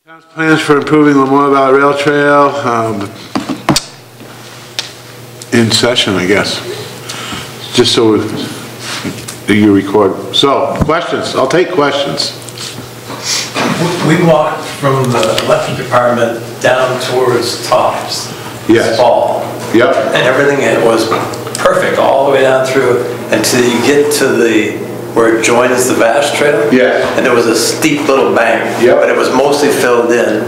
Town's plans for improving Lamoille Valley Rail Trail, in session, I guess. Just so you record. So, questions, I'll take questions. We walked from the electric department down towards Tops Yes. this fall. Yep. And everything was perfect all the way down through until you get to where it joins the Vast Trail. Yeah. And there was a steep little bank. Yep. But it was mostly filled in.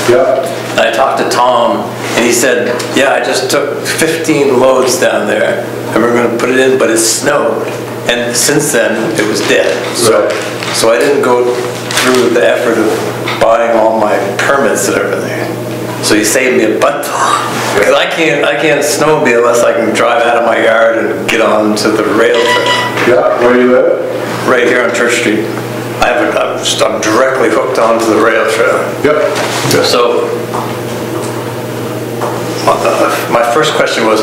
Yep. And I talked to Tom and he said, yeah, I just took 15 loads down there and we're going to put it in, but it snowed. And since then, it was dead. So I didn't go through the effort of buying all my permits and everything. So he saved me a butt. Because I can't snowmobile unless I can drive out of my yard and get onto the rail trail. Yeah, where do you live? Right here on Church Street. I'm directly hooked onto the rail trail. Yep. So my first question was,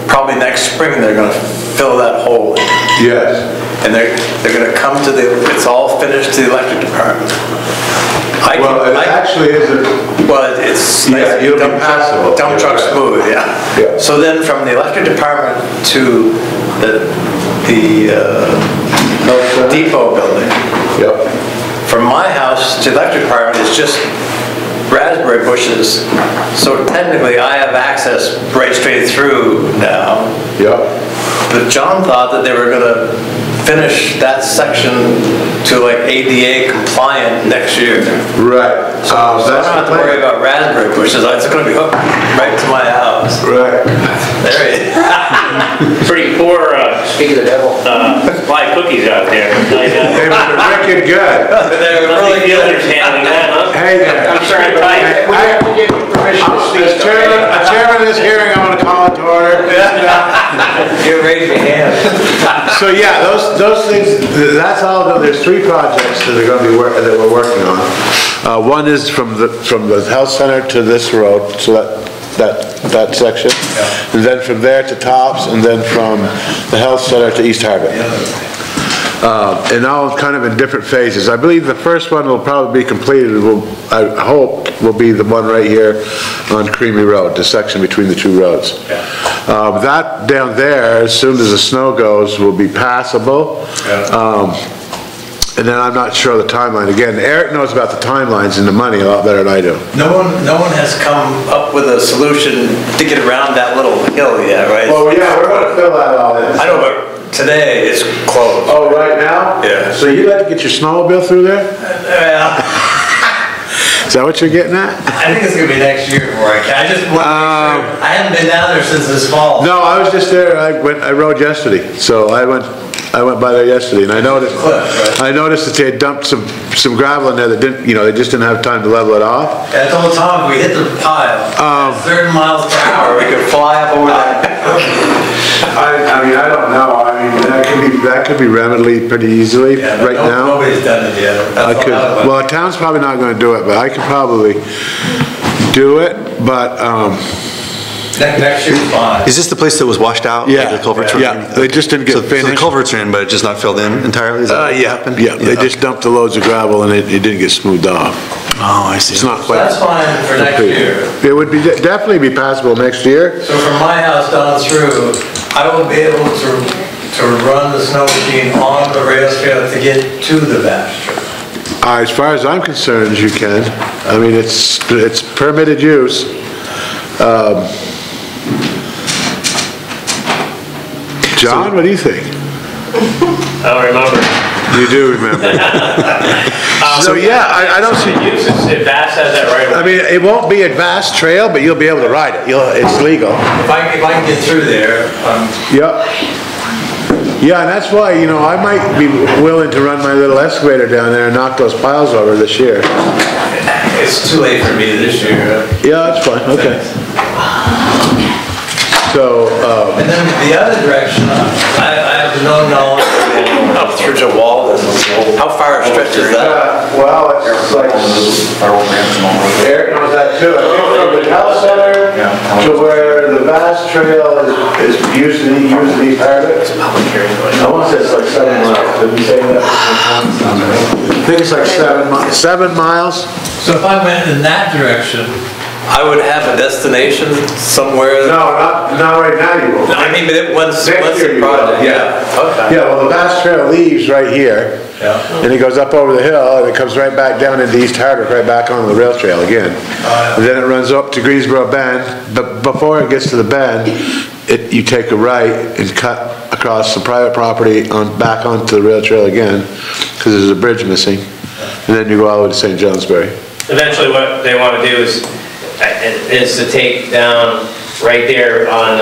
probably next spring they're going to fill that hole in. Yes. And they're going to come to it's all finished to the electric department. Actually isn't. Well, it's nice. It'll be passable. Dump truck smooth, yeah. So then from the electric department to the depot building. Yep. From my house to the electric department is just raspberry bushes. So technically I have access right straight through now. Yep. But John thought that they were going to finish that section to like ADA compliant next year. Right. So I don't have to worry about raspberry bushes. It's going to be hooked right to my house. Right. There it is. Pretty poor, Speak of the devil. Supply cookies out there. They were wicked good. They're really good. Handling that, huh? Hey there. I'm sorry, As chairman of this hearing, I'm going to call it to order. You raise your hand. So yeah, those things, that's all, there's three projects that are going to be that we're working on. One is from the health center to this road, so that section. Yeah. And then from there to Tops, and then from the health center to East Hardwick. And all kind of in different phases. I believe the first one will probably be completed, I hope, will be the one right here on Creamy Road, the section between the two roads. Yeah. That down there, as soon as the snow goes, will be passable. Yeah. And then I'm not sure the timeline. Again, Eric knows about the timelines and the money a lot better than I do. No one has come up with a solution to get around that little hill yet, right? Well, yeah, we're going to fill that all in. I know, but today it's closed. Oh, right now? Yeah. So you had to get your snowmobile through there? Is that what you're getting at? I think it's going to be next year before I can. I just want to make sure. I haven't been down there since this fall. No, I was just there. I rode yesterday, so I went by there yesterday, and I noticed that they had dumped some gravel in there that didn't, they just didn't have time to level it off. Yeah, I told Tom if we hit the pile at certain miles per hour, we could fly up over that. I mean, I don't know. I mean, that could be remedied pretty easily right now. Nobody's done it yet. Well, the town's probably not going to do it, but I could probably do it. But next year's fine. Is this the place that was washed out? Yeah, like the culverts were yeah. They just didn't get finished. So the culverts are in, but it's just not filled in entirely? Is that what happened? Yeah, they just dumped the loads of gravel and it didn't get smoothed off. Oh, I see. It's not quite. That's fine for next year. It would definitely be passable next year. So from my house down through, I will be able to run the snow machine on the rail trail to get to the Vast Trail. As far as I'm concerned, you can. I mean, it's permitted use. John, what do you think? I don't remember. You do remember. So yeah, I don't see. If Vast has that right away. I mean, it won't be a Vast Trail, but you'll be able to ride it. It's legal. If I can get through there. Yeah, and that's why, I might be willing to run my little excavator down there and knock those piles over this year. It's too late for me this year. Yeah, that's fine. Okay. So, and then the other direction, I have no knowledge up through to Walden. How far stretches that? Well, it's like, Eric knows that too. I think from the health center to where the Vast Trail is usually Hardwick. I want to say it's like 7 miles. Did we say that? I think it's like 7 miles. So if I went in that direction, I would have a destination somewhere. No, not right now you won't. No, I mean, but once Next year the you will, project, yeah. Okay. Yeah, well, the Bass Trail leaves right here, and it goes up over the hill, and it comes right back down into East Hardwick, right back onto the rail trail again. And then it runs up to Greensboro Bend, but before it gets to the bend, you take a right and cut across some private property back onto the rail trail again, because there's a bridge missing, and then you go all the way to St. Johnsbury. Eventually what they want to do is to take down right there on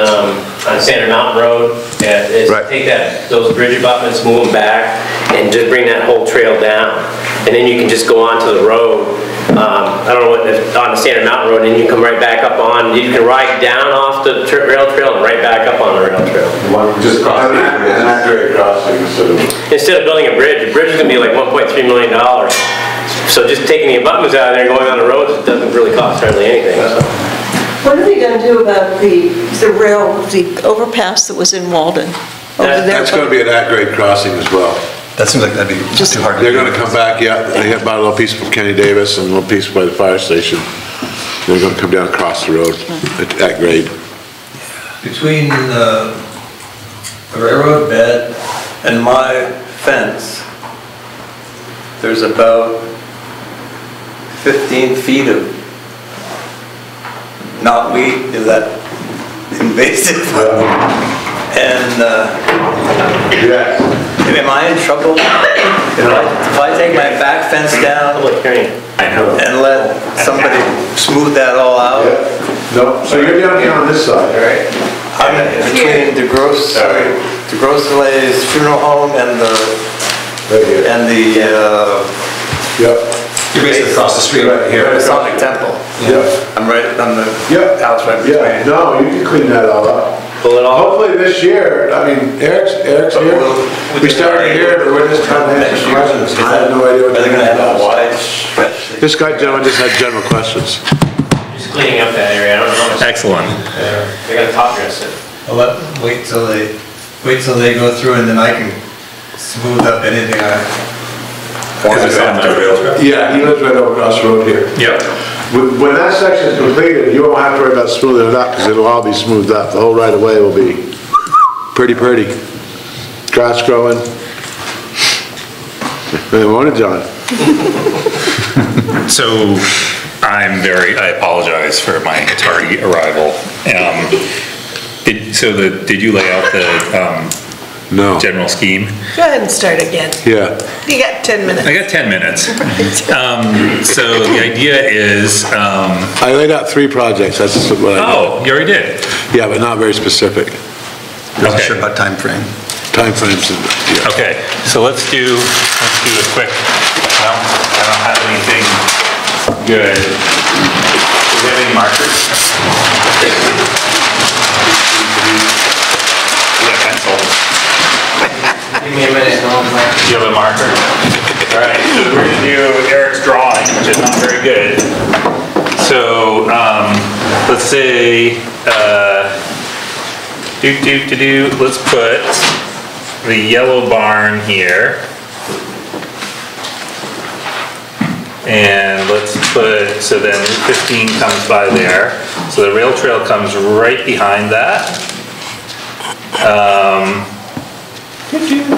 Sandor Mountain Road, is Right. take those bridge abutments, move them back, and just bring that whole trail down. And then you can just go onto the road, I don't know what, on the Sandor Mountain Road, and you can come right back up on, you can ride down off the rail trail and right back up on the rail trail. Just cross that grade crossing Instead of building a bridge is gonna be like $1.3 million. So just taking the abutments out of there and going on the roads doesn't really cost hardly anything. So. What are they going to do about the overpass that was in Walden? Over there? That's gonna be an at-grade crossing as well. That seems like that'd be just too hard. They're gonna come back, yeah, they got about a little piece from Kenny Davis and a little piece by the fire station. They're gonna come down across the road at grade. between the railroad bed And my fence, there's about 15 feet of knotweed, is that invasive? And Yes. am I in trouble if I take my back fence down and let somebody smooth that all out? No, so you're down here on this side, right? I'm between the Delay's funeral home and Right here. Yep. You're basically across the street right here. Masonic Temple. Yep. I'm right on the Yep. house right Yeah, between. no, you can clean that all up. Pull it all. Hopefully this year, I mean, Eric's here. We started here, but we're just trying to answer questions. I have no idea what Are they gonna have a to wide stretch? This gentleman just had general questions. Just cleaning up that area, I don't know how much. Excellent. They're gonna top dress it. I'll wait till they go through and then I can smooth up anything I. Yeah, he lives right over across the road here. Yep. When that section is completed, you won't have to worry about smoothing it up, because it'll all be smoothed up. The whole right of way will be pretty. Grass growing. Won't it, John? So I apologize for my tardy arrival. Did you lay out the No. general scheme? Go ahead and start again. Yeah. You got 10 minutes. I got 10 minutes. So the idea is, I laid out 3 projects, that's just what I did. oh, you already did? Yeah, but not very specific. Not Okay. sure about time frame. Timeframes, yeah. Okay, so let's do a quick, I don't have anything good. Do we have any markers? We have pencil. Give me a minute and I'll mark. Do you have a marker? All right, so we're gonna do Eric's drawing, which is not very good. So, let's say, let's put the yellow barn here. And let's put, so then Route 15 comes by there. So the rail trail comes right behind that.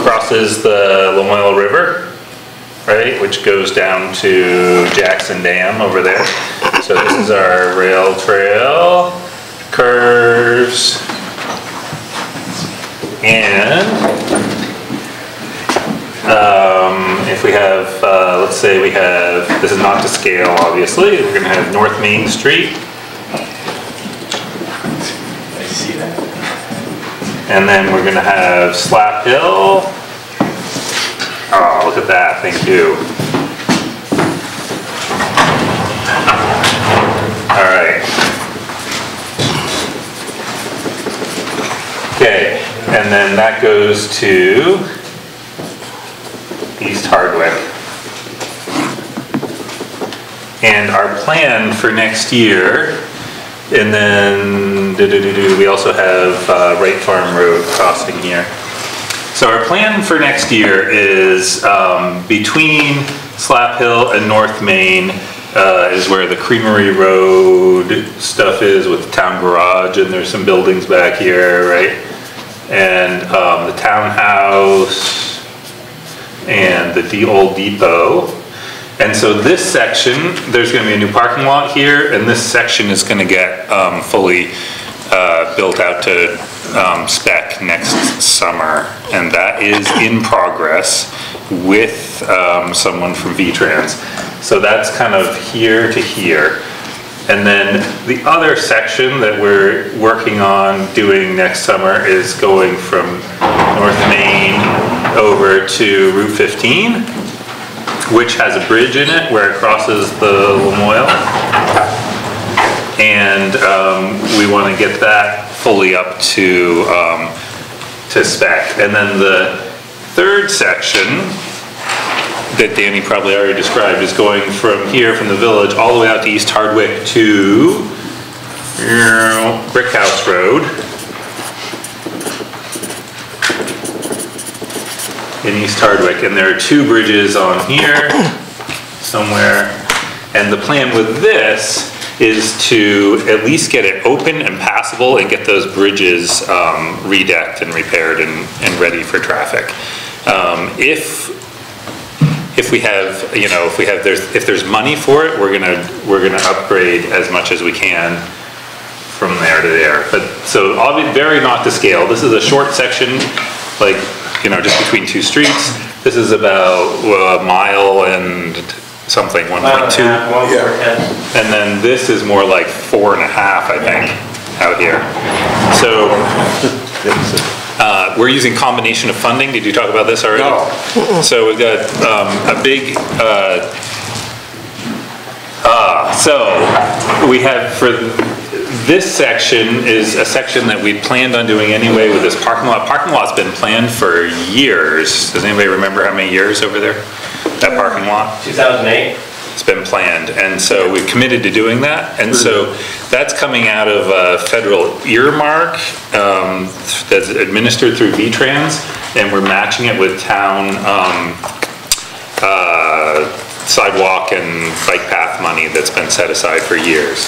Crosses the Lamoille River, right, which goes down to Jackson Dam over there. So this is our rail trail, curves, and if we have, let's say we have, this is not to scale obviously, we're gonna have North Main Street. I see that. And then we're gonna have Slap Hill. Oh, look at that, thank you. All right. Okay, and then that goes to East Hardwick. And our plan for next year, and then we also have Wright Farm Road crossing here. So our plan for next year is between Slap Hill and North Main is where the Creamery Road stuff is with the town garage, and there's some buildings back here, right? And the townhouse and the old depot. And so this section, there's gonna be a new parking lot here, and this section is gonna get fully built out to spec next summer. And that is in progress with someone from V-Trans. So that's kind of here to here. And then the other section that we're working on doing next summer is going from North Main over to Route 15, which has a bridge in it where it crosses the Lamoille. And we want to get that fully up to spec. And then the third section that Danny probably already described is going from here, from the village, all the way out to East Hardwick to Brick House Road in East Hardwick. And there are two bridges on here somewhere. And the plan with this is to at least get it open and passable and get those bridges redecked and repaired and ready for traffic. If we have, you know, if there's money for it, we're gonna upgrade as much as we can from there to there. But so I'll be very not to scale. This is a short section, like, you know, just between two streets. This is about a mile and something, 1.2. And then this is more like 4.5, I think, out here. So we're using combination of funding. Did you talk about this already? No. So we've got a big, so we have, for this section is a section that we planned on doing anyway with this parking lot. Parking lot's been planned for years. Does anybody remember how many years over there? That parking lot? 2008. It's been planned, and so we've committed to doing that, and so that's coming out of a federal earmark that's administered through V-Trans, and we're matching it with town sidewalk and bike path money that's been set aside for years.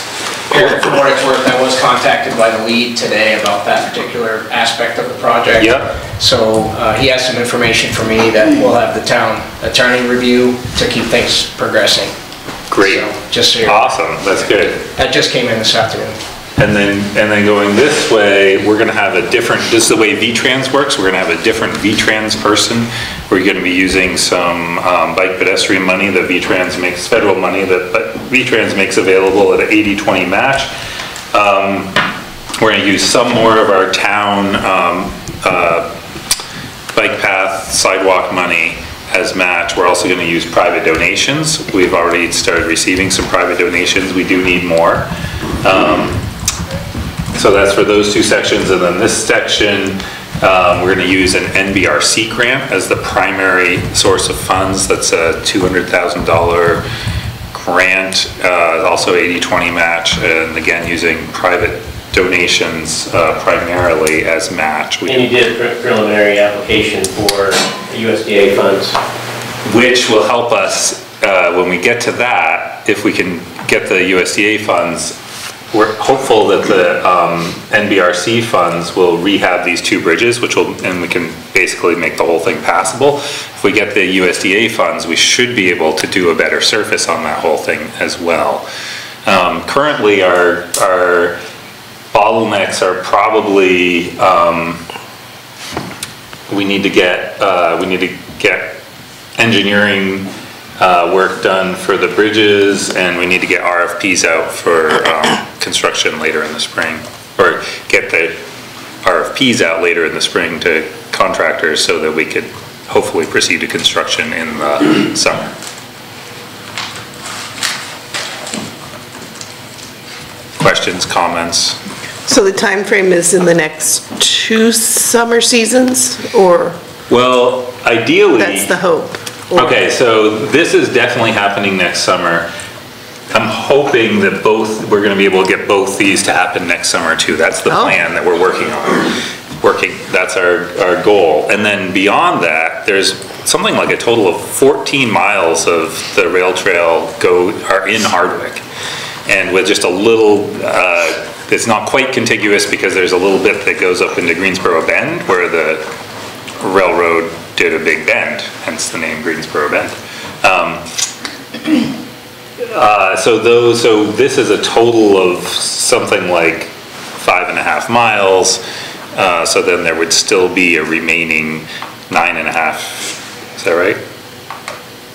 For what it's worth, I was contacted by the lead today about that particular aspect of the project. Yep. So he has some information for me that we'll have the town attorney review to keep things progressing. Great. So, just so you're awesome. That's good. That just came in this afternoon. And then going this way, we're gonna have a different, this is the way V-Trans works, we're gonna have a different V-Trans person. We're gonna be using some bike pedestrian money that V-Trans makes, federal money that V-Trans makes available at an 80-20 match. We're gonna use some more of our town bike path sidewalk money as match. We're also gonna use private donations. We've already started receiving some private donations. We do need more. So that's for those two sections, and then this section, we're going to use an NBRC grant as the primary source of funds. That's a $200,000 grant, also 80-20 match, and again using private donations primarily as match. And you did a preliminary application for USDA funds. Which will help us when we get to that, if we can get the USDA funds. We're hopeful that the NBRC funds will rehab these two bridges, and we can basically make the whole thing passable. If we get the USDA funds, we should be able to do a better surface on that whole thing as well. Currently, our bottlenecks are probably we need to get engineering work done for the bridges, and we need to get RFPs out for construction later in the spring, or get the RFPs out later in the spring to contractors so that we could hopefully proceed to construction in the summer. Questions, comments? So the time frame is in the next 2 summer seasons, or? Well, ideally. That's the hope. Okay, so this is definitely happening next summer. I'm hoping that we're gonna be able to get both these to happen next summer too. That's the plan that we're working on. that's our goal. And then beyond that, there's something like a total of 14 miles of the rail trail are in Hardwick. And with just a little, it's not quite contiguous because there's a little bit that goes up into Greensboro Bend where the railroad did a big bend, hence the name Greensboro Bend. So this is a total of something like 5.5 miles. So then there would still be a remaining 9.5. Is that right?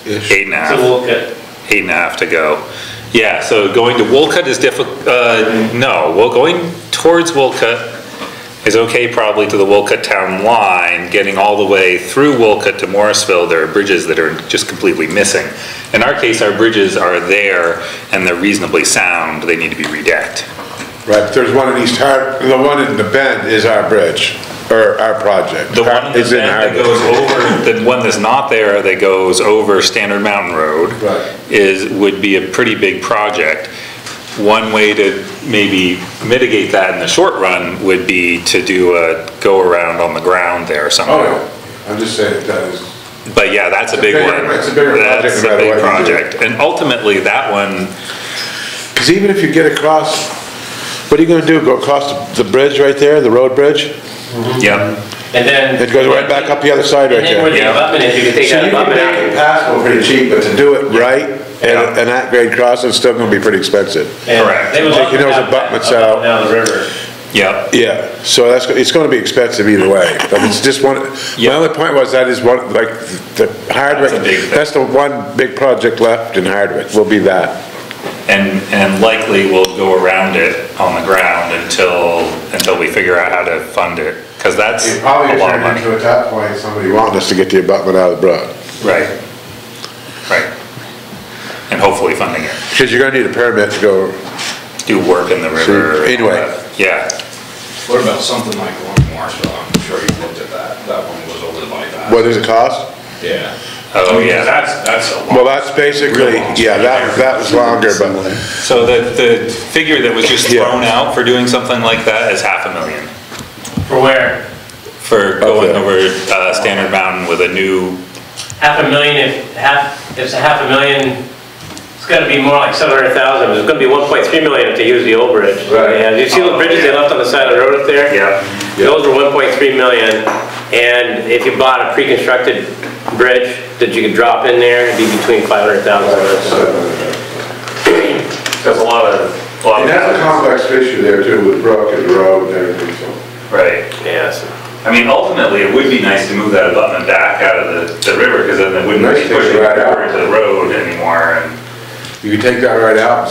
8.5. So Wolcott. 8.5 to go. Yeah, so going to Wolcott is difficult. No, well, going towards Wolcott is okay, probably to the Wolcott town line. Getting all the way through Wolcott to Morrisville, there are bridges that are just completely missing. In our case, our bridges are there and they're reasonably sound. They need to be redecked. Right, but there's one in East Hardwick, the one in the Bend is our bridge, or our project. The one in the It's in Bend that Hardwick. goes over, the one that's not there that goes over Standard Mountain Road Right. would be a pretty big project. One way to maybe mitigate that in the short run would be to do a go around on the ground there Oh, somehow. yeah, I'm just saying that is, But yeah, that's a big one. It's a bigger project That's no a matter big what you do. project. And ultimately, that one, because even if you get across, what are you gonna do, go across the bridge right there, the road bridge? yeah, And then. It goes right back up the other side right And then where there. the abutment is, you can take So that you can abutment make it out. passable pretty cheap, but to do it right, Yeah. and that grade crossing, it's still gonna be pretty expensive. And Correct. they would Taking love to those have that abutments up out. and down the river. yeah. Yeah, so it's gonna be expensive either way, but it's just one, my Yeah. only point was that is one, like, the Hardwick, That's a big thing. that's the one big project left in Hardwick, will be that. And likely we'll go around it on the ground until we figure out how to fund it, because that's a lot of money. at that point, somebody wanting us to get the abutment out of the brook. Right, right. And hopefully funding it. Because you're gonna need a permit to go, Do work in the river. Anyway. Yeah, What about something like going to Morrisville? I'm sure you looked at that. That one was over the bypass. what does it cost? Yeah. Oh, I mean, yeah. That's a lot. Well, that's basically, yeah, that was longer, but, so the figure that was just Yeah. thrown out for doing something like that is $500,000. For where? For going there. over Standard Mountain with a new, $500,000, if it's $500,000, it's gotta be more like 700,000. It's gonna be 1.3 million if they use the old bridge. Right. Yeah, you see the bridges they left on the side of the road up there? yeah, Those were 1.3 million, and if you bought a pre-constructed bridge that you could drop in there, it'd be between 500,000 and there's a lot of. and that's a complex issue there too, with brook and road and everything, so. Right. yes. I mean, ultimately, it would be nice to move that abutment back out of the river, because then it wouldn't Nice be to pushing the right out. river into the road anymore, and. You can take that right out,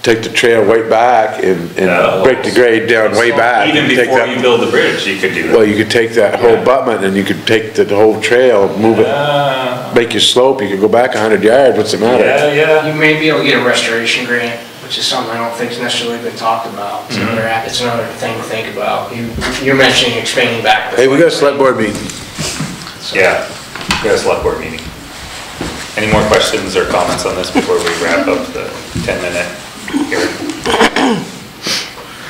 take the trail way back and Yeah. break the grade down way back. Even and take before that- you build the bridge, you could do that. Well, you could take that whole abutment and you could take the whole trail, move it, make your slope, you could go back 100 yards, what's the matter? Yeah, You may be able to get a restoration grant, which is something I don't think's necessarily been talked about. It's another thing to think about. You're mentioning expanding back. the Hey, we got a select board meeting. yeah. We got a select board meeting. Any more questions or comments on this before we wrap up the 10-minute hearing?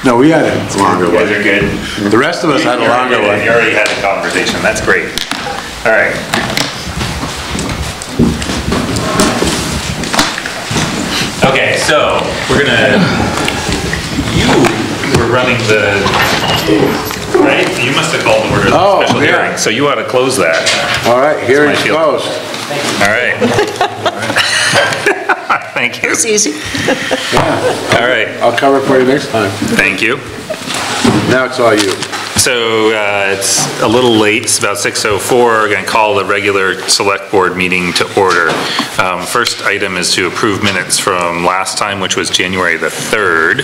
No, we had a longer You guys are good? The rest of us had a longer one. You already had a conversation, that's great. All right. Okay, so we're gonna, you were running the, right? You must have called the order of Oh, the special yeah. hearing, so you ought to close that. All right, hearing's field. closed. All right. Thank you. It's easy. All right, I'll cover it for you next time. thank you. Now it's all you. So it's a little late, it's about 6:04, we're going to call the regular select board meeting to order. First item is to approve minutes from last time, which was January the 3rd.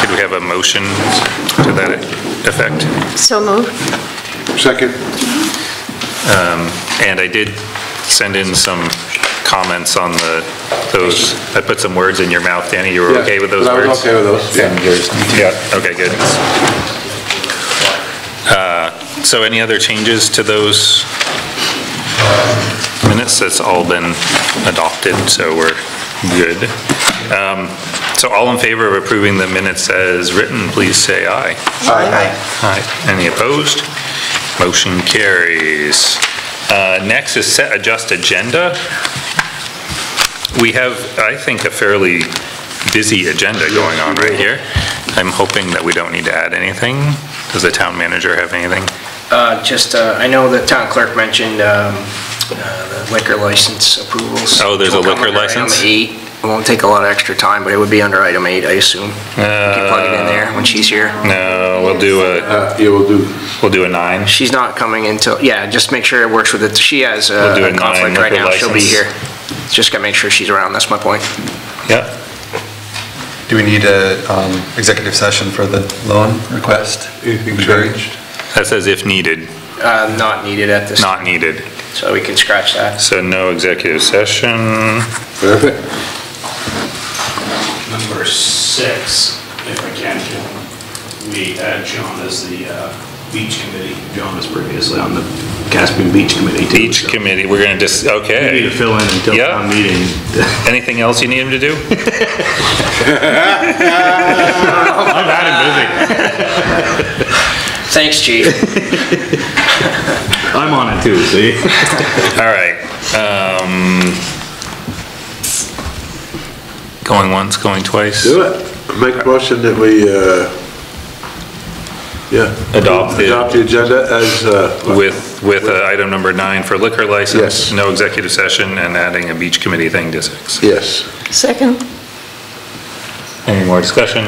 Could we have a motion to that effect? So moved. Second. And I did send in some comments on those, I put some words in your mouth, Danny, you were okay with those words? I was okay with those, yeah. Yeah, okay, good. So any other changes to those minutes? That's all been adopted, so we're good. So all in favor of approving the minutes as written, please say aye. Aye. Any opposed? Motion carries. Next is set adjust agenda. We have, I think, a fairly busy agenda going on right here. I'm hoping that we don't need to add anything. Does the town manager have anything? I know the town clerk mentioned the liquor license approvals. Oh, there's a liquor license? Item 8. It won't take a lot of extra time, but it would be under item 8, I assume. You can plug it in there when she's here. No, we'll do we'll do a 9. She's not coming until, yeah, just make sure it works with it. She has We'll do a a 9 conflict right liquor now. She'll be license. here. Just gotta make sure she's around, that's my point. Yeah. Do we need a executive session for the loan request? Anything changed? That says if needed, Not needed at this time, not needed. so we can scratch that. So no executive session. Perfect. Number 6, if I can, we add John as the beach committee. John was previously on the Caspian Beach Committee too. Beach committe, we're gonna just, okay. You need to fill in until Yeah. town meeting. Anything else you need him to do? I've had him busy. Thanks, chief. I'm on it too, see? All right. Going once, going twice. Do it. Make a motion that we, Adopt the agenda as, With item number 9 for liquor license, Yes. no executive session, and adding a beach committee thing to 6. yes. Second? Any more discussion?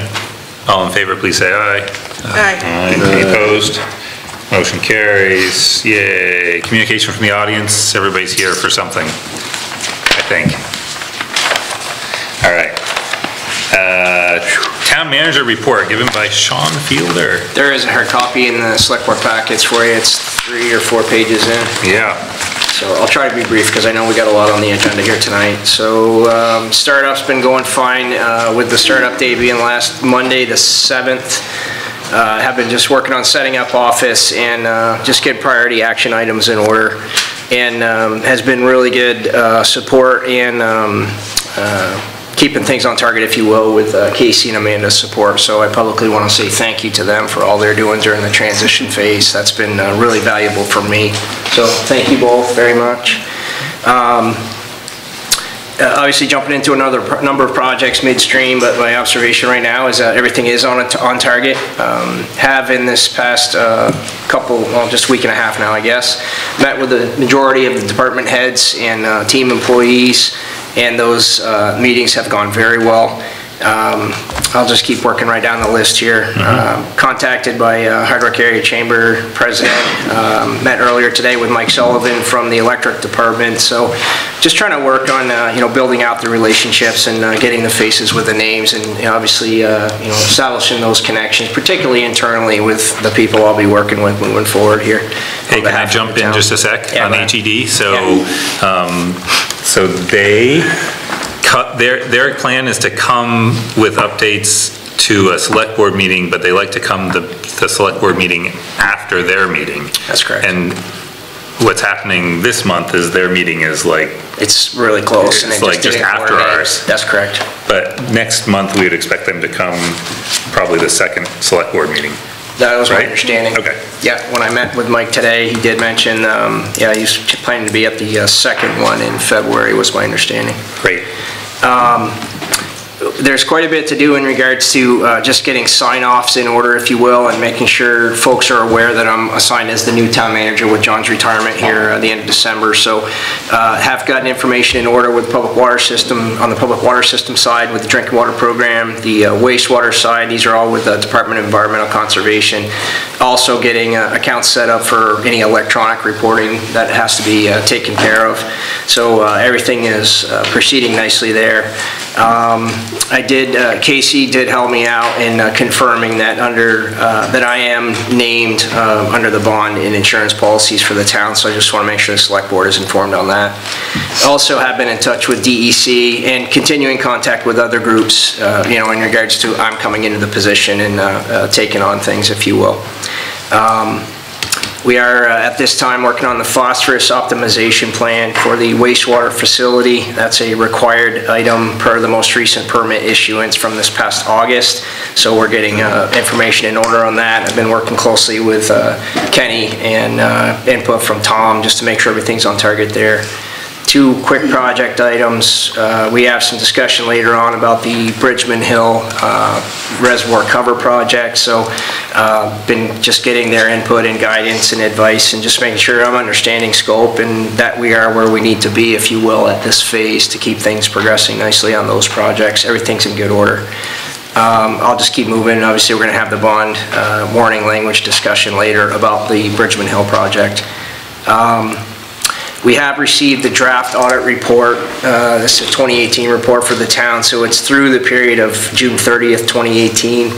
All in favor, please say aye. Aye. Any opposed? Motion carries. Yay. Communication from the audience. Everybody's here for something, I think. All right. Town manager report given by Sean Fielder. There is a hard copy in the select board packets for you. It's 3 or 4 pages in. Yeah. So I'll try to be brief because I know we got a lot on the agenda here tonight. So startup's been going fine with the startup day being last Monday, the 7th. Have been just working on setting up office and just get priority action items in order. And has been really good support and keeping things on target, if you will, with Casey and Amanda's support. So I publicly want to say thank you to them for all they're doing during the transition phase. That's been really valuable for me. So thank you both very much. Obviously jumping into another number of projects midstream, but my observation right now is that everything is on target. Have in this past just week and a half now, I guess, met with the majority of the department heads and team employees, and those meetings have gone very well. I'll just keep working right down the list here. Contacted by Hardwick Area Chamber President, met earlier today with Mike Sullivan from the electric department. So just trying to work on building out the relationships and getting the faces with the names, and obviously establishing those connections, particularly internally with the people I'll be working with moving forward here. Hey, can I jump in just a sec on HED? So, so their plan is to come with updates to a select board meeting, but they like to come to the select board meeting after their meeting. That's correct. And what's happening this month is their meeting is like... It's really close. It's like just after ours. That's correct. But next month, we would expect them to come probably the second select board meeting. That was my Right? understanding. Okay. Yeah, when I met with Mike today, he did mention, he's planning to be at the second one in February, was my understanding. Great. There's quite a bit to do in regards to just getting sign-offs in order, if you will, and making sure folks are aware that I'm assigned as the new town manager with John's retirement here at the end of December. So have gotten information in order with the public water system, on the public water system side with the drinking water program, the wastewater side. These are all with the Department of Environmental Conservation. Also getting accounts set up for any electronic reporting that has to be taken care of. So everything is proceeding nicely there. Casey did help me out in confirming that that I am named under the bond and insurance policies for the town, so I just want to make sure the select board is informed on that. Also have been in touch with DEC and continuing contact with other groups, in regards to I'm coming into the position and taking on things, if you will. We are at this time working on the phosphorus optimization plan for the wastewater facility. That's a required item per the most recent permit issuance from this past August. So we're getting information in order on that. I've been working closely with Kenny and input from Tom just to make sure everything's on target there. 2 quick project items. We have some discussion later on about the Bridgman Hill Reservoir Cover Project. So been just getting their input and guidance and advice and just making sure I'm understanding scope and that we are where we need to be, if you will, at this phase to keep things progressing nicely on those projects. Everything's in good order. I'll just keep moving. Obviously, we're going to have the bond warning language discussion later about the Bridgman Hill project. We have received the draft audit report. This is a 2018 report for the town, so it's through the period of June 30th, 2018.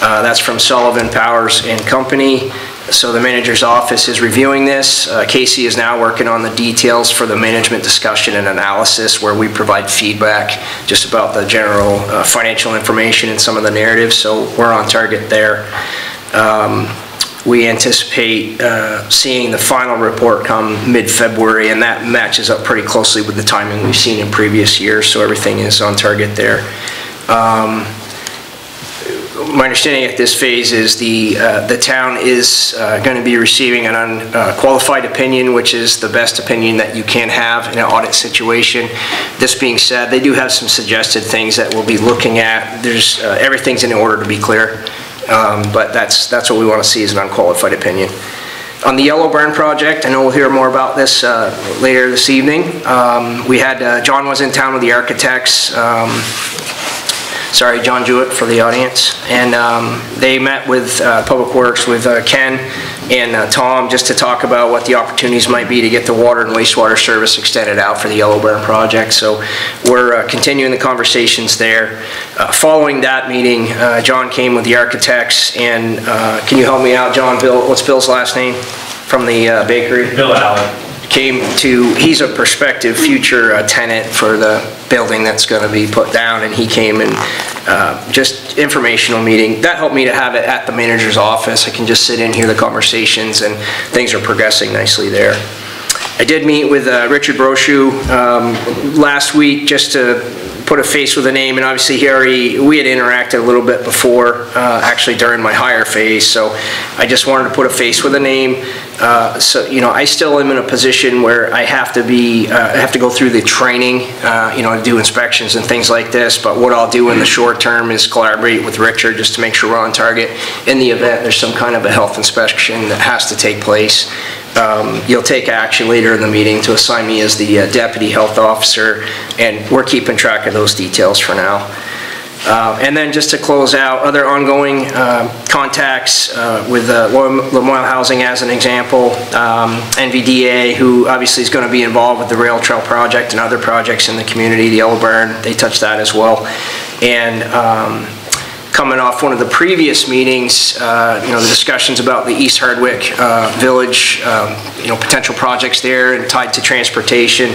That's from Sullivan Powers and Company. So the manager's office is reviewing this. Casey is now working on the details for the management discussion and analysis, where we provide feedback just about the general financial information and some of the narratives, so we're on target there. We anticipate seeing the final report come mid-February, and that matches up pretty closely with the timing we've seen in previous years, so everything is on target there. My understanding at this phase is the town is going to be receiving an unqualified opinion, which is the best opinion that you can have in an audit situation. This being said, they do have some suggested things that we'll be looking at. There's everything's in order, to be clear. But that's what we want to see, is an unqualified opinion. On the Yellow Burn project, I know we'll hear more about this later this evening. We had, John was in town with the architects, sorry, John Jewett for the audience, and they met with Public Works, with Ken and Tom, just to talk about what the opportunities might be to get the water and wastewater service extended out for the Yellow Burn project. So we're continuing the conversations there. Following that meeting, John came with the architects, and can you help me out, John? Bill, what's Bill's last name from the bakery? Bill Allen. He's a prospective future tenant for the building that's going to be put down, and he came and just informational meeting. That helped me to have it at the manager's office. I can just sit in, hear the conversations, and things are progressing nicely there. I did meet with Richard Brochu last week just to put a face with a name, and obviously we had interacted a little bit before, actually during my hire phase, so I just wanted to put a face with a name. So, you know, I still am in a position where I have to go through the training, you know, to do inspections and things like this, but what I'll do in the short term is collaborate with Richard just to make sure we're on target. In the event there's some kind of a health inspection that has to take place, you'll take action later in the meeting to assign me as the deputy health officer, and we're keeping track of those details for now. And then just to close out, other ongoing contacts with Lamoille Housing as an example, NVDA, who obviously is going to be involved with the rail trail project and other projects in the community, the Yellow Burn, they touched that as well. And coming off one of the previous meetings, you know, the discussions about the East Hardwick Village, you know, potential projects there and tied to transportation.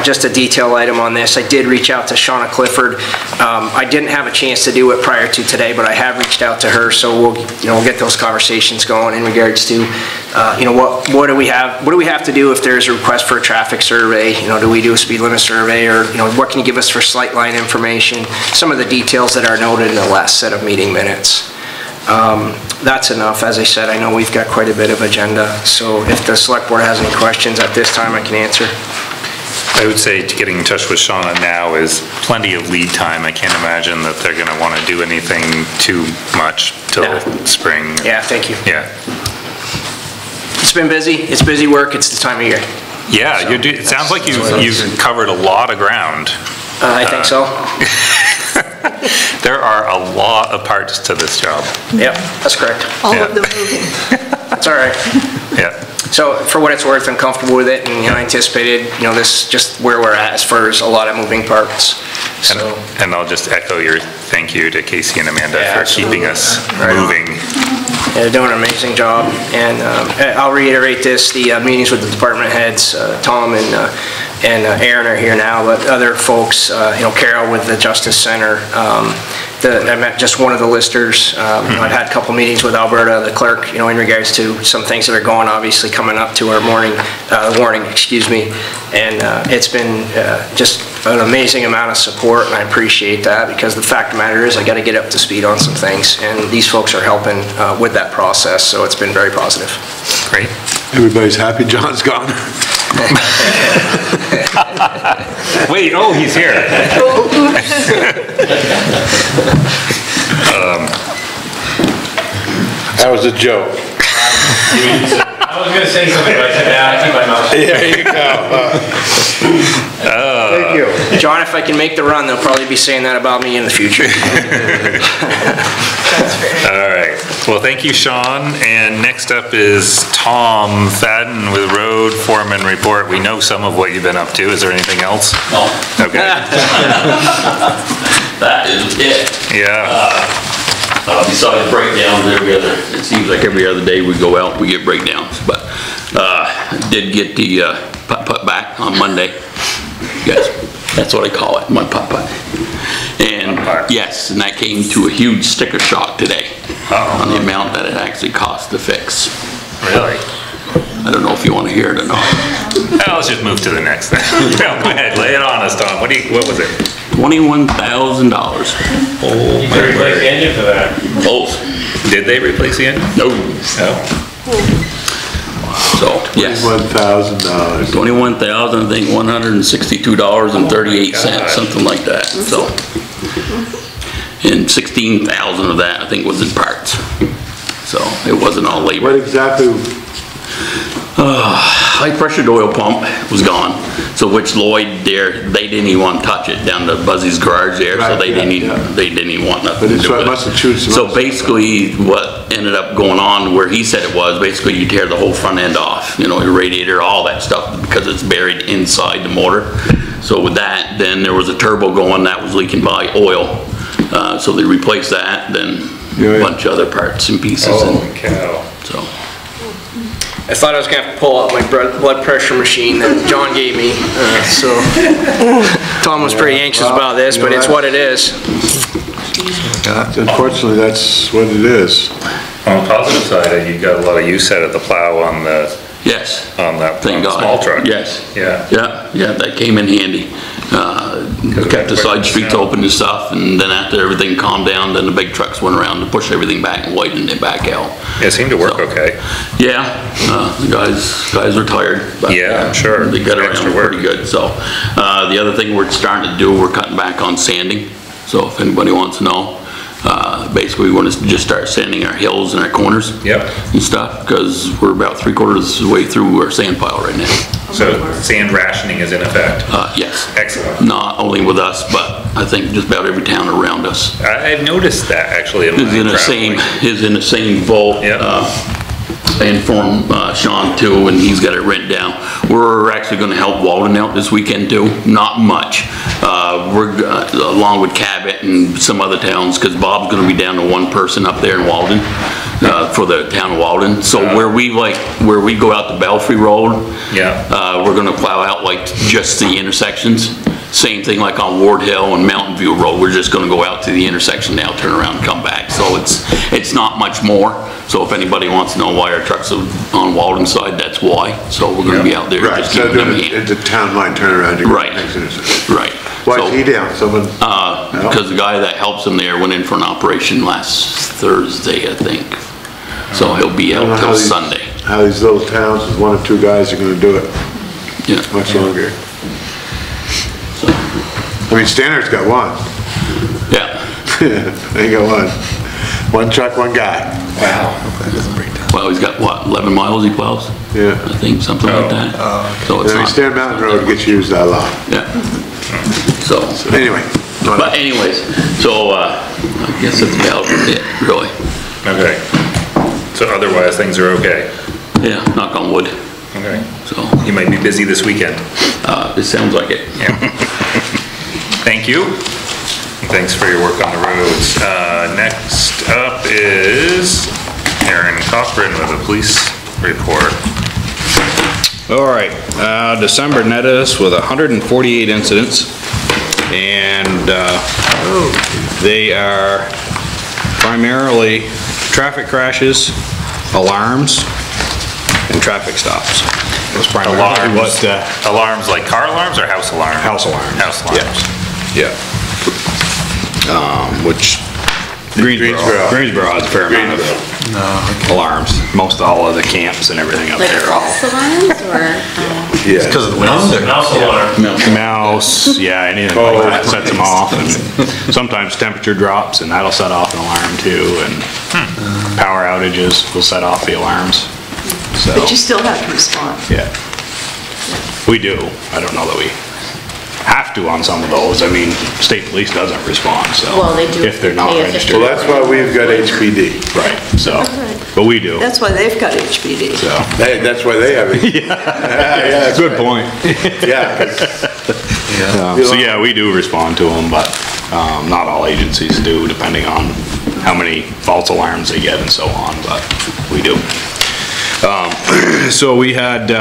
Just a detail item on this, I did reach out to Shauna Clifford. I didn't have a chance to do it prior to today, but I have reached out to her, so we'll get those conversations going in regards to, you know, what do we have to do if there's a request for a traffic survey? You know, do we do a speed limit survey, or, you know, what can you give us for sight line information? Some of the details that are noted in the last set of meeting minutes. That's enough. As I said, I know we've got quite a bit of agenda, so if the select board has any questions at this time, I can answer. I would say getting in touch with Shauna now is plenty of lead time. I can't imagine that they're going to want to do anything too much till spring. Yeah, thank you. Yeah. It's been busy. It's busy work. It's the time of year. Yeah, so it sounds like you've covered a lot of ground. I think so. There are a lot of parts to this job. Yep, that's correct. All of them moving. That's all right. Yeah. So for what it's worth, I'm comfortable with it, and, you know, I anticipated, you know, this just where we're at as far as a lot of moving parts. So. And I'll just echo your thank you to Casey and Amanda for absolutely. keeping us moving. Yeah, they're doing an amazing job, and I'll reiterate this, the meetings with the department heads, Tom and and Aaron are here now, but other folks, Carol with the Justice Center, I met just one of the listers. I've had a couple meetings with Alberta, the clerk, in regards to some things that are going, obviously, coming up to our warning, excuse me. And it's been just an amazing amount of support, and I appreciate that, because the fact of the matter is I got to get up to speed on some things, and these folks are helping with that process, so it's been very positive. Great. Everybody's happy John's gone. Wait, oh, he's here. That was a joke. I was gonna say something, but I said, I keep my mouth shut. There you go. Thank you. John, if I can make the run, they'll probably be saying that about me in the future. All right. Well, thank you, Sean. And next up is Tom Fadden with Road Foreman Report. We know some of what you've been up to. Is there anything else? No. Okay. That is it. Yeah. Besides breakdowns it seems like every other day we go out, we get breakdowns, but, did get the, putt back on Monday. Yes, that's what I call it, my putt. And yes, and that came to a huge sticker shock today on the amount that it actually cost to fix. Really? I don't know if you want to hear it or not. Let's just move to the next thing. Go ahead, lay it on us, Tom. What was it? $21,000. Oh, You could replace the engine for that. Oh. Did they replace the engine? No. No. So, yes. $21,000. $21,000, I think $162.38, something like that, so. And $16,000 of that, I think, was in parts. So, it wasn't all labor. What exactly? High pressured oil pump was gone, so which Lloyd there, they didn't even want to touch it down to Buzzy's garage there, so they didn't even want nothing to do with it. Must have chewed some. So basically what ended up going on where he said it was, basically you tear the whole front end off, your radiator, all that stuff, because it's buried inside the motor. So with that, then there was a turbo going that was leaking by oil, so they replaced that, then a bunch of other parts and pieces. Holy cow. So. I thought I was going to have to pull out my blood pressure machine that John gave me, so Tom was pretty anxious about this, but it's what it is. Unfortunately, that's what it is. On the positive side, you got a lot of use out of the plow on the Yes. on that Thank God. small truck. Yes. Yeah. Yeah, that came in handy. Kept the side streets open and stuff, and then after everything calmed down, then the big trucks went around to push everything back and widened it back out. It seemed to work okay. Yeah, the guys are tired. But, yeah, I'm sure. They got around pretty good. So the other thing we're starting to do, we're cutting back on sanding. So if anybody wants to know, basically we want to just start sanding our hills and our corners and stuff, because we're about 3/4 of the way through our sand pile right now. So sand rationing is in effect? Yes. Excellent. Not only with us, but I think just about every town around us. I've noticed that actually. Is in the same vault. And from Sean too, and he's got it written down. We're actually going to help Walden out this weekend too. Not much. We're along with Cabot and some other towns, because Bob's going to be down to one person up there in Walden for the town of Walden. So where we go out to Belfry Road, we're going to plow out like just the intersections. Same thing like on Ward Hill and Mountain View Road. We're just going to go out to the intersection now, turn around and come back. So it's not much more. So if anybody wants to know why our trucks are on Walden side, that's why. So we're going to be out there. Right, so it's a town line turnaround. Right. Right. Why is he down? Someone? Because the guy that helps him there went in for an operation last Thursday, I think. So he'll be out till Sunday. How these little towns with 1 or 2 guys are going to do it. Yeah. Much longer. I mean, Standard's got one. Yeah. They got one. One truck, one guy. Wow. Well, he's got what, 11 miles he plows? Yeah. I think something like that. So it's not. Standard Mountain Road gets used a lot. Yeah. So anyway. But anyways, so I guess that's about it, really. Okay. So otherwise things are okay? Yeah, knock on wood. Okay. So you might be busy this weekend. It sounds like it. Yeah. Thank you. Thanks for your work on the roads. Next up is Aaron Cochran with a police report. All right, December netted us with 148 incidents, and they are primarily traffic crashes, alarms, and traffic stops. Those primarily Alarms like car alarms or house alarms? House alarms. House alarms. Yeah. Which Greensboro has a fair amount of alarms. Most all of the camps and everything up Like there. false alarms or? Yeah. Because of the wind? Mouse alarm. Mouse, yeah, anything like that sets them off. And sometimes temperature drops and that'll set off an alarm too. And power outages will set off the alarms. So, But you still have to respond. yeah. We do. I don't know that we have to on some of those. I mean, state police doesn't respond, so. Well, they do If they're not pay a registered. Well, that's why we've got HPD. Right, so, but we do. That's why they've got HPD. So, Hey, that's why they have it. Yeah, good point. yeah, 'cause So yeah, we do respond to them, but not all agencies do, depending on how many false alarms they get and so on, but we do. So we had,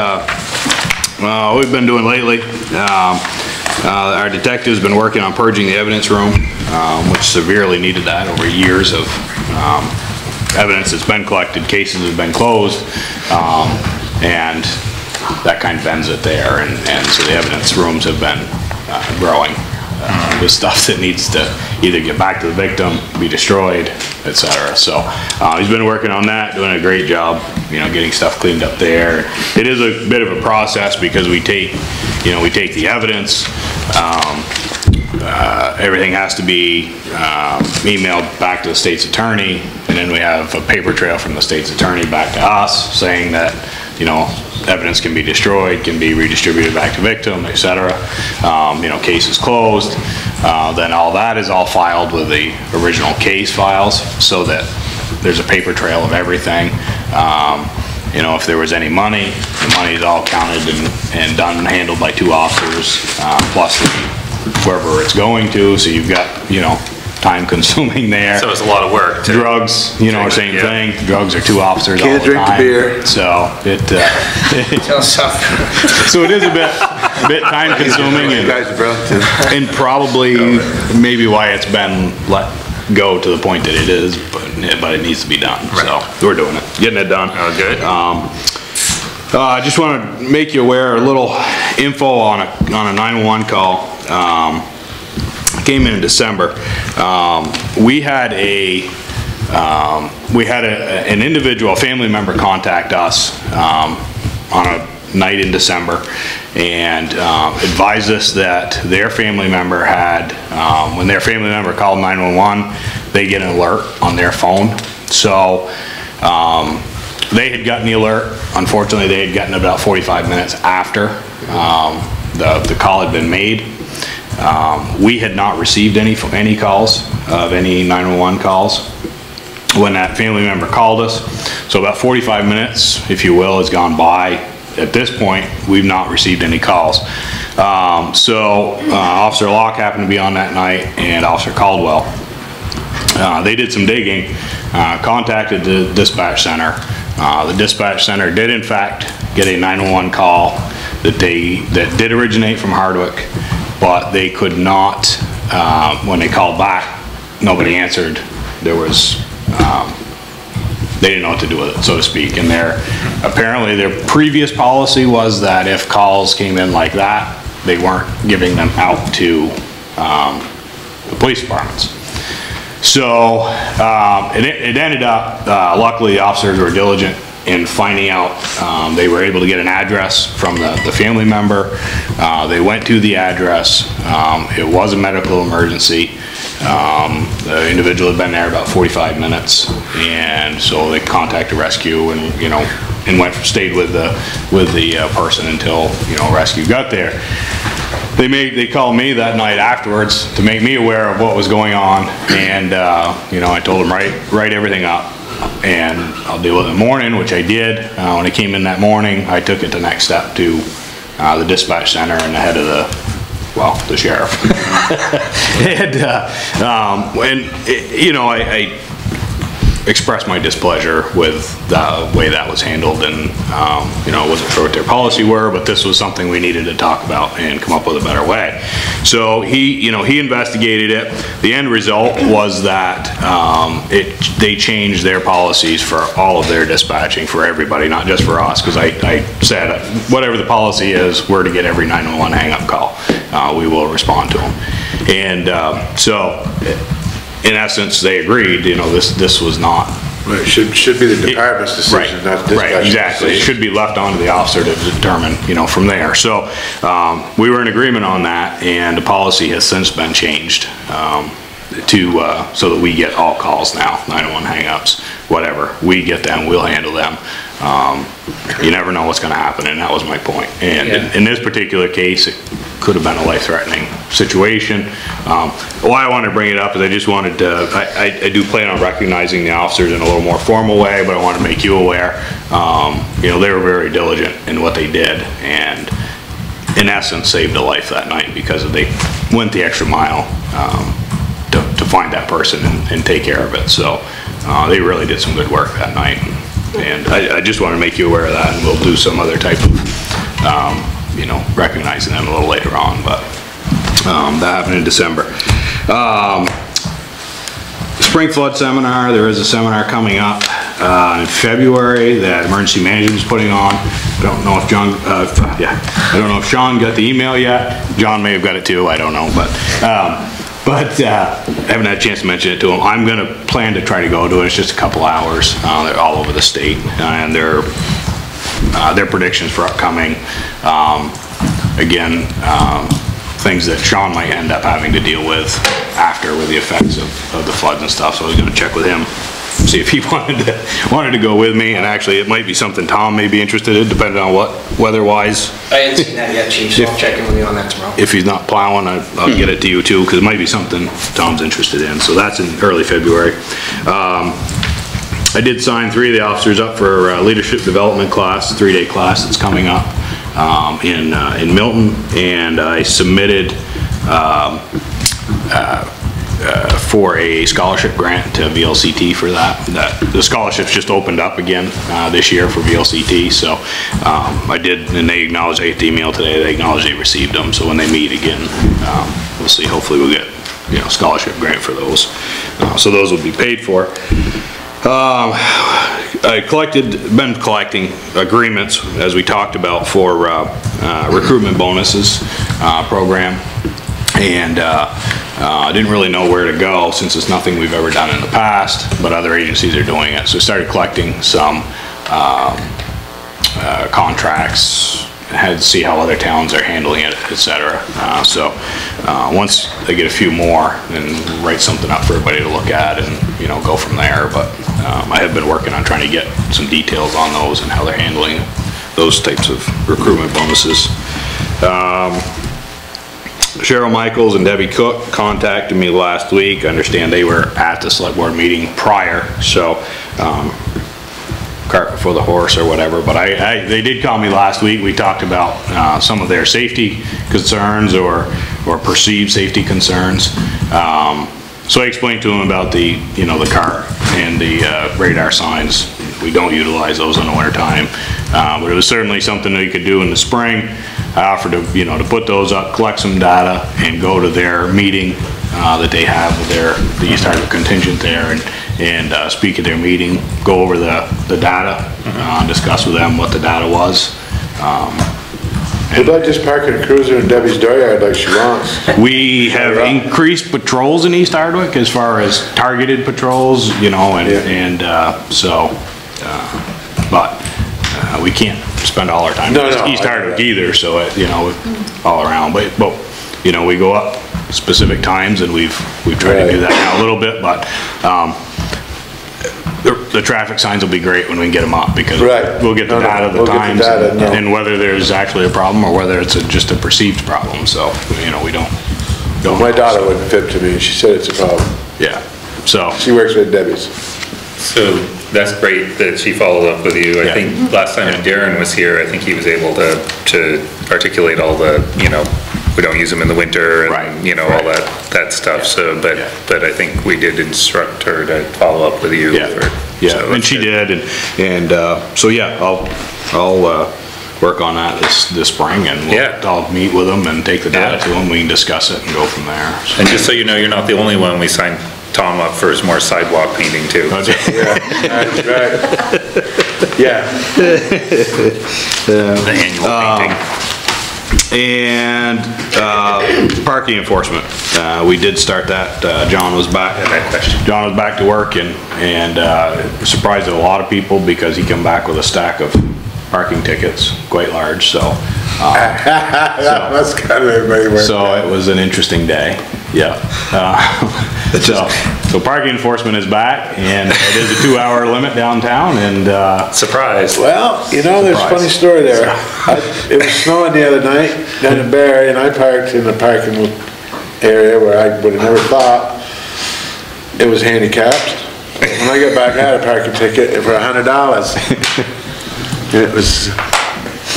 what we've been doing lately, our detective's been working on purging the evidence room, which severely needed that over years of evidence that's been collected, cases have been closed, and that kind of ends it there, and so the evidence rooms have been growing with stuff that needs to either get back to the victim, be destroyed, etc. So he's been working on that, doing a great job, you know, getting stuff cleaned up there. It is a bit of a process because we take the evidence, everything has to be emailed back to the state's attorney, and then we have a paper trail from the state's attorney back to us saying that, you know, evidence can be destroyed, can be redistributed back to victim, etc. You know, case is closed. Then all that is all filed with the original case files so that there's a paper trail of everything. You know, if there was any money, the money is all counted and done and handled by 2 officers, plus whoever it's going to, so you've got, you know, time consuming there. So it's a lot of work. Drugs, you know, same thing. Drugs are 2 officers all the Can't drink the time. beer. So it, so it is a bit time consuming You guys are Burlington. and probably maybe why it's been let go to the point that it is, but it needs to be done. So we're doing it, getting it done. Oh, good. I just want to make you aware, a little info on a 911 call. Came in December. We had an individual, a family member, contact us on a night in December and advised us that their family member had, when their family member called 911, they get an alert on their phone. So they had gotten the alert. Unfortunately, they had gotten about 45 minutes after the call had been made. We had not received any calls of any 911 calls when that family member called us. So about 45 minutes, if you will, has gone by. At this point, we've not received any calls. Officer Locke happened to be on that night, and Officer Caldwell. They did some digging, contacted the dispatch center. The dispatch center did in fact get a 911 call that did originate from Hardwick, but they could not, when they called back, nobody answered. There was, they didn't know what to do with it, so to speak. And apparently their previous policy was that if calls came in like that, they weren't giving them out to the police departments. So it ended up, luckily the officers were diligent in finding out. They were able to get an address from the family member. They went to the address. It was a medical emergency. The individual had been there about 45 minutes, and so they contacted rescue and, you know, and stayed with the person until, you know, rescue got there. They called me that night afterwards to make me aware of what was going on, and you know, I told them write everything up and I'll deal with it in the morning, which I did. When I came in that morning, I took it the next step to the dispatch center and the head of the sheriff. And you know, expressed my displeasure with the way that was handled, and, you know, I wasn't sure what their policy were, but this was something we needed to talk about and come up with a better way. So he investigated it. The end result was that they changed their policies for all of their dispatching for everybody, not just for us, because I said, whatever the policy is, we're to get every 911 hang-up call. We will respond to them. And so, in essence, they agreed, you know, this was not. Right, should be the department's decision, not dispatch's. Right, exactly. It should be left on to the officer to determine, you know, from there. So, we were in agreement on that, and the policy has since been changed so that we get all calls now, 911 hang-ups, whatever. We get them, we'll handle them. You never know what's gonna happen, and that was my point. And in this particular case, it could have been a life-threatening situation. Why I wanted to bring it up is I just wanted to, I do plan on recognizing the officers in a little more formal way, but I wanted to make you aware. You know, they were very diligent in what they did, and in essence saved a life that night because they went the extra mile to find that person and take care of it. So they really did some good work that night. And I just want to make you aware of that, and we'll do some other type of, you know, recognizing them a little later on, but that happened in December. Spring flood seminar, there is a seminar coming up in February that emergency management is putting on. I don't know if John, I don't know if Sean got the email yet. John may have got it too, I don't know, but I haven't had a chance to mention it to him. I'm going to plan to try to go to it. It's just a couple hours. They're all over the state, and their predictions for upcoming, again, things that Sean might end up having to deal with after with the effects of the floods and stuff. So I was going to check with him, see if he wanted to go with me, and actually it might be something Tom may be interested in, depending on what weather-wise. I hadn't seen that yet, Chief, so I'll check in with you on that tomorrow. If he's not plowing, I'll get it to you too, because it might be something Tom's interested in. So that's in early February. I did sign 3 of the officers up for a leadership development class, a 3-day class that's coming up in Milton, and I submitted for a scholarship grant to VLCT for that. The scholarship's just opened up again this year for VLCT, so I did, and they acknowledged, I got the email today, they acknowledged they received them, so when they meet again, we'll see, hopefully we'll get, you know, scholarship grant for those. So those will be paid for. Been collecting agreements, as we talked about, for recruitment bonuses program, and I didn't really know where to go since it's nothing we've ever done in the past, but other agencies are doing it. So I started collecting some contracts, had to see how other towns are handling it, etc. Once I get a few more, then write something up for everybody to look at, and, you know, go from there. But I have been working on trying to get some details on those and how they're handling those types of recruitment bonuses. Cheryl Michaels and Debbie Cook contacted me last week. I understand they were at the select board meeting prior, so cart before the horse or whatever, but they did call me last week. We talked about some of their safety concerns or perceived safety concerns. So I explained to them about the, you know, the cart and the radar signs. We don't utilize those in the winter time, but it was certainly something that you could do in the spring. I offered to, you know, to put those up, collect some data, and go to their meeting that they have with the East Hardwick contingent there, and speak at their meeting, go over the data, discuss with them what the data was. Would I just park in a cruiser in Debbie's dooryard like she wants? We have increased patrols in East Hardwick as far as targeted patrols, you know, but we can't spend all our time in East Hardwick either, so you know, all around. But you know, we go up specific times, and we've tried to do that now a little bit, but the traffic signs will be great when we can get them up, because we'll get the data, the times, and whether there's actually a problem or whether it's just a perceived problem. So, you know, we don't my daughter wouldn't fit to me. She said it's a problem. Yeah. So she works at Debbie's. So that's great that she followed up with you. I think last time Darren was here, I think he was able to articulate all the, you know, we don't use them in the winter Right, and, you know, all that stuff, so, but I think we did instruct her to follow up with you. Yeah, so yeah, and that's she good. did, so yeah, I'll work on that this spring, and I'll meet with them and take the data to them, we can discuss it and go from there. So. And just so you know, you're not the only one. We signed Tom up for more sidewalk painting too. Right. Yeah. The annual painting. And parking enforcement, we did start that. John was back. John was back to work, and surprised a lot of people because he come back with a stack of parking tickets, quite large. So That's kind of everybody working. So it was an interesting day. Yeah. So parking enforcement is back, and it is a 2-hour limit downtown, and surprise. Well, you know, there's a funny story there. It was snowing the other night down in Barrie, and I parked in the parking area where I would have never thought it was handicapped. When I got back, I had a parking ticket for $100. And it was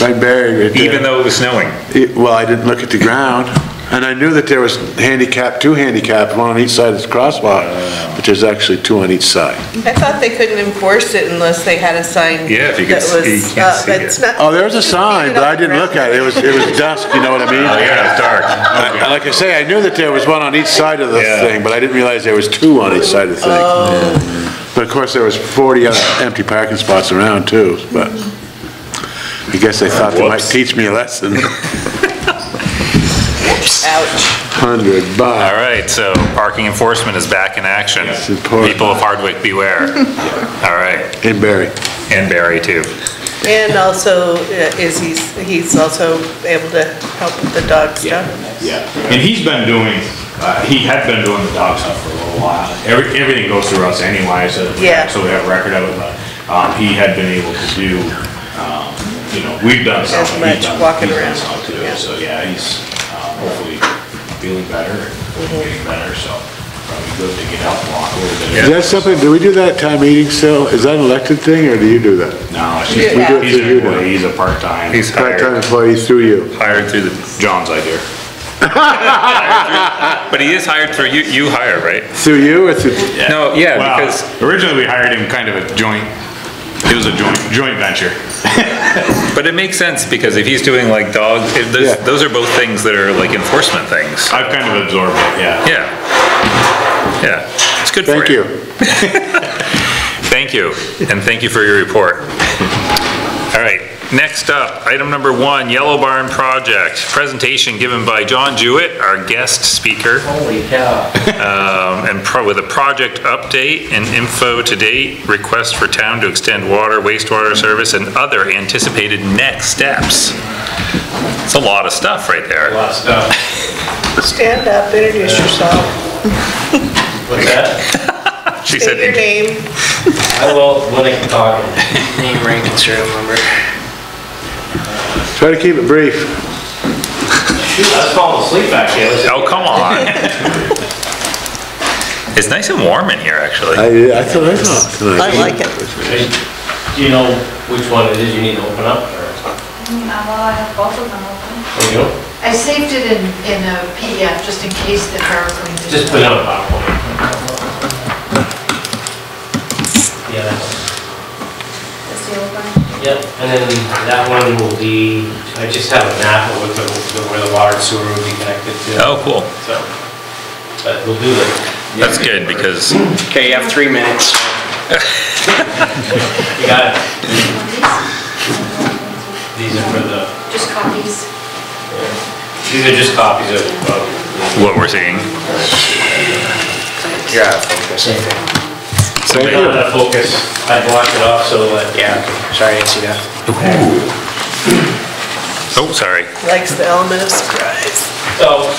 right Barrie right there. Even though it was snowing? Well, I didn't look at the ground. And I knew that there was two handicapped, one on each side of the crosswalk, but there's actually 2 on each side. I thought they couldn't enforce it unless they had a sign. Yeah, if you could see, you can't see it. Oh, there was a sign, but I didn't look at it. It was dusk, you know what I mean? Oh, yeah, it's dark. Like I say, I knew that there was one on each side of the thing, but I didn't realize there was 2 on each side of the thing. Oh. But of course, there was 40 other empty parking spots around too, but I guess they thought they might teach me a lesson. Ouch. $100. All right, so parking enforcement is back in action. It's important. People of Hardwick, beware. All right. In Barrie. And Barrie too. And also, he's also able to help with the dog stuff. yeah. And he had been doing the dog stuff for a little while. Everything goes through us anyway, so we have a record of it. But he had been able to do, you know, we've done some. As much walking around. Too, so yeah, he's hopefully feeling better and getting better. So probably good to get out and walk a little bit. Is that something, do we do that at town meeting still? Is that an elected thing, or do you do that? No, it's We do it he's through you an now. employee. He's a part-time. He's Part-time hired, employee through you. hired through the, John's idea. but he is hired through you. You hire, right? Through you or through? No, Well, because originally we hired him kind of a joint. It was a joint venture. but it makes sense because if he's doing like dog, those are both things that are like enforcement things. I've kind of absorbed it. Yeah. Yeah, it's good Thank for you. Thank you. you, and thank you for your report. All right, next up, item number 1, Yellow Barn Project. Presentation given by John Jewett, our guest speaker. Holy cow. And with a project update and info to date, request for town to extend water, wastewater service, and other anticipated next steps. It's a lot of stuff right there. A lot of stuff. Stand up, introduce yourself. What's that? She State your said, name. I will when I can talk. Name, rank, and serial number. Try to keep it brief. Shoot, I was falling asleep actually. oh, come on. It's nice and warm in here, actually. I thought tonight. I like it. Do you know which one it is you need to open up? Or? Well, I have both of them open. There you go. I saved it in a PDF just in case the PowerPoint. Just put it on PowerPoint. Yeah, That's the old one. yep. And then that one will be, I just have a map of where the water and sewer will be connected to. Oh, cool. So, but we'll do it. That's good because Okay, you have 3 minutes. You got it. These are for the, Just copies. these are just copies of what we're seeing. Yeah, focus. So they don't have focus. I blocked it off so that. Yeah, okay. Sorry, I didn't see that. Oh, sorry. Likes the element of surprise. So,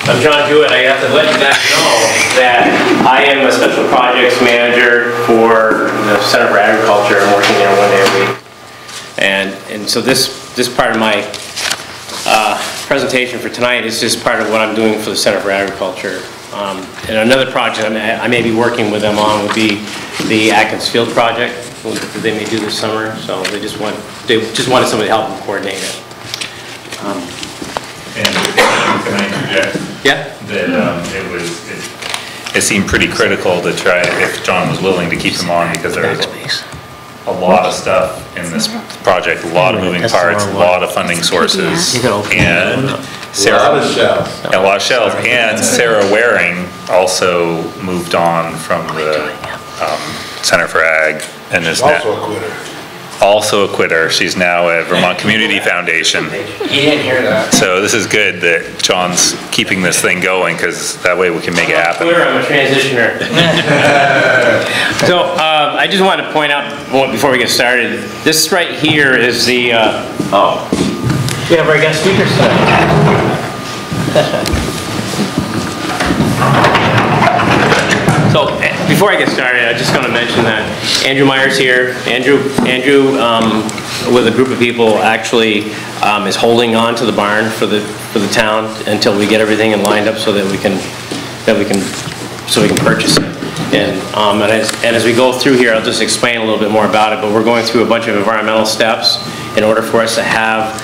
I'm John Jewett. I have to let you guys know that I am a special projects manager for the Center for Agriculture. I'm working there 1 day a week. And so this part of my presentation for tonight is just part of what I'm doing for the Center for Agriculture. And another project I may be working with them on would be the Atkins Field project that they may do this summer. So they just wanted somebody to help them coordinate it. And can I interject? Yeah? That it seemed pretty critical to try, if John was willing to keep him on, because there was a lot of stuff in this project, a lot of moving parts, a lot of funding sources, and Sarah, A lot of shells. a lot of shells, and Sarah Waring also moved on from the Center for Ag and is now Also a quitter. also a quitter. She's now at Vermont Community Foundation. He didn't hear that. So this is good that John's keeping this thing going, because that way we can make it happen. Clear, I'm a transitioner. So I just wanted to point out before we get started, this right here is the, oh, we have our guest speakers tonight. So before I get started, I'm just going to mention that Andrew Meyer's here. Andrew, with a group of people, actually is holding on to the barn for the town until we get everything lined up so that we can purchase it. And as we go through here, I'll just explain a little bit more about it. But we're going through a bunch of environmental steps in order for us to have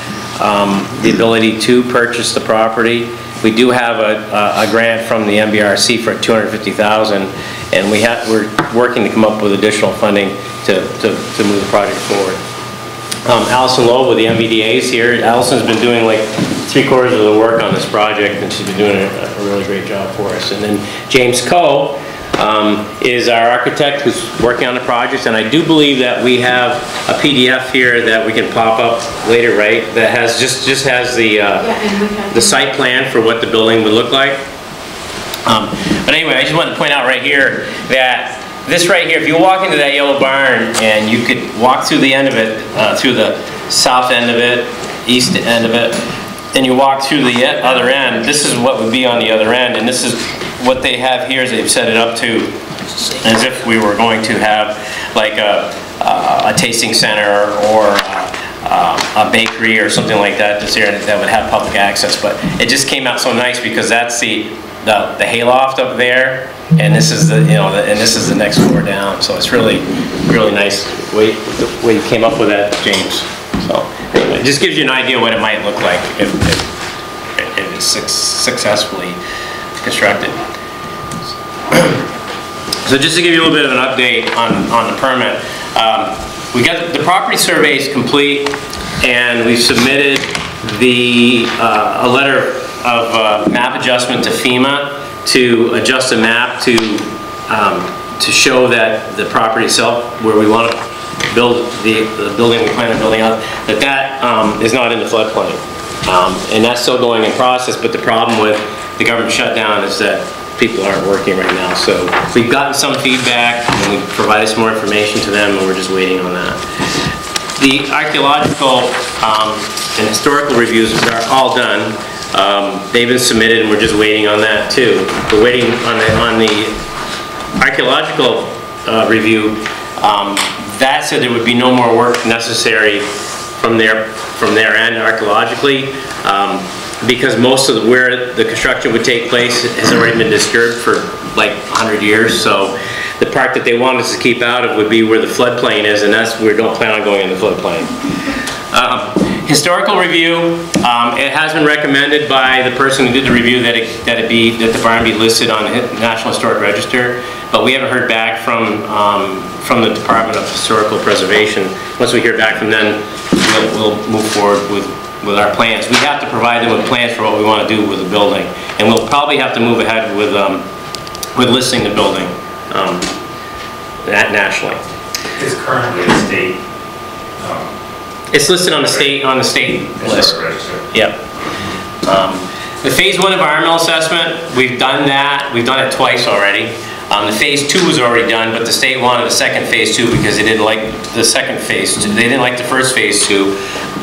the ability to purchase the property. We do have a grant from the MBRC for $250,000, and we're working to come up with additional funding to move the project forward. Allison Loeb with the MVDA is here. Allison's been doing like 3/4 of the work on this project, and she's been doing a really great job for us. And then James Coe is our architect who's working on the project, and I do believe that we have a PDF here that we can pop up later, right? That has just has the site plan for what the building would look like. But anyway, I just wanted to point out right here that this right here, if you walk into that yellow barn and you could walk through the end of it, through the south end of it, east end of it, and you walk through the other end, this is what would be on the other end, and this is what they have here is they've set it up to as if we were going to have like a tasting center or a bakery or something like that that's here that would have public access. But it just came out so nice because that's the hayloft up there, and this is and this is the next floor down. So it's really nice the way you came up with that, James. So anyway, it just gives you an idea what it might look like if it's successfully constructed. So just to give you a little bit of an update on the permit, we got the property survey is complete, and we submitted a letter of map adjustment to FEMA to adjust the map to show that the property itself, where we want to build the building we plan on building on, that is not in the floodplain, and that's still going in process. But the problem with the government shutdown is that people aren't working right now. So we've gotten some feedback, and we provided some more information to them, and we're just waiting on that. The archaeological and historical reviews are all done. They've been submitted, and we're just waiting on that too. We're waiting on the archaeological review. That said there would be no more work necessary from their end archaeologically. Because most of where the construction would take place has already been disturbed for like 100 years. So the part that they want us to keep out of would be where the floodplain is, and that's we don't plan on going in the floodplain. Historical review, it has been recommended by the person who did the review that the barn be listed on the National Historic Register, but we haven't heard back from the Department of Historical Preservation. Once we hear back from them, we'll move forward with our plans. We have to provide them with plans for what we want to do with the building, and we'll probably have to move ahead with listing the building nationally. It's currently a state. It's listed on the state list. Yep. The Phase 1 environmental assessment, we've done that. We've done it twice already. The Phase 2 was already done, but the state wanted a second Phase 2 because they didn't like the second Phase 2. They didn't like the first Phase 2.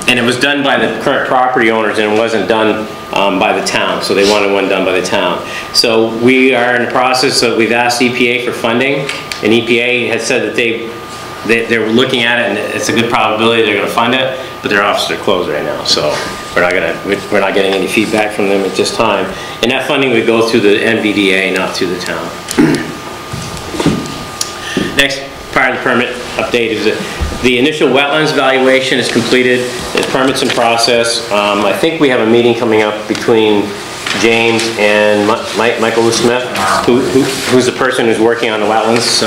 And it was done by the current property owners, and it wasn't done by the town, so they wanted one done by the town. So we are in the process of, we've asked EPA for funding, and EPA had said that they're looking at it, and it's a good probability they're going to fund it, but their offices are closed right now, so we're not getting any feedback from them at this time. And that funding would go through the NVDA, not through the town. Next part of the permit update is that The initial wetlands evaluation is completed, the permit's in process. I think we have a meeting coming up between James and Michael Smith, who's the person who's working on the wetlands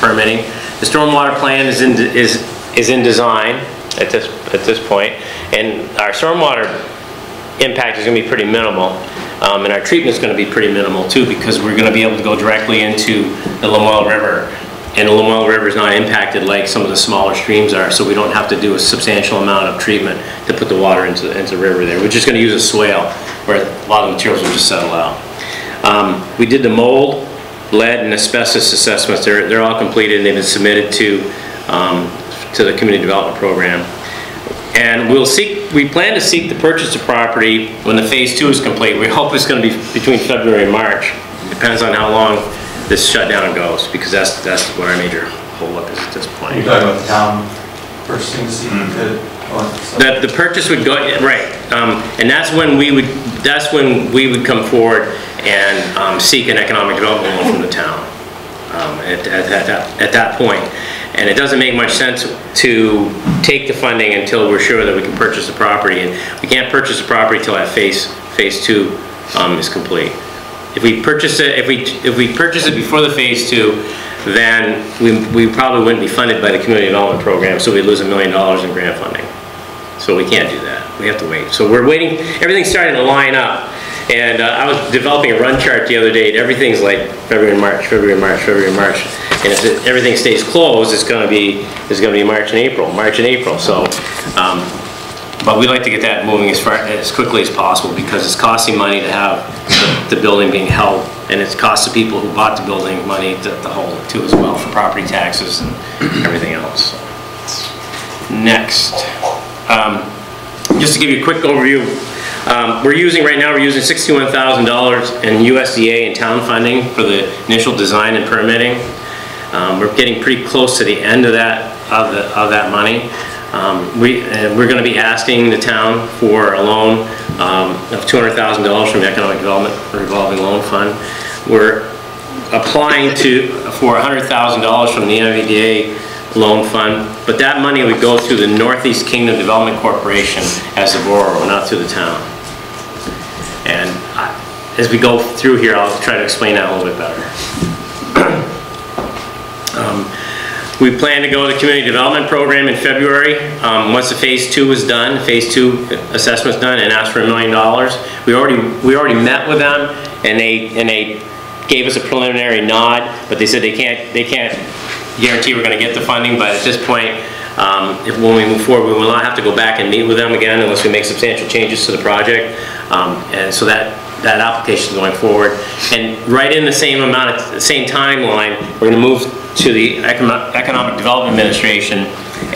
permitting. The stormwater plan is in design at this point, and our stormwater impact is going to be pretty minimal, and our treatment is going to be pretty minimal too, because we're going to be able to go directly into the Lamoille River. And the Lamoille River is not impacted like some of the smaller streams are, so we don't have to do a substantial amount of treatment to put the water into the river there. We're just going to use a swale where a lot of the materials will just settle out. We did the mold, lead, and asbestos assessments. They're all completed and they've been submitted to the community development program. And we plan to seek the purchase of property when the phase 2 is complete. We hope it's going to be between February and March. Depends on how long this shutdown goes, because that's what our major holdup is at this point. You're talking about the town purchasing the seed? The purchase would go, right, and that's when we would come forward and seek an economic development loan from the town at that point. And it doesn't make much sense to take the funding until we're sure that we can purchase the property, and we can't purchase the property until that phase 2 is complete. If we purchase it before the phase 2, then we probably wouldn't be funded by the community development program, so we'd lose $1 million in grant funding. So we can't do that. We have to wait. So we're waiting. Everything's starting to line up. And I was developing a run chart the other day, and everything's like February, March, February, March, February, March. And if everything stays closed, it's going to be March and April, So. But we'd like to get that moving as quickly as possible, because it's costing money to have the building being held, and it's cost the people who bought the building money to hold it too as well, for property taxes and everything else. Next, just to give you a quick overview, we're using $61,000 in USDA and town funding for the initial design and permitting. We're getting pretty close to the end of that money. We're going to be asking the town for a loan of $200,000 from the Economic Development Revolving Loan Fund. We're applying for $100,000 from the NVDA loan fund, but that money would go through the Northeast Kingdom Development Corporation as the borrower, not through the town. And as we go through here, I'll try to explain that a little bit better. We plan to go to the community development program in February. Once the phase 2 is done, phase 2 assessment's done, and ask for $1 million. We already met with them, and they gave us a preliminary nod, but they said they can't guarantee we're going to get the funding. But at this point, when we move forward, we will not have to go back and meet with them again unless we make substantial changes to the project. And so that application is going forward. And right in the same timeline, we're going to move to the Economic Development Administration,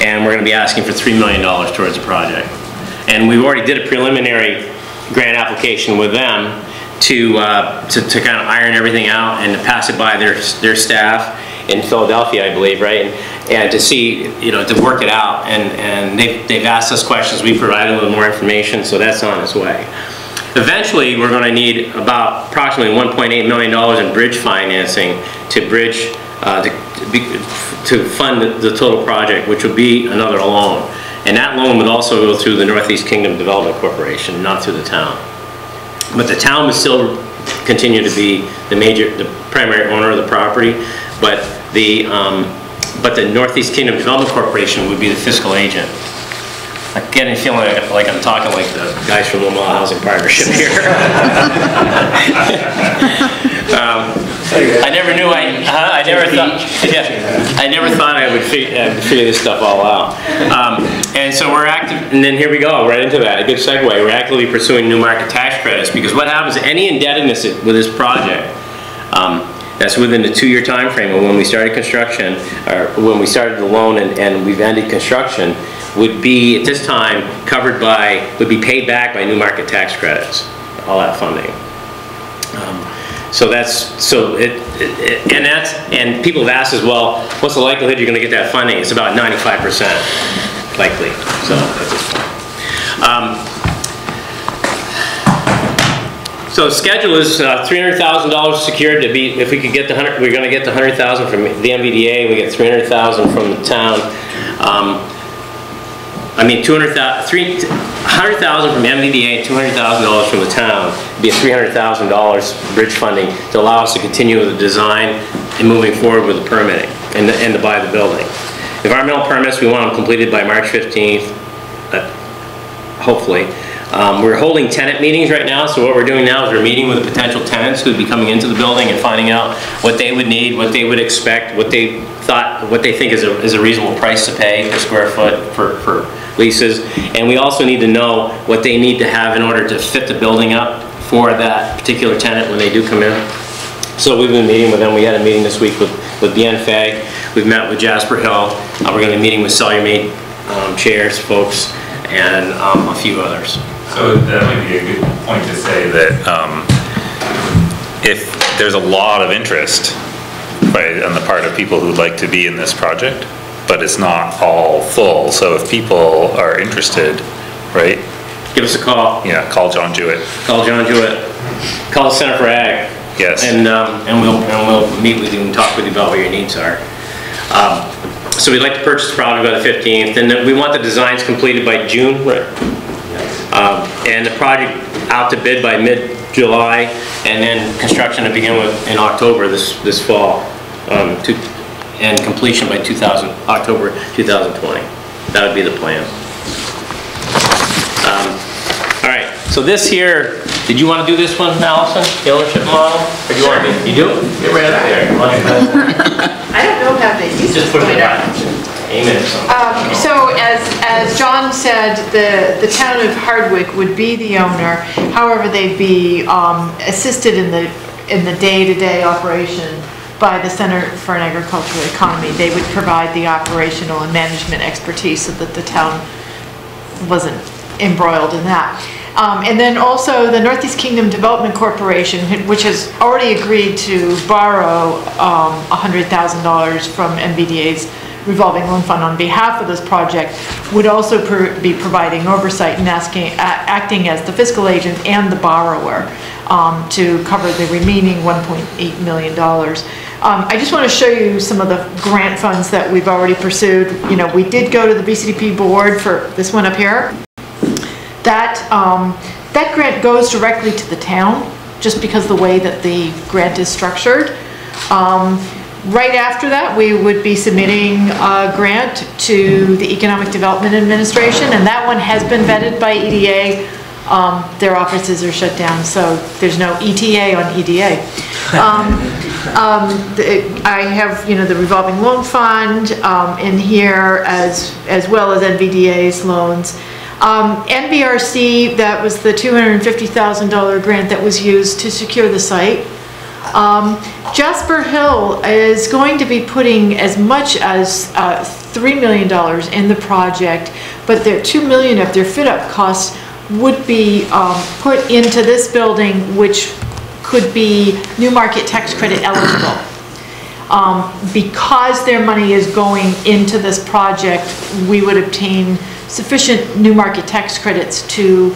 and we're going to be asking for $3 million towards the project. And we already did a preliminary grant application with them to kind of iron everything out and to pass it by their staff in Philadelphia, I believe, right? And to see, to work it out. And they've asked us questions. We provided them with more information, so that's on its way. Eventually, we're going to need about approximately $1.8 million in bridge financing to bridge to fund the total project, which would be another loan. And that loan would also go through the Northeast Kingdom Development Corporation, not through the town. But the town would still continue to be the primary owner of the property, but the Northeast Kingdom Development Corporation would be the fiscal agent. I'm getting a feeling like I'm talking like the guys from Lamoille Housing Partnership here. I never knew I never thought I would figure this stuff all out. And so we're active, and then here we go, right into that, a good segue. We're actively pursuing new market tax credits, because what happens, any indebtedness with this project, that's within the 2-year time frame of when we started construction, or when we started the loan and we've ended construction, would be at this time would be paid back by new market tax credits, all that funding. And people have asked as well, what's the likelihood you're going to get that funding? It's about 95% likely. So at this point. So So schedule is $300,000 secured to be, if we could get the 100, we're going to get the 100,000 from the MVDA, we get 300,000 from the town. I mean, 100,000 from MVDA and $200,000 from the town, be a $300,000 bridge funding to allow us to continue with the design and moving forward with the permitting and to buy the building. Environmental permits, we want them completed by March 15th, hopefully. We're holding tenant meetings right now, so what we're doing now is we're meeting with the potential tenants who'd be coming into the building and finding out what they would need, what they would expect, what they think is a reasonable price to pay per square foot for leases. And we also need to know what they need to have in order to fit the building up for that particular tenant when they do come in. So we've been meeting with them. We had a meeting this week with BNFA. We've met with Jasper Hill. We're going to be meeting with Cellular chairs folks and a few others. So that might be a good point to say that if there's a lot of interest on the part of people who'd like to be in this project, but it's not all full. So if people are interested, right? Give us a call. Yeah, call John Jewett. Call John Jewett. Call the Center for Ag. Yes. And we'll meet with you and talk with you about what your needs are. So we'd like to purchase the property by the 15th, and then we want the designs completed by June, right? And the project out to bid by mid-July, and then construction to begin with in October this fall, and completion by October 2020. That would be the plan. All right, so this here, did you want to do this one, Allison? The ownership model? Or do you want me? You do? Get right up there. I don't know how they use it. Just put it back. Amen. So as John said, the town of Hardwick would be the owner. However, they'd be assisted in the day-to-day operation by the Center for an Agricultural Economy. They would provide the operational and management expertise so that the town wasn't embroiled in that. And then also the Northeast Kingdom Development Corporation, which has already agreed to borrow $100,000 from MVDA's revolving loan fund on behalf of this project, would also be providing oversight and acting as the fiscal agent and the borrower to cover the remaining $1.8 million. I just want to show you some of the grant funds that we've already pursued. You know, we did go to the BCDP board for this one up here. That grant goes directly to the town, just because the way that the grant is structured. Right after that, we would be submitting a grant to the Economic Development Administration, and that one has been vetted by EDA. Their offices are shut down, so there's no ETA on EDA. I have, you know, the revolving loan fund in here, as well as NVDA's loans. NBRC, that was the $250,000 grant that was used to secure the site. Jasper Hill is going to be putting as much as $3 million in the project, but their $2 million of their fit-up costs would be put into this building, which could be new market tax credit eligible. Because their money is going into this project, we would obtain sufficient new market tax credits to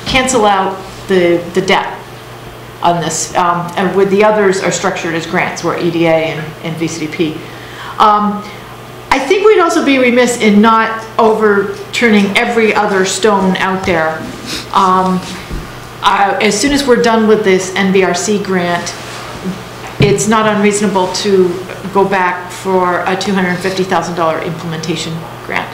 cancel out the debt on this, and with the others are structured as grants, where EDA and VCDP. I think we'd also be remiss in not overturning every other stone out there. As soon as we're done with this NBRC grant, it's not unreasonable to go back for a $250,000 implementation grant.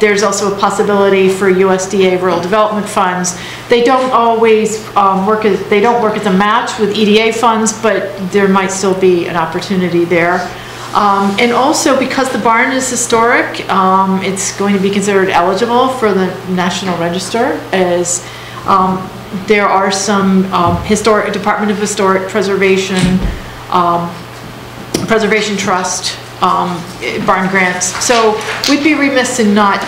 There's also a possibility for USDA rural development funds. They don't always work as a match with EDA funds, but there might still be an opportunity there. And also, because the barn is historic, it's going to be considered eligible for the National Register, as there are some Department of Historic Preservation, Preservation Trust barn grants. So we'd be remiss in not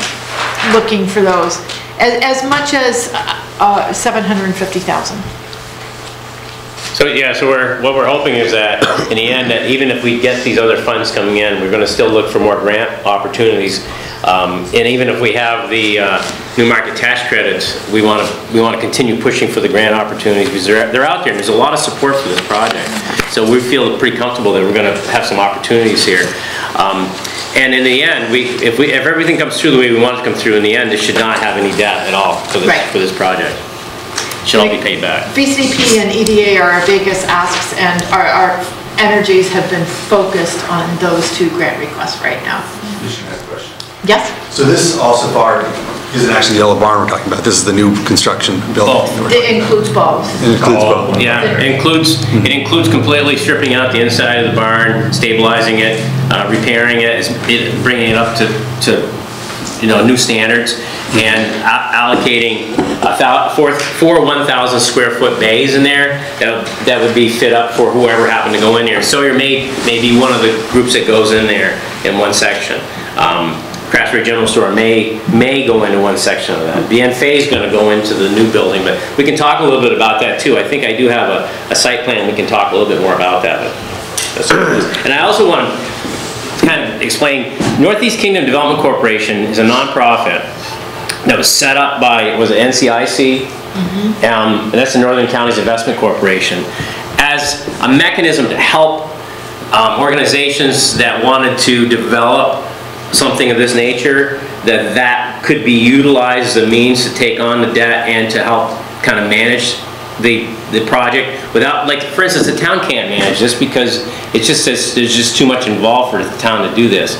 looking for those. As much as $750,000. So yeah, so what we're hoping is that in the end, that even if we get these other funds coming in, we're going to still look for more grant opportunities. And even if we have the new market tax credits, we want to continue pushing for the grant opportunities because they're out there and there's a lot of support for this project. So we feel pretty comfortable that we're going to have some opportunities here. And in the end, if everything comes through the way we want it to come through, in the end, it should not have any debt at all for this project. It should all be paid back. VCP and EDA are our biggest asks, and our energies have been focused on those 2 grant requests right now. Yes? So this also far isn't actually the yellow barn we're talking about. This is the new construction building. It includes both. It includes both. Yeah, it includes completely stripping out the inside of the barn, stabilizing it, repairing it, bringing it up to new standards, and allocating 4 1,000 square foot bays in there that would be fit up for whoever happened to go in there. Sawyer may be one of the groups that goes in there in one section. Craftsbury General Store may go into one section of that. BNFA is going to go into the new building, but we can talk a little bit about that too. I think I do have a site plan. We can talk a little bit more about that. That's what it is. And I also want to kind of explain, Northeast Kingdom Development Corporation is a nonprofit that was set up by, was it NCIC? And that's the Northern Counties Investment Corporation, as a mechanism to help organizations that wanted to develop something of this nature, that could be utilized as a means to take on the debt and to help kind of manage the project without, like, for instance, the town can't manage this because it's just there's just too much involved for the town to do this.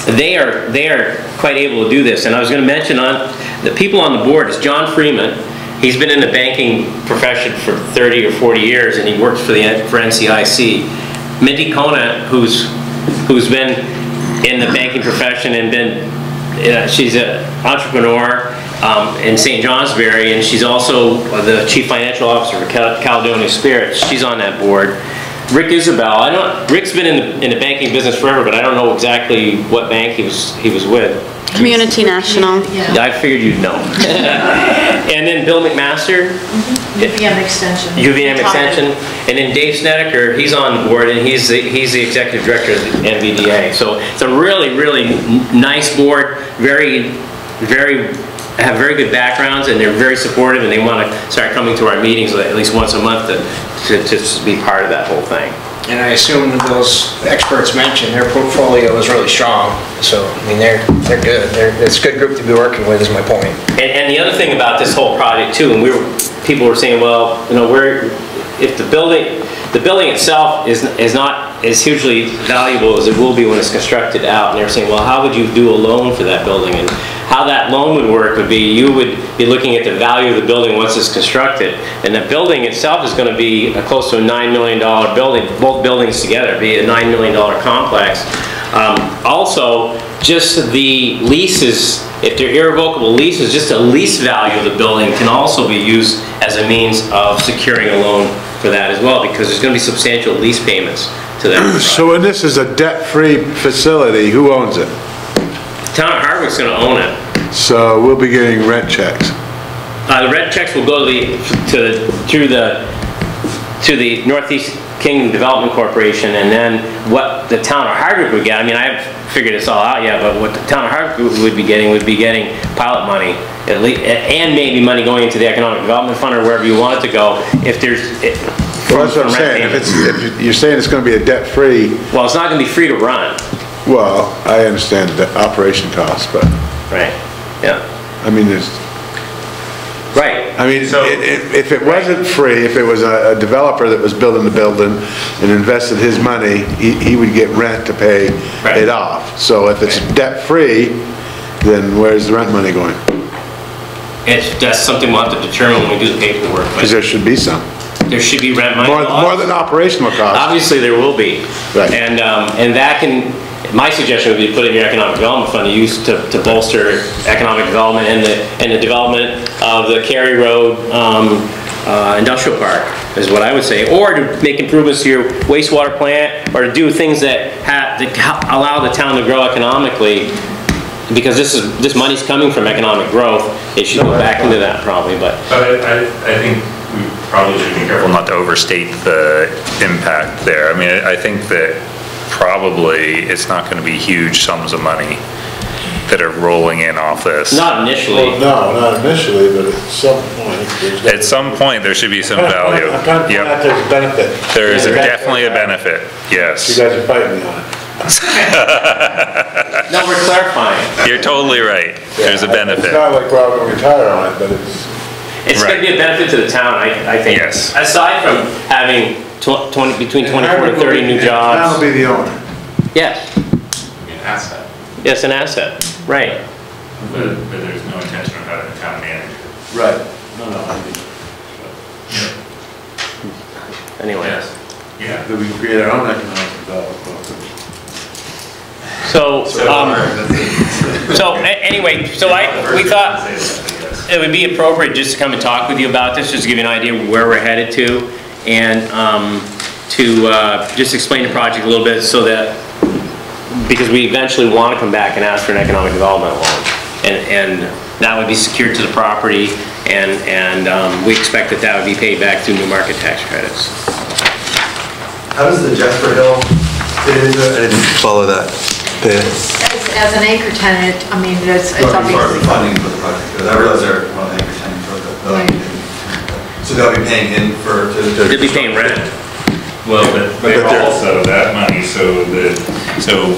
They are quite able to do this, and I was going to mention on the people on the board is John Freeman. He's been in the banking profession for 30 or 40 years, and he works for NCIC. Mindy Kona, who's been in the banking profession and she's an entrepreneur in St. Johnsbury, and she's also the chief financial officer for Caledonia Spirits. She's on that board. Rick Isabel, Rick's been in the banking business forever, but I don't know exactly what bank he was with. Community National. Yeah, I figured you'd know. And then Bill McMaster. UVM Extension. UVM Extension. And then Dave Snedeker, he's on the board, and he's the executive director of the NVDA. So it's a really, really nice board, have very good backgrounds, and they're very supportive, and they want to start coming to our meetings at least once a month to be part of that whole thing. And I assume those experts mentioned, their portfolio is really strong. So, I mean, they're good. It's a good group to be working with, is my point. And the other thing about this whole project too, and people were saying, well, if the building itself is not as hugely valuable as it will be when it's constructed out, and they were saying, well, how would you do a loan for that building? And how that loan would work would be, you would be looking at the value of the building once it's constructed, and the building itself is going to be close to a $9 million building, both buildings together, be a $9 million complex. Also, just the leases, if they're irrevocable leases, just the lease value of the building can also be used as a means of securing a loan for that as well, because there's going to be substantial lease payments to that. So when this is a debt-free facility, who owns it? The town of Hardwick's going to own it. So we'll be getting rent checks. The rent checks will go to the Northeast Kingdom Development Corporation, and then what the town of Hardwick would get, I mean, I haven't figured this all out yet, but what the town of Hardwick would be getting pilot money, at least, and maybe money going into the Economic Development Fund or wherever you want it to go, if there's... Well, that's what I'm saying. If you're saying it's going to be a debt-free... Well, it's not going to be free to run. Well, I understand the operation costs, but... Right, yeah. I mean, there's... Right. I mean, so, if it wasn't free, if it was a developer that was building the building and invested his money, he would get rent to pay it off. So if it's debt-free, then where's the rent money going? That's something we'll have to determine when we do the paperwork. Because there should be some. There should be rent money. More than operational costs. Obviously, there will be. Right. And that can... My suggestion would be to put it in your economic development fund to use to bolster economic development and the development of the Cary Road industrial park is what I would say, or to make improvements to your wastewater plant, or to do things that allow the town to grow economically, because this money's coming from economic growth. It should go back into that probably, but I think we probably should be careful not to overstate the impact there. I mean, I think that probably it's not going to be huge sums of money. that are rolling in off this. Not initially. Well, no, not initially, but at some point. At some point, there should be some value. I'm trying to point out there's a benefit. There is definitely a benefit, yes. You guys are fighting me on it. No, we're clarifying. You're totally right. There's a benefit. It's not like we're all gonna retire on it, but it's. It's going to be a benefit to the town, I think. Yes. Aside from having between 24 and 30 new jobs. Town will be the owner. Yes. An asset. Yes, an asset, right. But there's no intention of having a town manager. Right. No, I mean. Anyway. Yes. Yeah. That we create our own economic development. So anyway, we thought it would be appropriate just to come and talk with you about this, just to give you an idea of where we're headed to, and to just explain the project a little bit, so that, because we eventually want to come back and ask for an economic development loan, and that would be secured to the property, and we expect that would be paid back through new market tax credits. How does the Jasper Hill fit into it? I didn't follow that. As an anchor tenant, I mean, it's obviously. Funding for the project, I realize they're one anchor tenant for the building. So they'll be paying in for, They'll be paying rent. Well, but they're also that money, so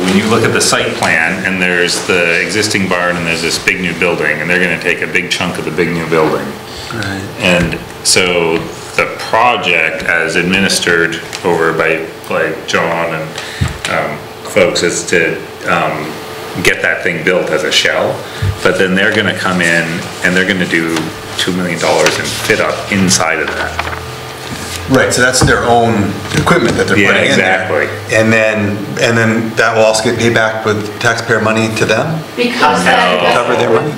when you look at the site plan, and there's the existing barn, and there's this big new building, and they're gonna take a big chunk of the big new building. Right. And so the project, as administered over by John and folks, is to get that thing built as a shell, but then they're gonna come in and they're gonna do $2 million in fit up inside of that. Right, so that's their own equipment that they're Yeah, putting in there. exactly. And then that will also get paid back with taxpayer money to them? Because that Cover their money?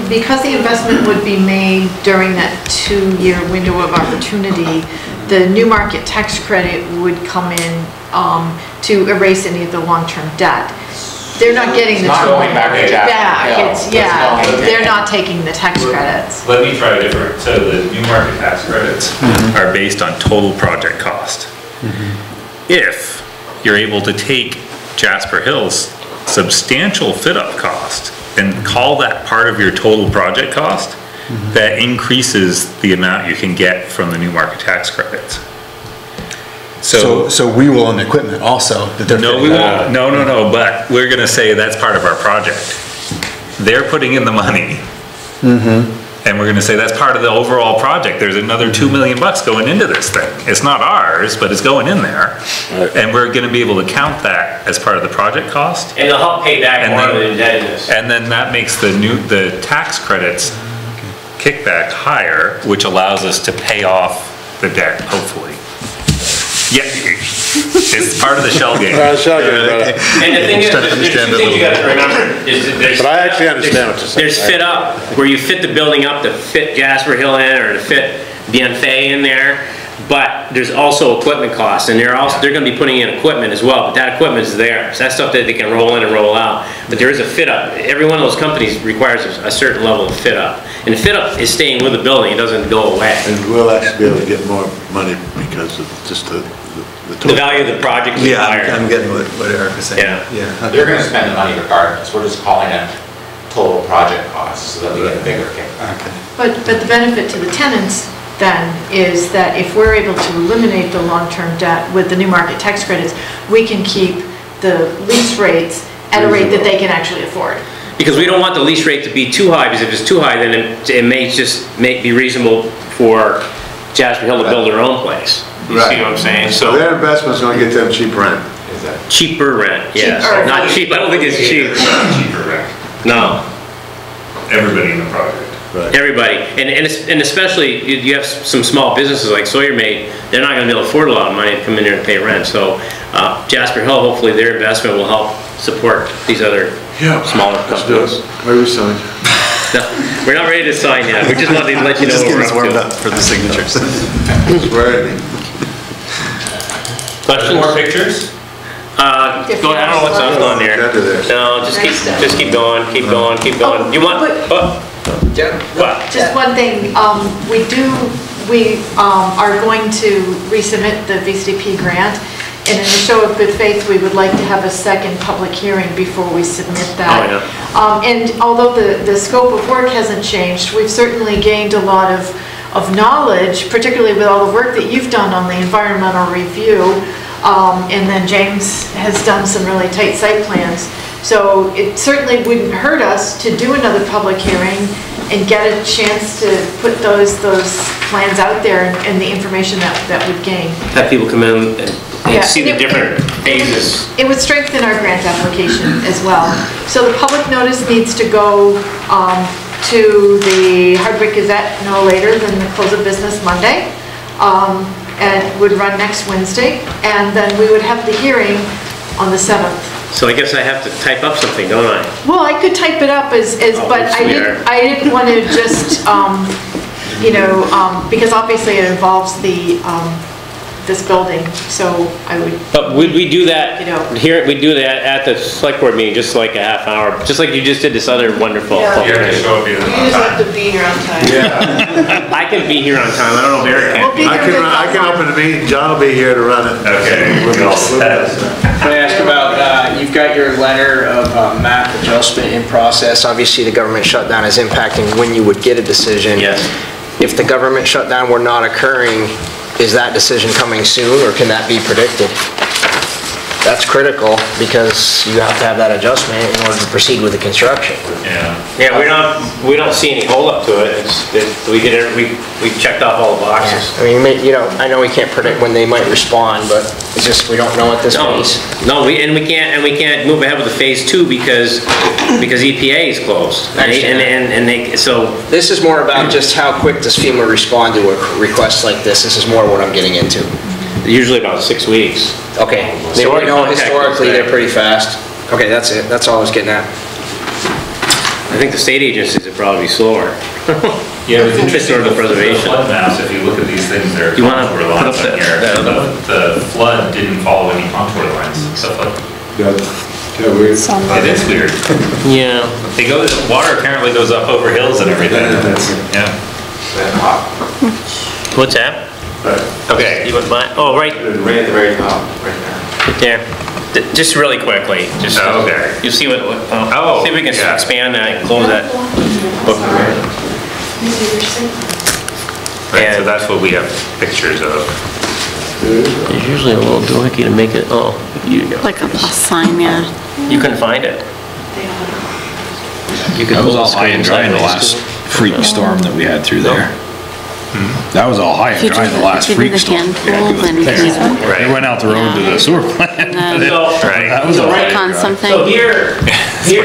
because the investment would be made during that 2-year window of opportunity, the new market tax credit would come in to erase any of the long-term debt. They're not getting the. It's not going back to Jack. They're not taking the tax credits. Let me try a different, so the new market tax credits are based on total project cost. If you're able to take Jasper Hill's substantial fit-up cost and call that part of your total project cost, that increases the amount you can get from the new market tax credits. So we will own the equipment also that they're. No, we won't. No, but we're gonna say that's part of our project. They're putting in the money. And we're gonna say that's part of the overall project. There's another $2 million going into this thing. It's not ours, but it's going in there. And we're gonna be able to count that as part of the project cost. And they'll help pay back more of the indebtedness. And then that makes the tax credits kickback higher, which allows us to pay off the debt, hopefully. Yeah, it's part of the shell game. And the thing is, there's 2 things you gotta remember. But I actually understand what you're saying. There's fit up, where you fit the building up to fit Jasper Hill in, or to fit Bienfait in there. But there's also equipment costs, and they're gonna be putting in equipment as well, but that equipment is there. So that's stuff that they can roll in and roll out. But there is a fit up. Every one of those companies requires a certain level of fit up. And the fit up is staying with the building, it doesn't go away. And we'll actually be able to get more money because of just the value of the project is higher. Yeah, I'm getting what Eric is saying. Yeah. They're gonna spend the money regardless, we're just calling it total project costs, so that we get a bigger kickback. But the benefit to the tenants then is that if we're able to eliminate the long-term debt with the new market tax credits, we can keep the lease rates at a rate that they can actually afford. Because we don't want the lease rate to be too high, because if it's too high, then it may be reasonable for Jasper Hill to build their own place. You see what I'm saying? So their investment's gonna get them cheap rent. Cheaper rent, yes. Not cheap, I don't think it's cheap. Cheaper rent. No. Everybody in the project. Everybody, and especially you have some small businesses like Sawyer Made, they're not going to be able to afford a lot of money to come in there and pay rent. So Jasper Hill, hopefully their investment will help support these other smaller companies. Where are we signing? No, we're not ready to sign yet. We just wanted to let you know Just what getting us we're warmed up up for the signatures. Ready. Questions? More pictures? Go ahead. I don't know what's on there. No, just keep going, keep going, keep going. You want? What? Just one thing, we are going to resubmit the VCP grant, and in a show of good faith, we would like to have a second public hearing before we submit that. And although the scope of work hasn't changed, we've certainly gained a lot of knowledge, particularly with all the work that you've done on the environmental review. And then James has done some really tight site plans. So it certainly wouldn't hurt us to do another public hearing and get a chance to put those plans out there and the information that we've gained. Have people come in and Yeah, see the different phases. It would strengthen our grant application as well. So the public notice needs to go to the Hardwick Gazette no later than the close of business Monday, and would run next Wednesday, and then we would have the hearing on the 7th. So I guess I have to type up something, don't I? Well, I could type it up but I didn't want to just, because obviously it involves this building, so I would. But would we do that here? We do that at the select board meeting, just like a half hour, just like you just did this other wonderful. Yeah. public You have to meeting. show up either You just have to be here on time. I can be here on time. I don't know if Eric can. I can open the meeting, John will be here to run it. Okay. Can I ask about, you've got your letter of map adjustment in process. Obviously, the government shutdown is impacting when you would get a decision. Yes. If the government shutdown were not occurring, is that decision coming soon, or can that be predicted? That's critical, because you have to have that adjustment in order to proceed with the construction. Yeah, we don't see any hold up to it. We checked off all the boxes. I mean, I know we can't predict when they might respond, but it's just, we don't know at this phase. No, we can't move ahead with the phase 2 because EPA is closed. So this is more about just how quick does FEMA respond to a request like this. This is more what I'm getting into. Usually about 6 weeks. Okay, they already know historically they're pretty fast. Okay, that's it. That's all I was getting at. I think the state agencies would probably be slower. Yeah, it's interesting Historical with the preservation. flood maps, if you look at these things, there are You wanna contour put lines up on here. The flood didn't follow any contour lines, stuff like that. Weird. It is weird. Yeah. The water apparently goes up over hills and everything. Yeah. What's that? Okay, you want mine? Oh, right. Right at the very top, right there. Right there. Just really quickly, just okay. You see what? See if we can expand that and close that book. Right, so that's what we have pictures of. There's usually a little doohickey to make it. Oh, you go. Like a sign, yeah. You couldn't find it. You could That was hold all the high and screen dry the sideways, last too. freak storm that we had through there. That was all high If and you do dry the last if you do freak the storm. handful, then you can They went out the road to the sewer plant. That was all high click on and dry. something. So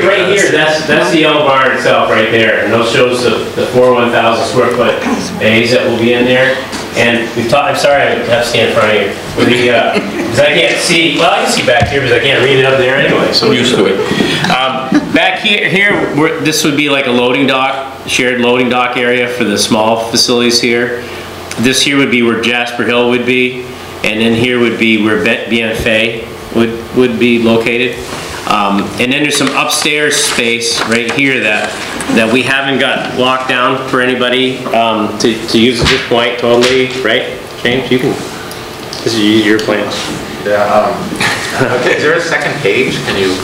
right here, that's the yellow barn itself right there, and those shows the 1,000 square foot bays that will be in there. And we've talked, I'm sorry I have to stand in front of you, with because I can't see, well, I can see back here, because I can't read it up there anyway, so. I'm used to it. Back here, this would be like a loading dock, shared loading dock area for the small facilities here. This here would be where Jasper Hill would be, and then here would be where BNFA would be located. And then there's some upstairs space right here that we haven't got locked down for anybody to use at this point totally, right? James, you can, this is your plans. Yeah, okay, is there a second page? Can you?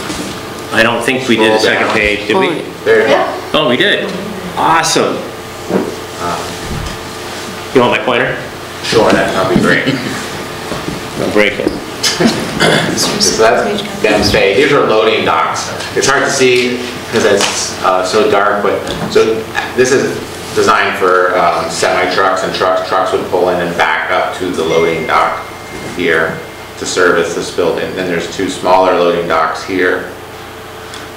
I don't think we did a Scroll second down. page, did we? There you go. Oh, we did. Awesome. You want my pointer? Sure, that'd be great. I'll break it. So that's Ben's Bay. These are loading docks. It's hard to see because it's so dark, but so this is designed for semi trucks and trucks. Trucks would pull in and back up to the loading dock here to service this building. Then there's two smaller loading docks here.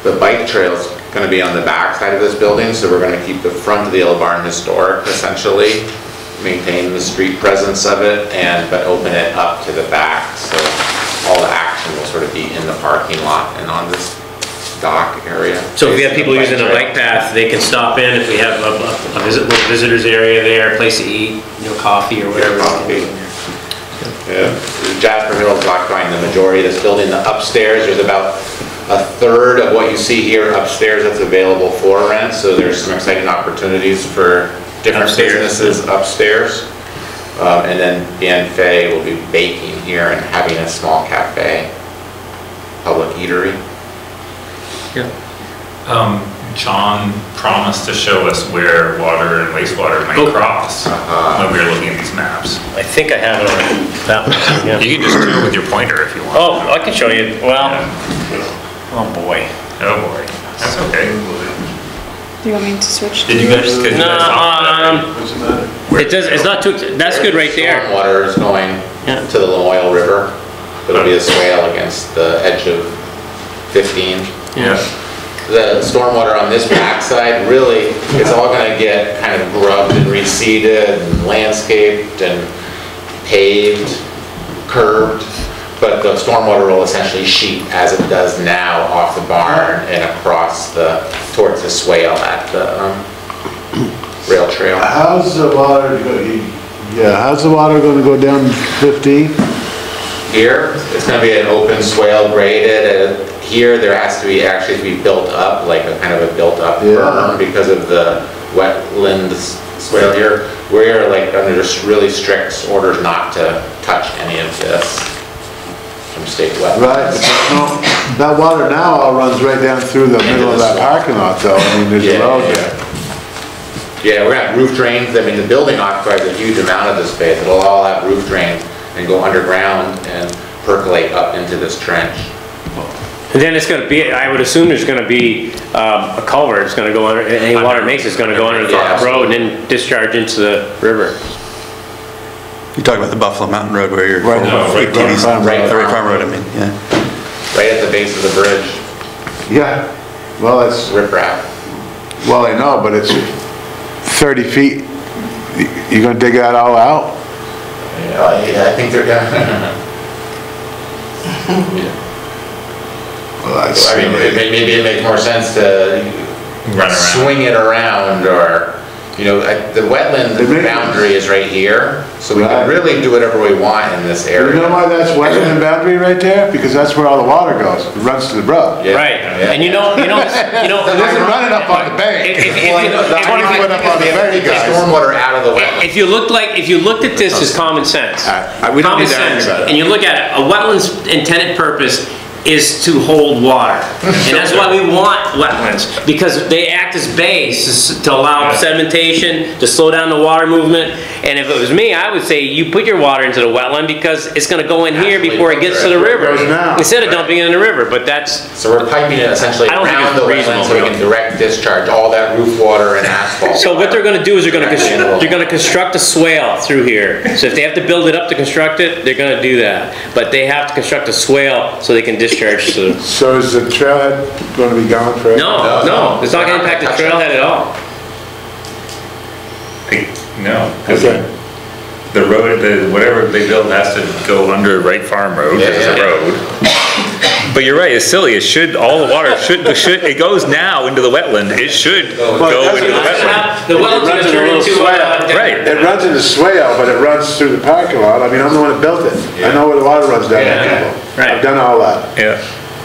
The bike trail is going to be on the back side of this building, so we're going to keep the front of the yellow barn historic, essentially, maintain the street presence of it, but open it up to the back, so all the action will sort of be in the parking lot and on this dock area. So if we have people using a bike path, they can stop in if we have a little visitors area there, a place to eat, coffee or whatever. Yeah. Jasper Hill is occupying the majority of this building. The upstairs, there's about a third of what you see here upstairs that's available for rent, so there's some exciting opportunities for different businesses upstairs. And then Dan Fay will be baking here and having a small cafe, public eatery. John promised to show us where water and wastewater might cross when we were looking at these maps. I think I have it on that one. Yeah. You can just do it with your pointer if you want. Oh, I can show you. Well, oh boy. Oh boy, that's okay. Do you want me to switch? Did you guys? It does. It's not too. That's good right there. Water is going to the Lamoille River. It'll be a swale against the edge of 15. Yeah. The stormwater on this backside, really, it's all going to get kind of grubbed and reseeded and landscaped and paved, curbed, but the stormwater will essentially sheet as it does now off the barn and across towards the swale at the rail trail. How's the water going to go down 15? Here, it's going to be an open swale graded. Here, there has to be actually to be built up, like a kind of a built up berm because of the wetland swale here. We're like under just really strict orders not to touch any of this from state wetlands. Right, that water now all runs right down through the middle of that parking lot though. I mean, there's a road there. Yeah, we're gonna have roof drains. I mean, the building occupies a huge amount of the space. It'll all have roof drains and go underground and percolate up into this trench. And then it's going to be, I would assume there's going to be a culvert. It's going to go under, any water it makes is going to go under the road and then discharge into the river. You talk about the Buffalo Mountain Road where you're... Right Farm Road, I mean, yeah. Right at the base of the bridge. Yeah, well, it's... Riprap. Well, I know, but it's 30 feet. You're going to dig that all out? Yeah, I think they're gonna... Well, I mean, maybe it makes more sense to swing it around, or, you know, the wetland boundary is right here, so we can really do whatever we want in this area. You know why that's wetland boundary right there? Because that's where all the water goes. It runs to the brook. Yeah. Right. Yeah. And you know. It isn't running up on the bank. 20 foot up on the bank, guys. Stormwater out of the wetland. If you looked at this as common sense, we don't need to argue about it. and you look at it, a wetland's intended purpose is to hold water. And that's why we want wetlands, because they act as base to allow sedimentation, to slow down the water movement. And if it was me, I would say you put your water into the wetland because it's going to go in here before it gets to the river, instead of dumping it in the river. But that's... So we're piping it essentially around the wetland so we can direct discharge all that roof water and asphalt. So what they're going to do is they're going to construct a swale through here. So if they have to build it up to construct it, they're going to do that. But they have to construct a swale so they can discharge to... So is the trailhead going to be gone forever? No, it's not going to impact the trailhead at all. No, because the road, whatever they build has to go under Wright Farm Road, because it's a road. But you're right, it's silly. It should, all the water should, it goes now into the wetland. It should go into the wetland. The wetland's going to turn into right. It runs in the swale, but it runs through the parking lot. I mean, I'm the one that built it. I know where the water runs down there. I've done all that. Yeah.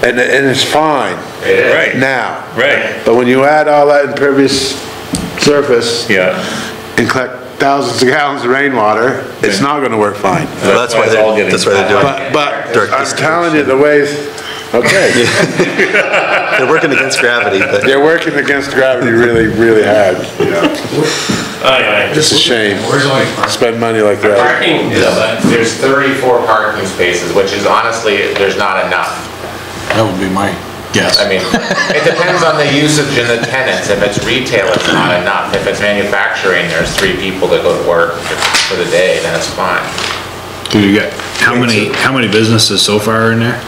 And it's fine. Right. Now. Right. But when you add all that impervious surface. And collect thousands of gallons of rainwater, it's not going to work fine. Well, that's why they're doing it. But I'm telling you, the ways, okay. They're working against gravity. But they're working against gravity really, really hard. It's a shame. Spend money like that. Parking, there's 34 parking spaces, which is honestly, there's not enough. That would be my guess. I mean, it depends on the usage and the tenants. If it's retail, it's not enough. If it's manufacturing, there's 3 people that go to work for the day, then it's fine. Do you get, how many businesses so far are in there?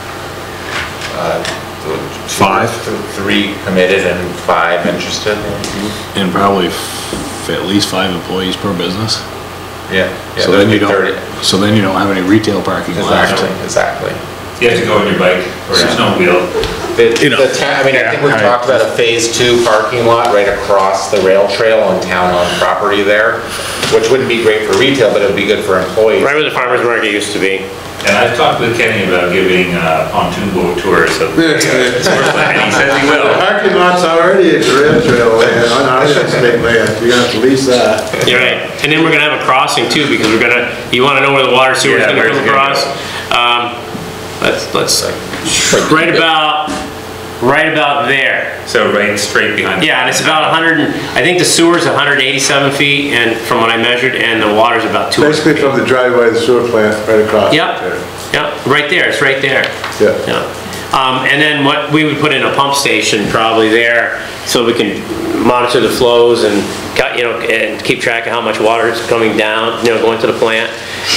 5? 3 committed and 5 interested. And probably at least 5 employees per business? Yeah. So then you don't have any retail parking left. Exactly. You have to go on your bike, or there's no wheel. I think we talked about a phase 2 parking lot right across the rail trail on town-owned property there, which wouldn't be great for retail, but it would be good for employees. Right where the farmer's market used to be. And I've talked with Kenny about giving pontoon boat tours of the sewer plant, and he says he will. The parking lot's already a rail trail land, on our state land, you're gonna have to lease that. You're right. And then we're gonna have a crossing too, because we're gonna, you wanna know where the water sewer is Yeah, gonna where's come it gonna across? Let's right about there. So right straight behind. Yeah, and it's about 100, I think the sewer's 187 feet, and from what I measured, and the water's about 200 Basically feet. from the driveway of the sewer plant, right across. Yep, yep, right there, it's right there. Yeah. And then what, we would put in a pump station probably there, so we can monitor the flows and, and keep track of how much water is coming down, going to the plant,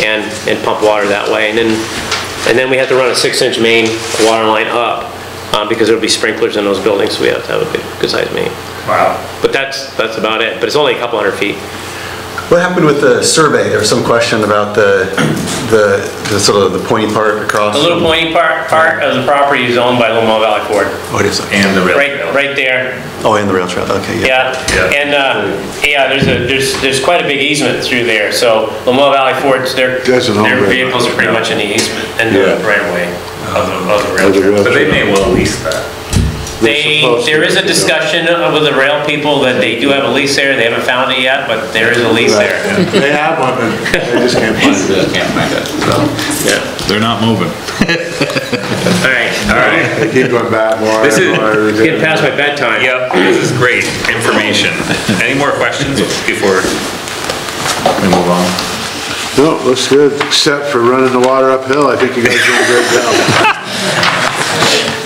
and pump water that way. And then we have to run a 6-inch main water line up, because there'll be sprinklers in those buildings, so we have to have a good sized main. Wow. But that's about it, but it's only a couple hundred feet. What happened with the survey? There was some question about the sort of the pointy part across. The little pointy part of the property is owned by Lamar Valley Ford. Oh, it is. And the rail trail. Right there. Oh, and the rail trail. Okay, yeah. Yeah. And there's quite a big easement through there. So Lamar Valley Ford's their vehicles are pretty much in the easement and the right of way of the rail trail. But they may well lease that. There is a discussion with the rail people that they do have a lease there. They haven't found it yet, but there is a lease there. They have one, but they just can't find it. So, yeah. They're not moving. All right. They keep going back more. This is getting past my bedtime. Yep, this is great information. Any more questions before we move on? No, looks good, except for running the water uphill. I think you guys did a great job.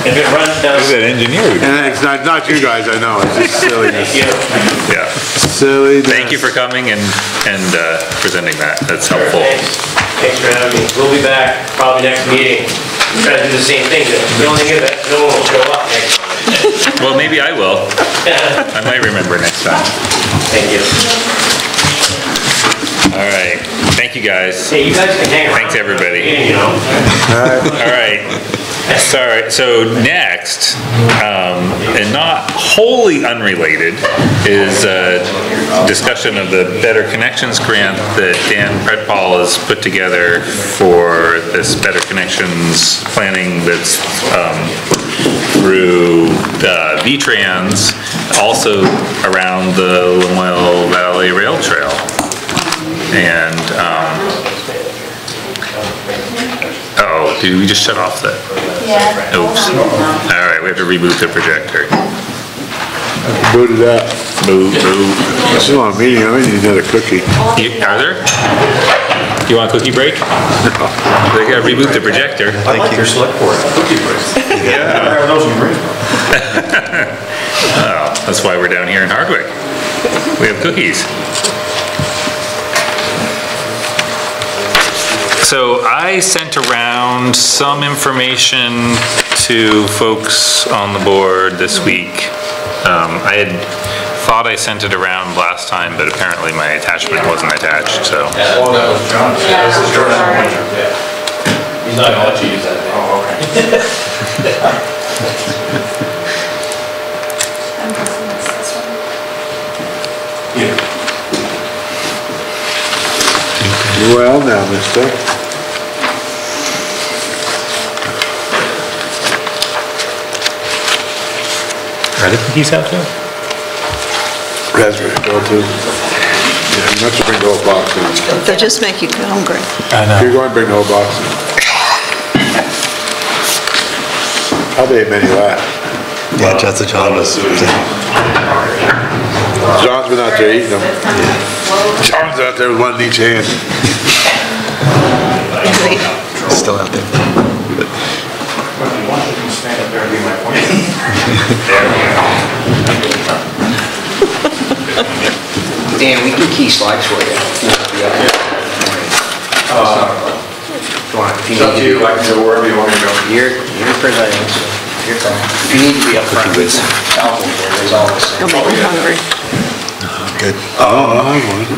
If it runs down. Who's that engineer? And it's not you guys, I know, it's just silliness. Yeah. Silliness. Thank you for coming and presenting that. That's helpful. Thanks for having me. We'll be back probably next meeting. We'll try to do the same thing. The only thing is that no one will show up next time. Well, maybe I will. I might remember next time. Thank you. All right. Thank you, guys. Hey, you guys can hang around. Thanks, everybody. All right. Sorry. So next, and not wholly unrelated, is a discussion of the Better Connections grant that Dan Predpol has put together for this Better Connections planning that's through V-Trans, also around the Lamoille Valley Rail Trail. And oh, did we just shut off the? Yeah. Oops. All right, we have to reboot the projector. Boot it up. Boot. This is on a meeting, I need another cookie. Are there? Do you want a cookie break? No. They gotta reboot the projector. I like your select board cookie breaks. Yeah. I have those in Greensboro. Oh, that's why we're down here in Hardwick. We have cookies. So I sent around some information to folks on the board this week. I had thought I sent it around last time, but apparently my attachment wasn't attached, so. Oh, that was John. Yeah, this is Jordan. He's not gonna let you use that. Oh, okay. Well now, mister. Are the cookies out there? Raspberry, go to. Yeah, you have to bring the whole box in. They just make you hungry. I know. You're going to bring the whole box in. Probably ate many last. Yeah, that's what John was. John's been out there eating them. John's out there with one in each hand. Still out there. Stand up there and be my point. Dan, we can key slides for you. It's up to you, I can go wherever you want me to go. You're presiding, so you're fine. If you need to be up front, there's always. You'll make me hungry. Good. Oh, I would.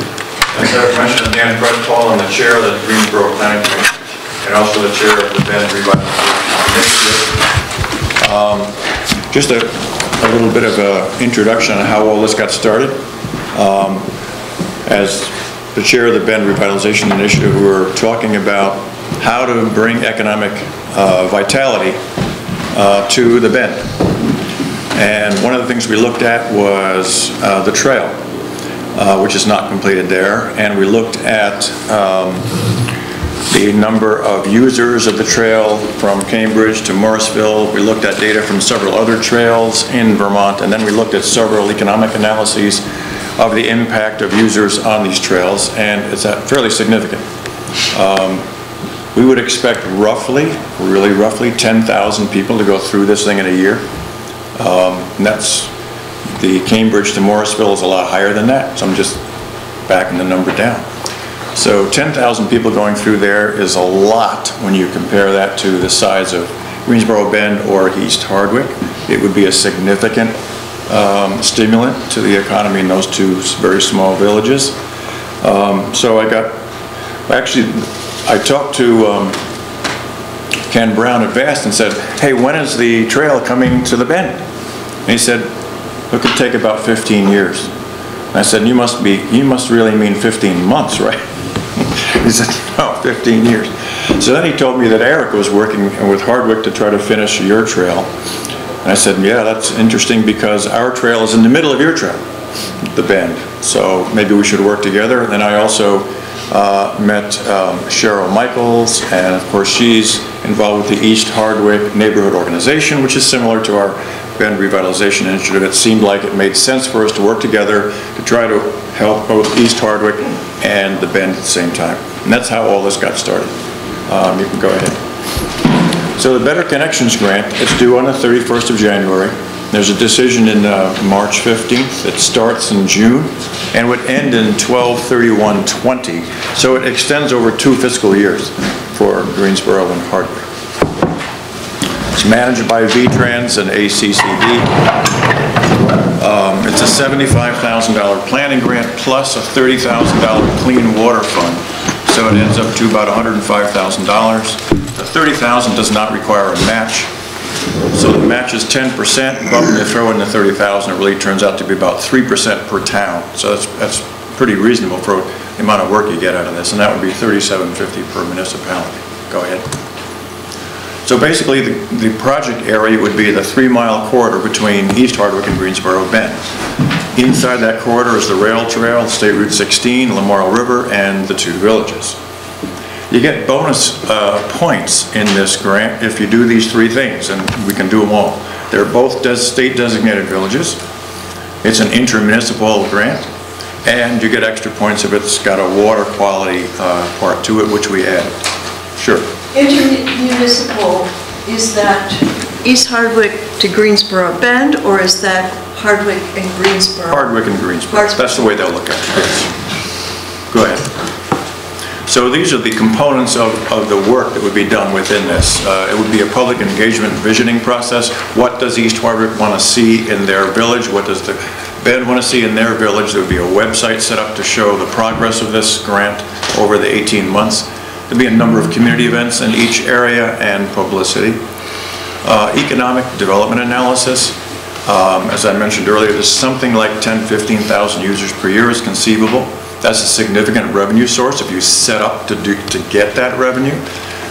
As I mentioned, Dan Predpol, I'm the chair of the Greensboro Planning Commission, and also the chair of the Bend Revitalization Initiative. Just a little bit of an introduction on how all this got started. As the chair of the Bend Revitalization Initiative, we were talking about how to bring economic vitality to the bend. And one of the things we looked at was the trail, which is not completed there, and we looked at the number of users of the trail from Cambridge to Morrisville. We looked at data from several other trails in Vermont, and then we looked at several economic analyses of the impact of users on these trails, and it's fairly significant. We would expect roughly, really roughly 10,000 people to go through this thing in a year. And that's, the Cambridge to Morrisville is a lot higher than that, so I'm just backing the number down. So 10,000 people going through there is a lot when you compare that to the size of Greensboro Bend or East Hardwick. It would be a significant stimulant to the economy in those two very small villages. So I talked to Ken Brown at Vast and said, hey, when is the trail coming to the Bend? And he said, it could take about 15 years. And I said, you must really mean 15 months, right? He said, no, 15 years. So then he told me that Eric was working with Hardwick to try to finish your trail. And I said, yeah, that's interesting because our trail is in the middle of your trail, the Bend. So maybe we should work together. And then I also met Cheryl Michaels, and of course she's involved with the East Hardwick Neighborhood Organization, which is similar to our Bend Revitalization Initiative. It seemed like it made sense for us to work together to try to help both East Hardwick and the Bend at the same time. And that's how all this got started. You can go ahead. So the Better Connections Grant, it's due on the 31st of January. There's a decision in March 15th. It starts in June and would end in 12/31/20. So it extends over 2 fiscal years for Greensboro and Hardwick. It's managed by VTrans and ACCD. It's a $75,000 planning grant plus a $30,000 clean water fund. So it ends up to about $105,000. The $30,000 does not require a match. So the match is 10%, but when you throw in the $30,000, it really turns out to be about 3% per town. So that's pretty reasonable for the amount of work you get out of this, and that would be $37.50 per municipality. Go ahead. So basically, the project area would be the 3-mile corridor between East Hardwick and Greensboro Bend. Inside that corridor is the rail trail, State Route 16, Lamoille River, and the 2 villages. You get bonus points in this grant if you do these 3 things, and we can do them all. They're both state-designated villages. It's an intermunicipal grant, and you get extra points if it's got a water quality part to it, which we added. Sure. Intermunicipal, is that East Hardwick to Greensboro Bend, or is that Hardwick and Greensboro? Hardwick and Greensboro. That's the way they'll look at it. Yes. Go ahead. So these are the components of the work that would be done within this. It would be a public engagement visioning process. What does East Hardwick want to see in their village? What does the Bend want to see in their village? There would be a website set up to show the progress of this grant over the 18 months. There'd be a number of community events in each area and publicity. Economic development analysis. As I mentioned earlier, there's something like 15,000 users per year is conceivable. That's a significant revenue source if you set up to get that revenue.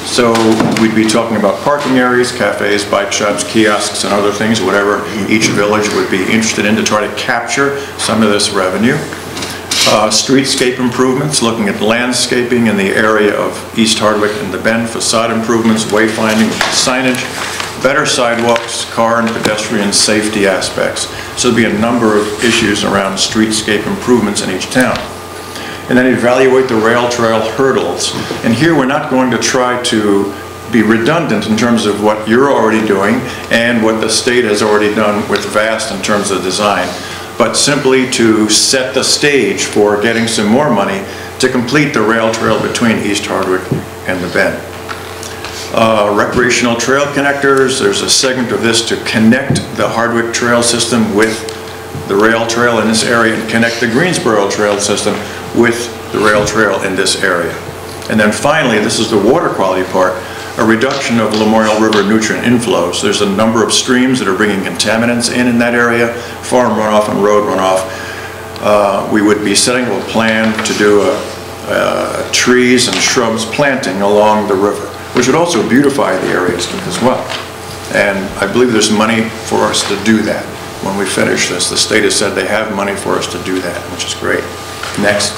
So we'd be talking about parking areas, cafes, bike shops, kiosks, and other things, whatever each village would be interested in to try to capture some of this revenue. Streetscape improvements, looking at landscaping in the area of East Hardwick and the Bend, facade improvements, wayfinding, signage, better sidewalks, car and pedestrian safety aspects. So there'd be a number of issues around streetscape improvements in each town. And then evaluate the rail trail hurdles. And here we're not going to try to be redundant in terms of what you're already doing and what the state has already done with VAST in terms of design, but simply to set the stage for getting some more money to complete the rail trail between East Hardwick and the Bend. Recreational trail connectors, there's a segment of this to connect the Hardwick trail system with the rail trail in this area and connect the Greensboro trail system with the rail trail in this area. And then finally, this is the water quality part, a reduction of Lamoille River nutrient inflows. There's a number of streams that are bringing contaminants in that area, farm runoff and road runoff. We would be setting up a plan to do trees and shrubs planting along the river, which would also beautify the areas as well. And I believe there's money for us to do that. When we finish this, the state has said they have money for us to do that, which is great. Next.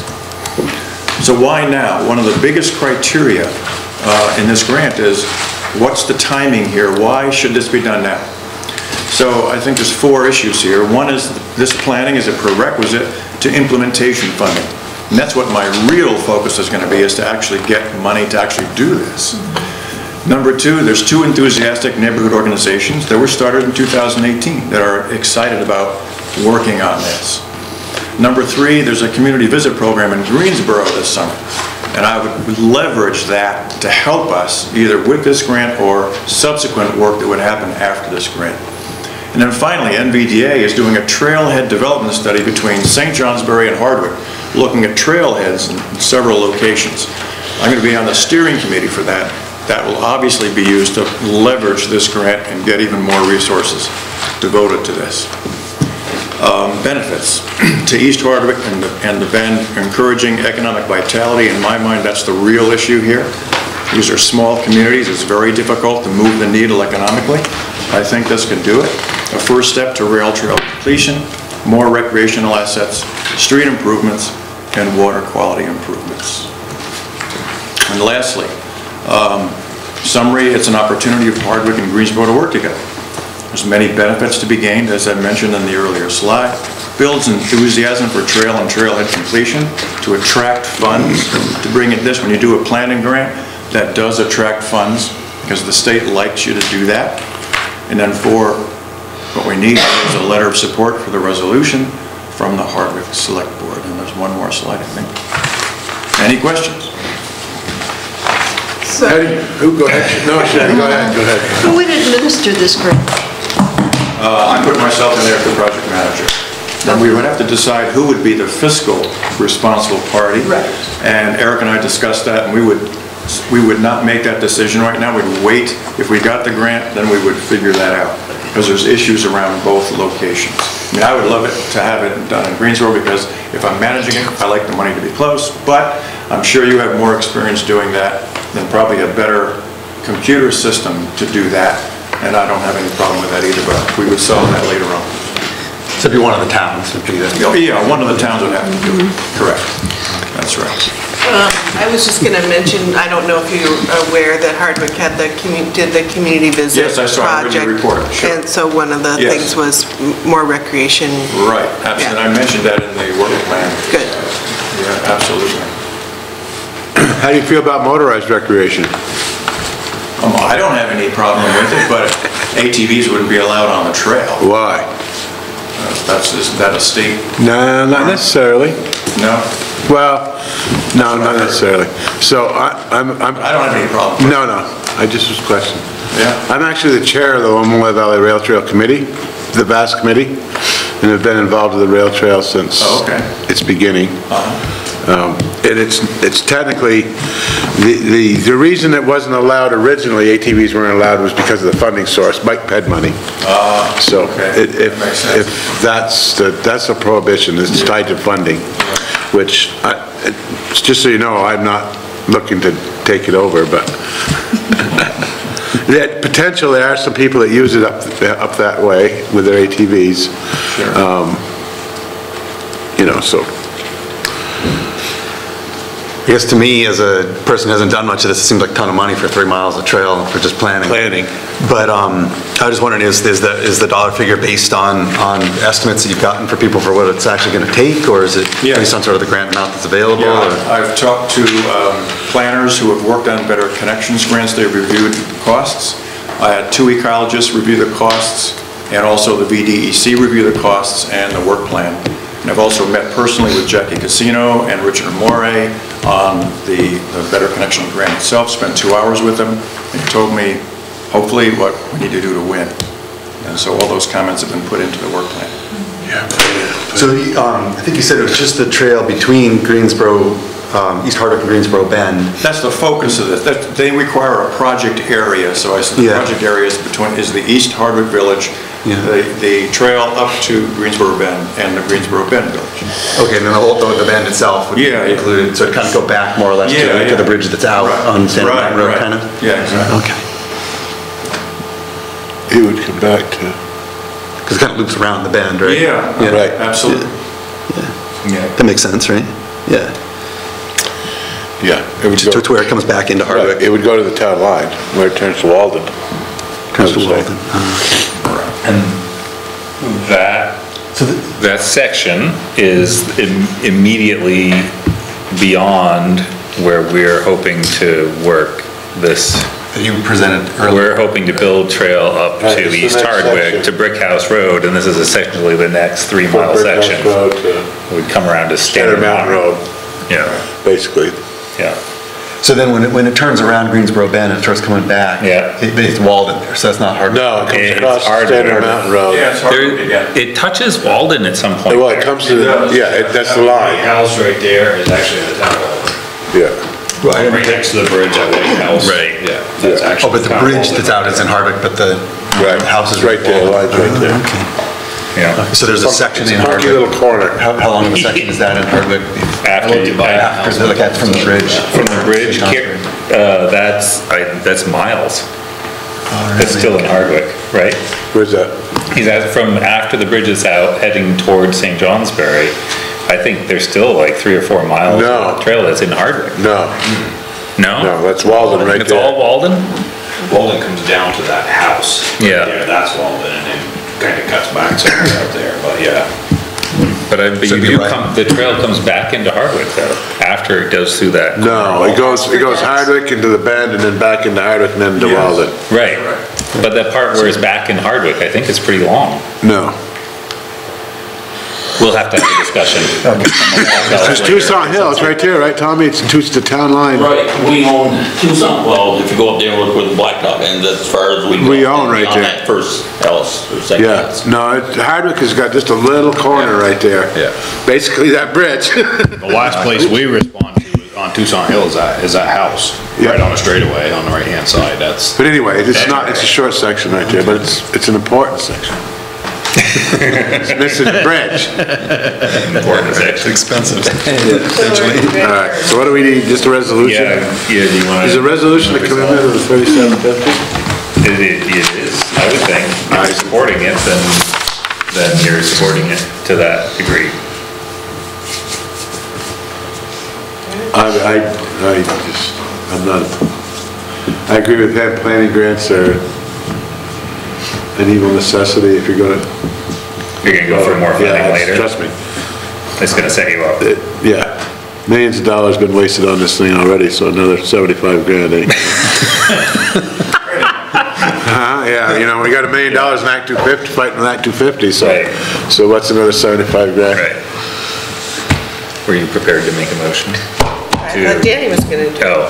So why now? One of the biggest criteria in this grant is, what's the timing here? Why should this be done now? So I think there's 4 issues here. One is this planning is a prerequisite to implementation funding. And that's what my real focus is going to be, is to actually get money to actually do this. Number 2, there's 2 enthusiastic neighborhood organizations that were started in 2018 that are excited about working on this. Number 3, there's a community visit program in Greensboro this summer. And I would leverage that to help us either with this grant or subsequent work that would happen after this grant. And then finally, NVDA is doing a trailhead development study between St. Johnsbury and Hardwick, looking at trailheads in several locations. I'm going to be on the steering committee for that. That will obviously be used to leverage this grant and get even more resources devoted to this. Benefits to East Hardwick and the Bend, encouraging economic vitality. In my mind, that's the real issue here. These are small communities. It's very difficult to move the needle economically. I think this can do it. A first step to rail trail completion, more recreational assets, street improvements, and water quality improvements. And lastly, summary, it's an opportunity for Hardwick and Greensboro to work together. There's many benefits to be gained, as I mentioned in the earlier slide. Builds enthusiasm for trail and trailhead completion, to attract funds, to bring it this. When you do a planning grant, that does attract funds, because the state likes you to do that. And then 4, what we need is a letter of support for the resolution from the Hardwick Select Board. And there's one more slide, I think. Any questions? So, Go ahead. No, Sherry, go ahead. who would administer this grant? I put myself in there as the project manager. Then we would have to decide who would be the fiscal responsible party. Right. And Eric and I discussed that, and we would not make that decision right now. We'd wait. If we got the grant, then we would figure that out, because there's issues around both locations. I mean, I would love it to have it done in Greensboro, because if I'm managing it, I like the money to be close, but I'm sure you have more experience doing that, than probably a better computer system to do that. And I don't have any problem with that either, but we would solve that later on. So it'd be one of the towns would be that? Oh, yeah, one of the towns would have to do it. Correct. That's right. I was just going to mention, I don't know if you're aware that Hardwick had did the community visit Yes, project. I saw it in the report, sure. And so one of the Yes. things was more recreation. Right, absolutely. And I mentioned that in the work plan. Good. Yeah, absolutely. How do you feel about motorized recreation? I don't have any problem with it, but ATVs wouldn't be allowed on the trail. Why? Is that a state? No, not necessarily. No? Well, no, not necessarily. So I don't have any problem. No, I just was questioning. Yeah. I'm actually the chair of the Omaha Valley Rail Trail Committee, the VAS Committee, and have been involved with the rail trail since its beginning. And it's technically, the reason it wasn't allowed originally, ATVs weren't allowed, was because of the funding source, bike ped money. So if that's a prohibition, it's tied to funding, which, just so you know, I'm not looking to take it over, but that potentially there are some people that use it up that way with their ATVs. You know, so. I guess to me, as a person who hasn't done much of this, it seems like a ton of money for 3 miles of trail for just planning. But I was just wondering, is the dollar figure based on estimates that you've gotten for people for what it's actually going to take, or is it based on sort of the grant amount that's available? Yeah, I've talked to planners who have worked on Better Connections grants. They've reviewed costs. I had 2 ecologists review the costs, and also the VDEC review the costs and the work plan. And I've also met personally with Jackie Casino and Richard Moray on the Better Connection grant itself, spent 2 hours with them. They told me, hopefully, what we need to do to win. And so all those comments have been put into the work plan. Yeah. So I think you said it was just the trail between Greensboro, East Hardwick and Greensboro Bend. That's the focus of this. They require a project area. So I said the project area is the East Hardwick Village the trail up to Greensboro Bend and the Greensboro Bend Village. Okay, and then the bend itself would be included, so it kind of go back more or less to the bridge that's out on Santa Mountain Road, kind of? Yeah, exactly. Okay. It would come back to... Because it kind of loops around the bend, right? Yeah, right. Absolutely. Yeah. That makes sense, right? Yeah. Yeah. It would To where it comes back into Hardwick. Right, it would go to the town line, where it turns to Walden. Turns to Walden. And that section is immediately beyond where we're hoping to work this. You presented earlier. We're hoping to build trail up Right, to it's the East next Hardwick section. to Brick House Road, and this is essentially the next 3-mile section. We'd come around to Standard Mountain Road. Yeah. Basically. Yeah. So then when it turns around Greensboro Bend and it starts coming back, it's Walden there, so that's not Hardwick. No, it comes It's across Hardwick. Standard Mountain Road. Yeah, it's Hardwick again. It touches Walden at some point. Well, it comes to, that's the line. house right there is actually the town hall. Yeah. Right. Right next to the bridge, that White House. Right. Yeah, that's actually. Oh, but the town bridge hall that's out is in Hardwick, but the house is Right there, the line's right there. Okay. Yeah. So there's a section in It's a funky Hardwick. little corner. How long of a section is that in Hardwick? After you buy After, like that's from the bridge. from the bridge, that's miles. It's still in Hardwick, right? Where's that? He's from after the bridge is out, heading towards St. Johnsbury. I think there's still like 3 or 4 miles of trail that's in Hardwick. No. No? No, that's Walden right It's there. all Walden? Walden comes down to that house. Yeah. There, that's Walden, and then kind of cuts back somewhere out there, but yeah. But the trail comes back into Hardwick though, after it goes through that. No, it goes Hardwick into the Bend and then back into Hardwick and then to Walden. Right. But that part where it's back in Hardwick, I think is pretty long. No. We'll have to have a discussion. It's Tucson Hill, it's right there, right, Tommy? It's the town line. Right, we own Tucson, well, if you go up there and look where the blacktop ends, that's as far as we go. We own right Beyond there. that first house, or second Yeah, house. no, Hardwick has got just a little corner right there. Yeah. Basically that bridge. The last place we respond to on Tucson Hill is that house, right on the straightaway on the right-hand side, that's. But anyway, it's a short section right there, but it's an important section. It's missing the bridge. Important section. Expensive. All right, so what do we need, just a resolution? Yeah, do you want to? Is a resolution a commitment of the 3750? It is, I would think. If you're supporting it, then you're supporting it to that degree. I agree with him, planning grants are an evil necessity if you're gonna. You're gonna go for more funding later? Trust me. It's gonna set you up. Yeah, millions of dollars been wasted on this thing already, so another 75 grand, eh? Yeah, you know, we got $1 million in Act 250, fighting with Act 250, so what's another 75 grand? Right. Were you prepared to make a motion? I thought Danny was gonna do it. Oh,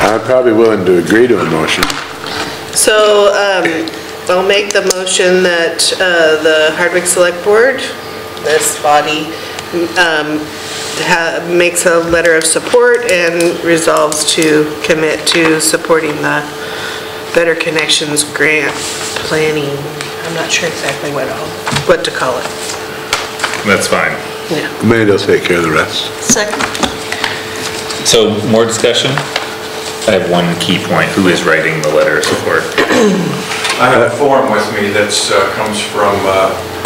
I'm probably willing to agree to a motion. So, I'll make the motion that the Hardwick Select Board, this body, makes a letter of support and resolves to commit to supporting the Better Connections grant planning. I'm not sure exactly what to call it. that's fine. Yeah. Maybe they'll take care of the rest. Second. So, more discussion? I have one key point. Who is writing the letter of support? I have a form with me that comes from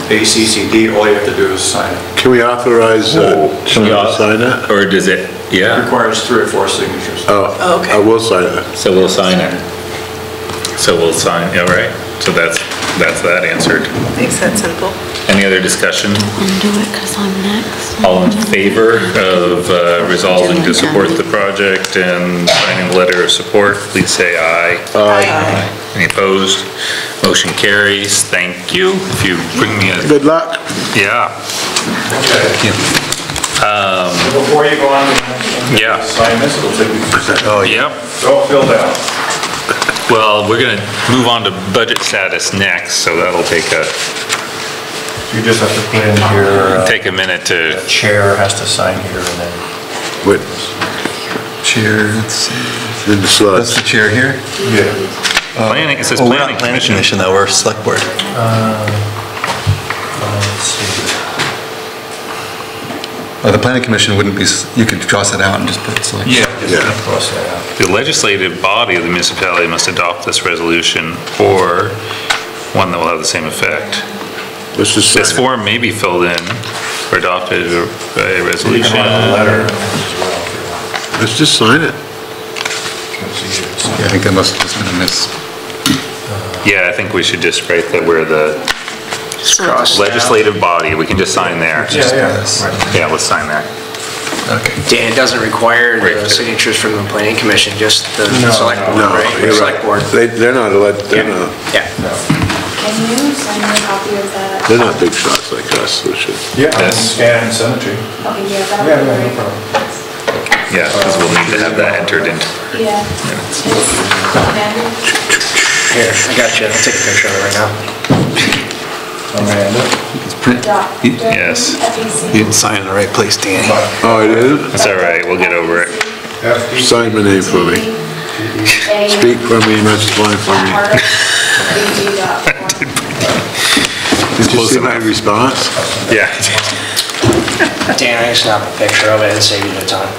ACCD. All you have to do is sign it. Can we authorize Sean to sign that? Or does it, It requires 3 or 4 signatures. Oh, okay. I will sign it. So we'll sign it. So we'll sign, all right. So that's that answered. Makes that simple. Any other discussion? Undo it because I'm next. All in favor of resolving to support the project and signing the letter of support, please say aye. Aye. Any opposed? Motion carries. Thank you. If you bring me a... Good luck. Yeah. Before you go on, Yeah. sign this, it'll take you 2 seconds. Oh, yep. Don't fill down. Well, we're gonna move on to budget status next, so that'll take You just have to put in here, take a minute to... the chair has to sign here and then. Wait, Chair, let's see. in the sludge. That's the chair here? Yeah. Planning, it says Well, we're planning not planning commission. commission though, we're select board. Let's see. The planning commission wouldn't be, you could cross it out and just put select. Yeah. Cross that out. The legislative body of the municipality must adopt this resolution or one that will have the same effect. Let's just sign This it. form may be filled in or adopted by a You resolution. can write a letter. Let's just sign it. Yeah, I think that must have just been a miss. Yeah, I think we should just write that we're the Cross. legislative body. We can just sign there. Yeah. Yeah, let's sign there. Okay. Dan, it doesn't require Right. the signatures from the planning commission, just the select board, No, right? you're Select right. board. They're not, they're not, Yeah. Can you send me a copy of that? they're not big shots like us, so we should. Yeah, Yes. scan and send it to you. Okay, yeah, that Yeah, would be no great. problem. Yeah, because we'll need to have that entered in. Yeah. It's Amanda. Here, I got you. I'll take a picture of it right now. Amanda? Yes. You didn't sign in the right place, Danny. Oh, it is? That's all right, we'll get over it. Sign my name for me. Speak for me, respond for me. Did you see my response? Yeah. Dan, I can snap a picture of it and save you the time.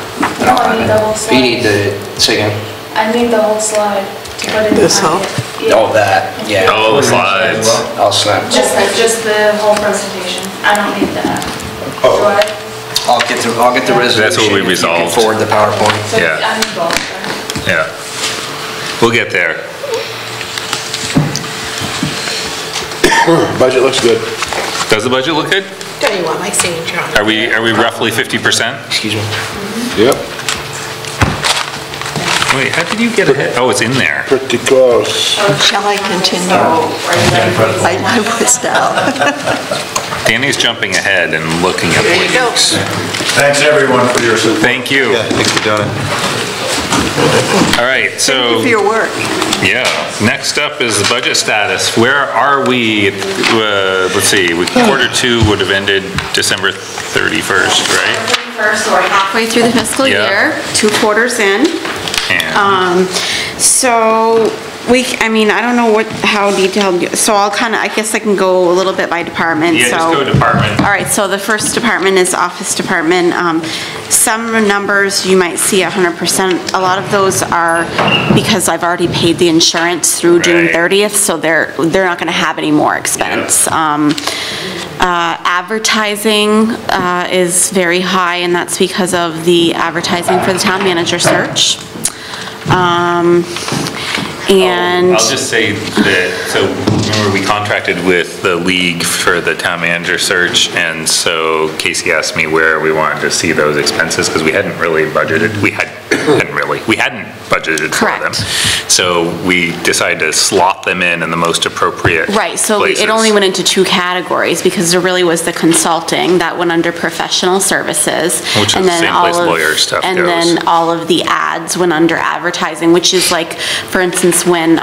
No, I need the whole slide. You need the, say again? I need the whole slide to put in the This whole? packet. Yeah. Oh, that, yeah. Oh, the slides. I'll snap. Just the whole presentation. I don't need that. Oh. Do I? I'll get the resolution. That's what we if you can resolved. Forward the PowerPoint. So Yeah. I need both. then. Yeah. We'll get there. Budget looks good. Does the budget look good? Don't you want my signature on it? Are we roughly 50%? Excuse me. Yep, Wait, how did you get ahead? Oh, it's in there. pretty close. Shall I continue? I was down. Danny's jumping ahead and looking at There you go. links. Thanks, everyone, for your support. Thank you. Yeah, thanks for doing it. All right, Thank you so, for your work. yeah, next up is the budget status. Where are we? Let's see, quarter two would have ended December 31st, right? First, so we're halfway through the fiscal Yeah. year, 2 quarters in. And So I mean, I don't know how detailed, so I guess I can go a little bit by department, yeah, so. just go department. All right, so the first department is office department. Some numbers you might see 100%. A lot of those are because I've already paid the insurance through June Right. 30th, so they're not gonna have any more expense. Advertising is very high, and that's because of the advertising for the town manager search. And. I'll just say that, so remember we contracted with the league for the town manager search, and so Casey asked me where we wanted to see those expenses, because we hadn't really budgeted, we hadn't budgeted for them. Correct. So we decided to slot them in the most appropriate Right, so places. it only went into 2 categories, because there really was the consulting, that went under professional services. Which is and the then same all place of- lawyer stuff And goes. then all of the ads went under advertising, which is like, for instance, when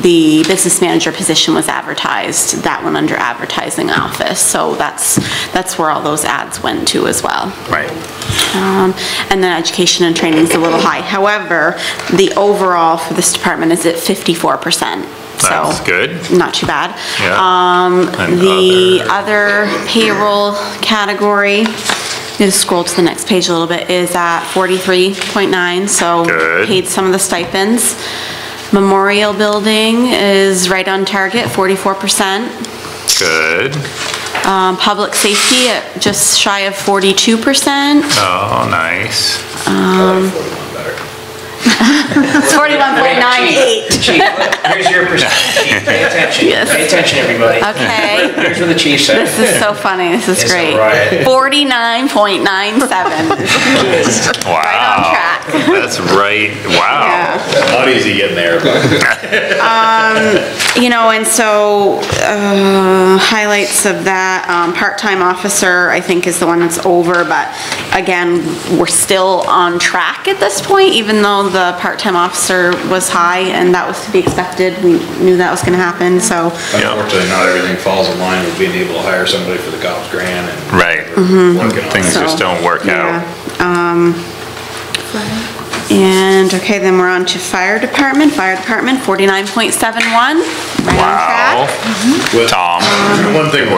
the business manager position was advertised, that went under advertising office, so that's where all those ads went to as well. Right. And then education and training is a little high. However, the overall for this department is at 54%. So That's good. not too bad. Yeah. And The other payroll category, just scroll to the next page a little bit, is at 43.9, so Good. paid some of the stipends. Memorial building is right on target, 44%. Good. Public safety at just shy of 42%. Oh, nice. It's 41.98. Chief, here's your percentage. Pay attention. Yes. Pay attention, everybody. Okay. Here's what the chief said. This is so funny, this is It's great. all right. 49.97. Wow. Right on track. That's right, wow. Yeah. Not easy getting there. And so, highlights of that, part-time officer, I think is the one that's over, but again, we're still on track at this point, even though the part-time officer was high, and that was to be expected. We knew that was gonna happen, so. Unfortunately, not everything falls in line with being able to hire somebody for the cops grant and Right. working on it. Things just don't work out. Yeah. And, okay, then we're on to fire department. Fire department, 49.71, right on track. Tom, One thing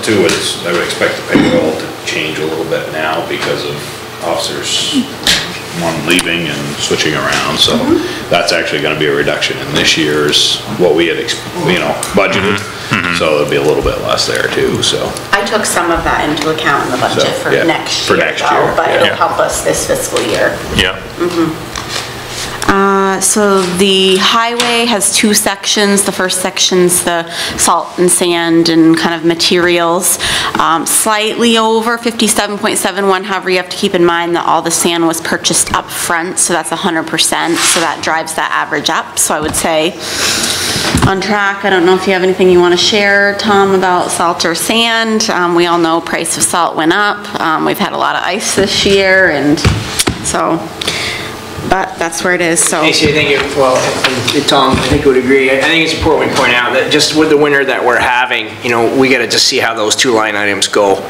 too is I would expect the payroll to change a little bit now because of officers, one leaving and switching around, so that's actually gonna be a reduction in this year's, what we had, budgeted. So there'll be a little bit less there too, so. I took some of that into account in the budget for yeah, next for year, next though, year, but yeah. it'll help us this fiscal year. Yeah. So the highway has two sections. The first section's the salt and sand and kind of materials. Slightly over 57.71, however, you have to keep in mind that all the sand was purchased up front, so that's 100%, so that drives that average up. So I would say on track. I don't know if you have anything you want to share, Tom, about salt or sand. We all know price of salt went up. We've had a lot of ice this year, and so, but that's where it is, so. Casey, I think, and Tom, I think would agree. I think it's important we point out that just with the winter that we're having, we gotta just see how those two line items go.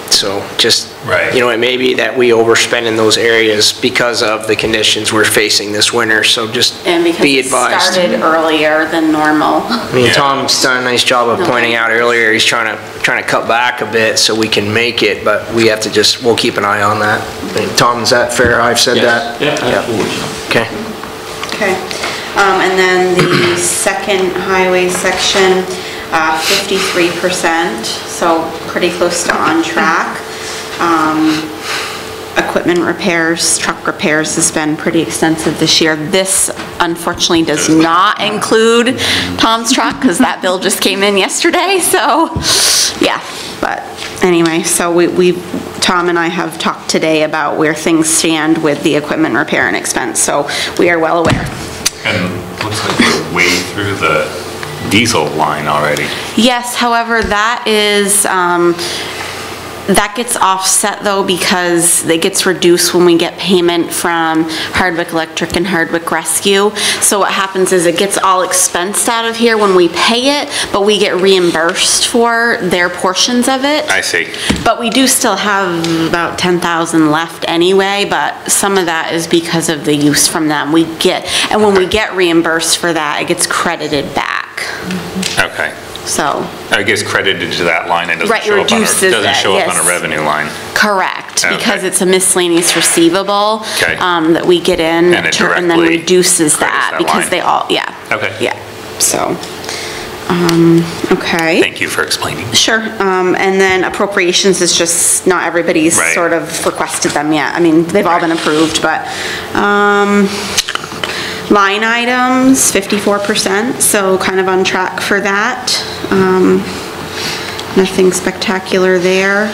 So just, it may be that we overspend in those areas because of the conditions we're facing this winter, so just And because be it advised. started earlier than normal. I mean, Tom's done a nice job of pointing out earlier, he's trying to cut back a bit so we can make it, but we have to we'll keep an eye on that. I mean, Tom, is that fair? I've said that? Yeah, absolutely. Okay. Okay. And then the second highway section, 53%, so pretty close to on track. Equipment repairs, truck repairs has been pretty extensive this year. This unfortunately does not include Tom's truck because that bill just came in yesterday, so yeah. But anyway, so Tom and I have talked today about where things stand with the equipment repair and expense, so we are well aware. And looks like we're way through the diesel line already. Yes, however, that is, that gets offset though because it gets reduced when we get payment from Hardwick Electric and Hardwick Rescue. So what happens is it gets all expensed out of here when we pay it, but we get reimbursed for their portions of it. I see. But we do still have about 10,000 left anyway, but some of that is because of the use from them. And when we get reimbursed for that, it gets credited back. Okay. So. It gets credited to that line and doesn't Right, show up on reduces doesn't that, show up yes. on a revenue line. Correct, Okay. because it's a miscellaneous receivable Okay. that we get in And it and then directly reduces that that because line. they all, yeah. Okay. Yeah, so, okay. Thank you for explaining. Sure, and then appropriations is just, not everybody's Right. sort of requested them yet. I mean, they've all been approved, but, line items, 54%, so kind of on track for that. Nothing spectacular there.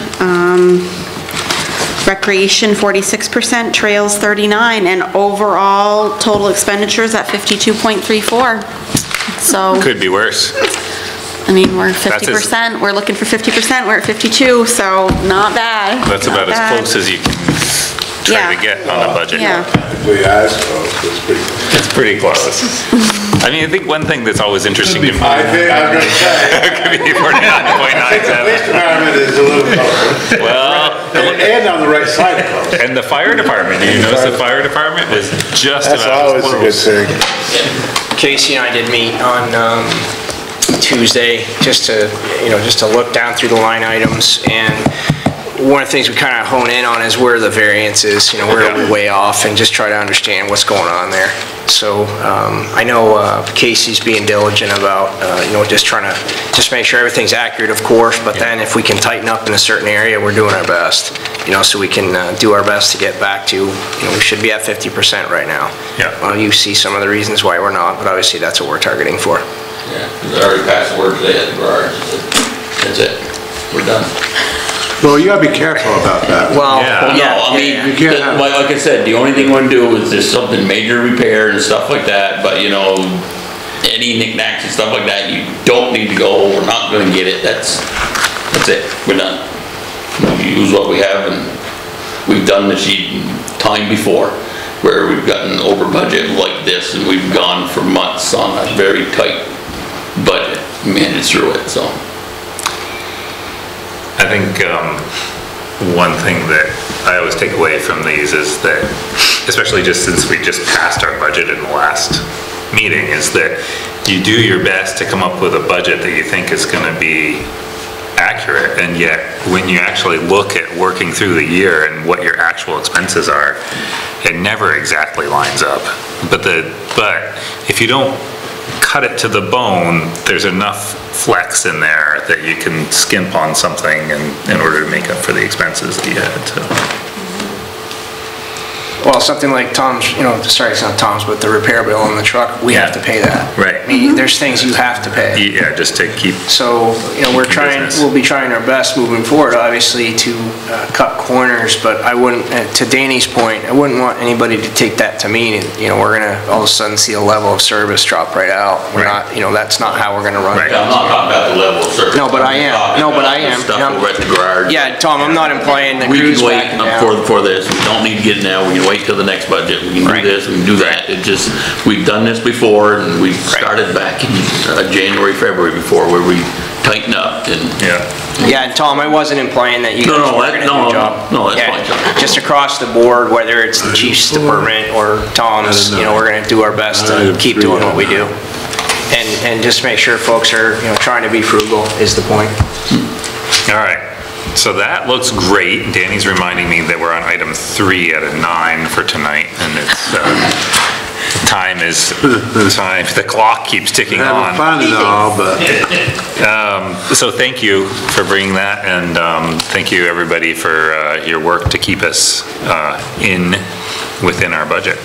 Recreation, 46%, trails, 39%, and overall total expenditures at 52.34. So. Could be worse. I mean, we're 50%, we're looking for 50%, we're at 52, so not bad. That's not about as bad. close as you can try to get on the budget. Yeah. It's pretty close. I mean, I think one thing that's always interesting to me. I think I was gonna say. It could be The police 49.97. department is a little closer. Well. And on the right side of close. And the fire department, do you notice the fire department is just That's about as always a good close. thing. Casey and I did meet on Tuesday, just to look down through the line items, and one of the things we kind of hone in on is where the variance is, where are we way off, and just try to understand what's going on there. So I know Casey's being diligent about, just trying to make sure everything's accurate, of course, but then if we can tighten up in a certain area, we're doing our best, so we can do our best to get back to, we should be at 50% right now. Yeah. Well, you see some of the reasons why we're not, but obviously that's what we're targeting for. Yeah, because I already passed the word today at the garage. That's it. We're done. Well, you gotta be careful about that. Well, No, I mean, You can't have- like I said, the only thing we're gonna do is there's something major repair and stuff like that, but any knickknacks and stuff like that, you don't need to go, we're not gonna get it, that's it, we're done. We use what we have, and we've done this time before, where we've gotten over budget like this, and we've gone for months on a very tight budget, managed through it, so. I think one thing that I always take away from these is that especially just since we just passed our budget in the last meeting, is that you do your best to come up with a budget that you think is gonna be accurate, and yet when you actually look at working through the year and what your actual expenses are, it never exactly lines up. But if you don't cut it to the bone, there's enough flex in there that you can skimp on something in order to make up for the expenses that you had to. Well, something like Tom's, sorry, it's not Tom's, but the repair bill on the truck, we have to pay that. Right. I mean, there's things you have to pay. Yeah, just to keep. So, we'll be trying our best moving forward, obviously, to cut corners, but I wouldn't, to Danny's point, I wouldn't want anybody to take that to mean, we're gonna all of a sudden see a level of service drop right out. We're not, that's not how we're gonna run it. I'm not talking about the level of service. No, but I am. Stuff over at the garage. Yeah, Tom, I'm not implying the crew's backing down. We can wait for this. We don't need to get it now. We can wait till the next budget. We can do this, we can do that. It just, we've done this before, and we started back in January, February before, where we tighten up and. Yeah, and Tom, I wasn't implying that you guys weren't gonna do a job. No, that's fine, John. Just across the board, whether it's the chief's department or Tom's, we're gonna do our best to keep doing what we do. And just make sure folks are, trying to be frugal is the point. All right. So that looks great. Danny's reminding me that we're on item 3 out of 9 for tonight, and it's the clock keeps ticking on. Fun and all, but so thank you for bringing that, and thank you everybody for your work to keep us within our budget.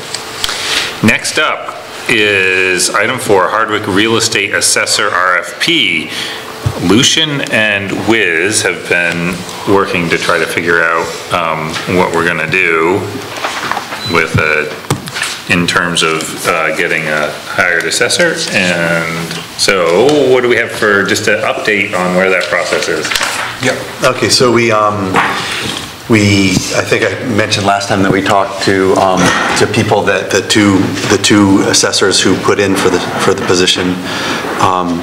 Next up is item 4, Hardwick Real Estate Assessor RFP. Lucian and Wiz have been working to try to figure out what we're gonna do with in terms of getting a hired assessor. And so what do we have for just an update on where that process is? Yep. Okay, so I think I mentioned last time that we talked to people that the two assessors who put in for the position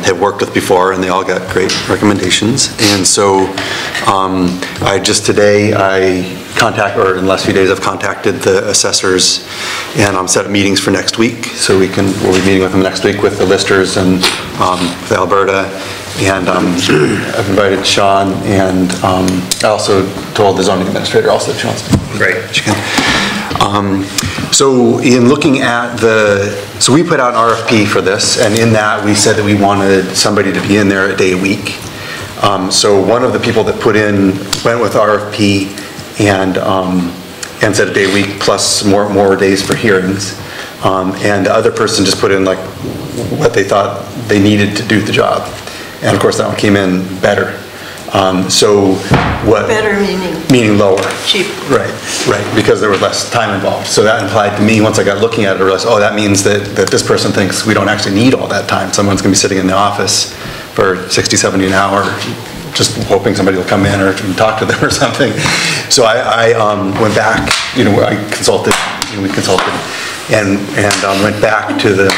have worked with before, and they all got great recommendations. And so in the last few days I've contacted the assessors, and set up meetings for next week. So we'll be meeting with them next week with the listers and with Alberta. And I've invited Sean, and I also told the zoning administrator also that she wants to. Great. She can. So in looking at so we put out an RFP for this, and in that we said that we wanted somebody to be in there a day a week. So one of the people that put in went with RFP and said a day a week plus more days for hearings. And the other person just put in like what they thought they needed to do the job. And of course that one came in better. Better meaning? Meaning lower. Cheap. Right, because there was less time involved. So that implied to me, once I got looking at it, I realized, that means that this person thinks we don't actually need all that time. Someone's gonna be sitting in the office for 60, 70 an hour, just hoping somebody will come in or talk to them or something. So I went back, I consulted, we consulted, and went back to the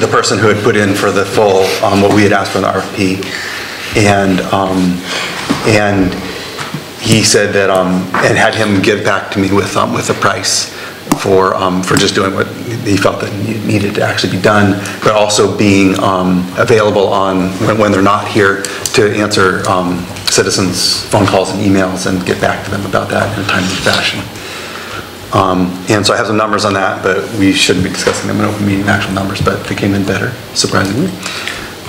person who had put in for the full, what we had asked for in the RFP. And he said that, and had him get back to me with a price for just doing what he felt that needed to actually be done, but also being available when they're not here to answer citizens' phone calls and emails and get back to them about that in a timely fashion. And so I have some numbers on that, but we shouldn't be discussing them in open meeting, actual numbers, but they came in better, surprisingly.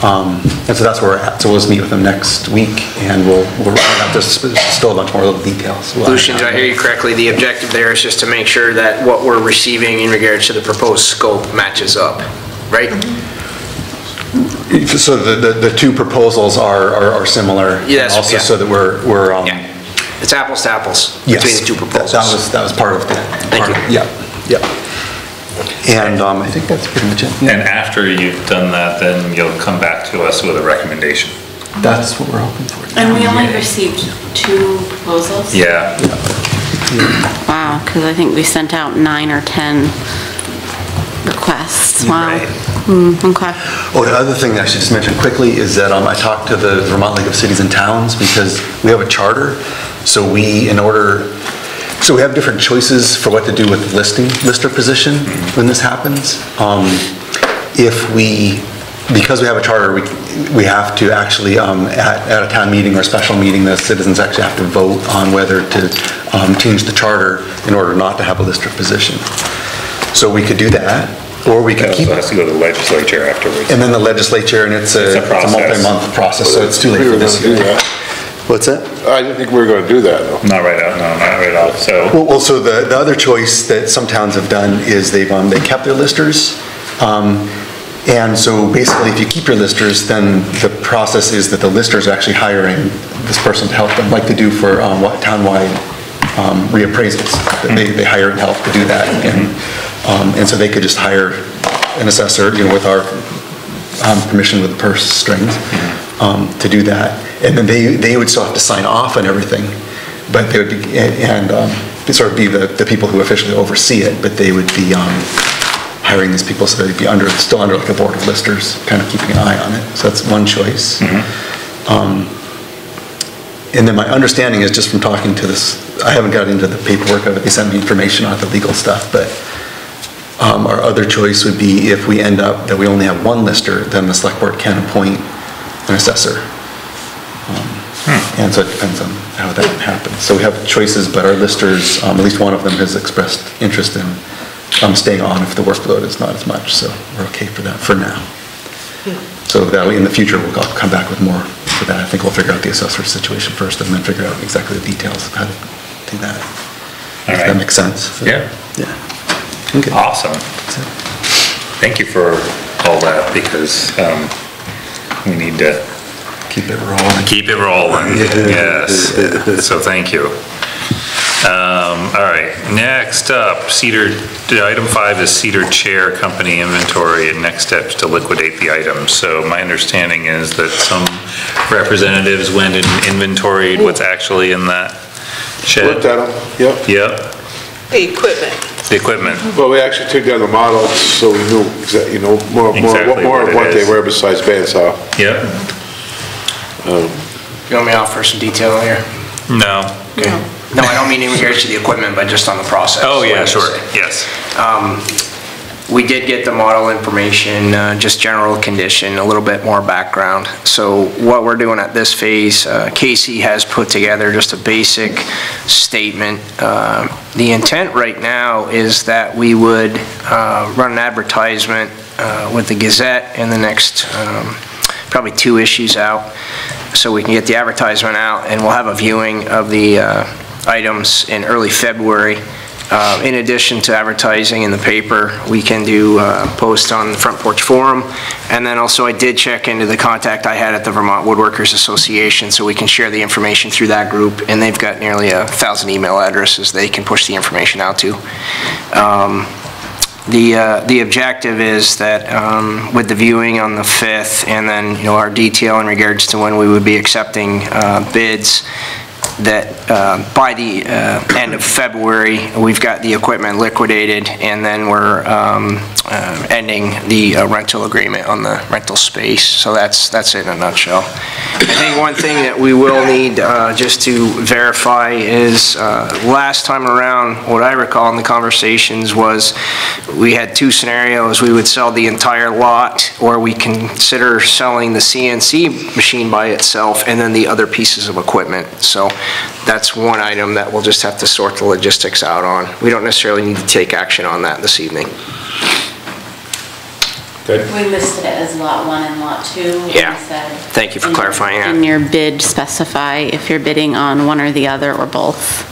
And so that's where we're at. So we'll just meet with them next week, and we'll round out. There's still a bunch more little details. Lucian, did I hear you correctly? The objective there is just to make sure that what we're receiving in regards to the proposed scope matches up, right? So the two proposals are similar. Yes. Also, so that we're it's apples to apples between the two proposals. That was part of the. Thank you. Yeah. And I think that's pretty much it. Yeah. And after you've done that, then you'll come back to us with a recommendation. That's what we're hoping for. And we only received 2 proposals? Yeah. Wow, because I think we sent out 9 or 10 requests. Wow. Right. Okay. Oh, the other thing that I should just mention quickly is that I talked to the Vermont League of Cities and Towns because we have a charter. So in order So we have different choices for what to do with the lister position when this happens. Because we have a charter, we have to actually, at a town meeting or a special meeting, the citizens actually have to vote on whether to change the charter in order not to have a lister position. So we could do that, or we could keep. It has to go to the legislature afterwards. And then the legislature, and it's a multi-month process, so it's too late for this year. What's that? I didn't think we were gonna do that, though. Not right out, no, not right out, so. Well, so the other choice that some towns have done is they kept their listers. And so basically, if you keep your listers, then the process is that the listers are actually hiring this person to help them, like they do for townwide reappraisals. They hire and help to do that. And so they could just hire an assessor, with our permission with the purse strings, to do that. And then they would still have to sign off on everything, but they would be, they'd sort of be the people who officially oversee it, but they would be hiring these people so they'd be still under like a board of listers, kind of keeping an eye on it. So that's one choice. And then my understanding is, just from talking to this, I haven't got into the paperwork of it, they sent me information on the legal stuff, but our other choice would be, if we end up that we only have one lister, then the select board can appoint an assessor. And so it depends on how that happens. So we have choices, but our listers, at least one of them has expressed interest in staying on if the workload is not as much, so we're okay for that for now. So that way in the future we'll come back with more for that. I think we'll figure out the assessor situation first and then figure out exactly the details of how to do that. If that makes sense. So, yeah. Okay. Awesome. Thank you for all that, because we need to keep it rolling. Keep it rolling. Yes. So thank you. All right, next up, item 5 is Cedar Chair Company inventory and next steps to liquidate the items. So my understanding is that some representatives went and inventoried what's actually in that shed. Looked at them, yep. Yep. The equipment. The equipment. Well, we actually took down the models, so we knew more of what they were besides bandsaw. Yep. You want me to offer some detail here? No. Okay. No, I don't mean in regards to the equipment, but just on the process. Oh, yeah, sure, yes. We did get the model information, just general condition, a little bit more background. So what we're doing at this phase, Casey has put together just a basic statement. The intent right now is that we would run an advertisement with the Gazette in the next probably 2 issues out, so we can get the advertisement out, and we'll have a viewing of the items in early February. In addition to advertising in the paper, we can do post on the Front Porch Forum, and then also I did check into the contact I had at the Vermont Woodworkers Association, so we can share the information through that group, and they've got nearly 1,000 email addresses they can push the information out to. The objective is that with the viewing on the 5th, and then our detail in regards to when we would be accepting bids, that by the end of February, we've got the equipment liquidated, and then we're ending the rental agreement on the rental space. So that's it in a nutshell. I think one thing that we will need just to verify is last time around, what I recall in the conversations was we had 2 scenarios. We would sell the entire lot, or we consider selling the CNC machine by itself and then the other pieces of equipment. So that's one item that we'll just have to sort the logistics out on. We don't necessarily need to take action on that this evening. Good. We listed it as lot 1 and lot 2. Yeah. Thank you for clarifying that. In your bid, specify if you're bidding on one or the other or both.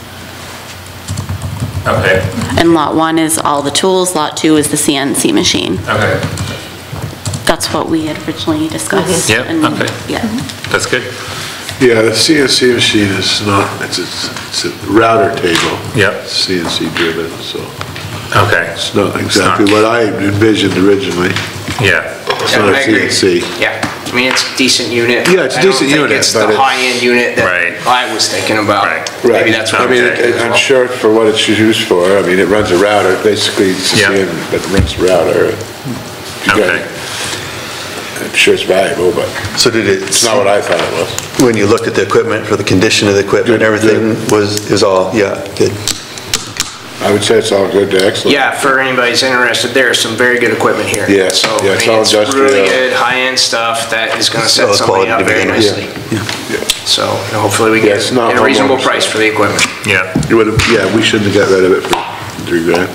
Okay. And lot 1 is all the tools, lot 2 is the CNC machine. Okay. That's what we had originally discussed. Yep, okay. Yeah. That's good. Yeah, the CNC machine is not, it's a router table. Yep. CNC driven, so. Okay. It's not exactly what I envisioned originally. Yeah. It's not a CNC. Yeah, I mean, it's a decent unit. Yeah, it's a decent unit, I don't think it's but the high-end unit that I was thinking about. Maybe that's what I mean, I'm sure for what it's used for, I mean, it runs a router, basically it's the same, but it runs a router. Okay. I'm sure it's valuable, but so it's not what I thought it was. When you looked at the equipment, for the condition of the equipment, everything is all, yeah, good. I would say it's all good to excellent. Yeah, for anybody's interested, there's some very good equipment here. Yeah, So, yeah, I it's mean, all it's industrial. really good, high-end stuff that is gonna set somebody up very nicely. So, and hopefully we get it's not a reasonable homeowners price for the equipment. Yeah. Yeah, we shouldn't have got rid of it for $3,000.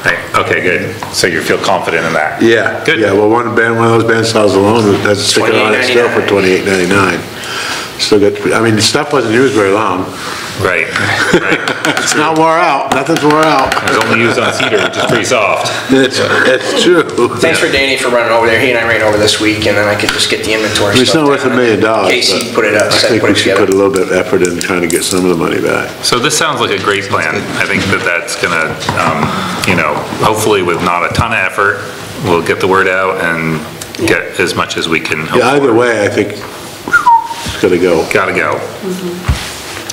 Right, okay, good. So you feel confident in that? Yeah. Good. Yeah, well, one of those bandsaws alone has a sticker on it still for $28.99. Still good, I mean, the stuff wasn't used very long. Right. It's not wore out, nothing's wore out. It was only used on cedar, which is pretty soft. It's true. Thanks for Danny for running over there. He and I ran over this week, and then I could just get the inventory It's stuff not worth $1 million. Casey put it up, I think we should put a little bit of effort in trying to get some of the money back. So this sounds like a great plan. I think that that's gonna, hopefully with not a ton of effort, we'll get the word out and get as much as we can. Yeah, either way, I think it's gotta go. Gotta go.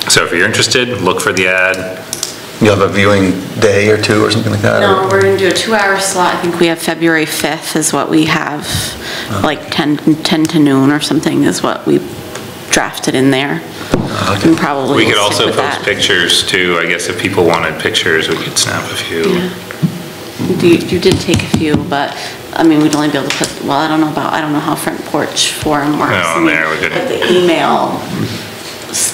So if you're interested, look for the ad. You have a viewing day or two or something like that? No, we're gonna do a 2-hour slot. I think we have February 5th is what we have, like 10 to noon or something is what we drafted in there. And probably We could we'll also stick with post that. pictures too. I guess if people wanted pictures, we could snap a few. You did take a few, but, I mean, we'd only be able to put, well, I don't know how Front Porch Forum works. No, I mean, there we could- But the email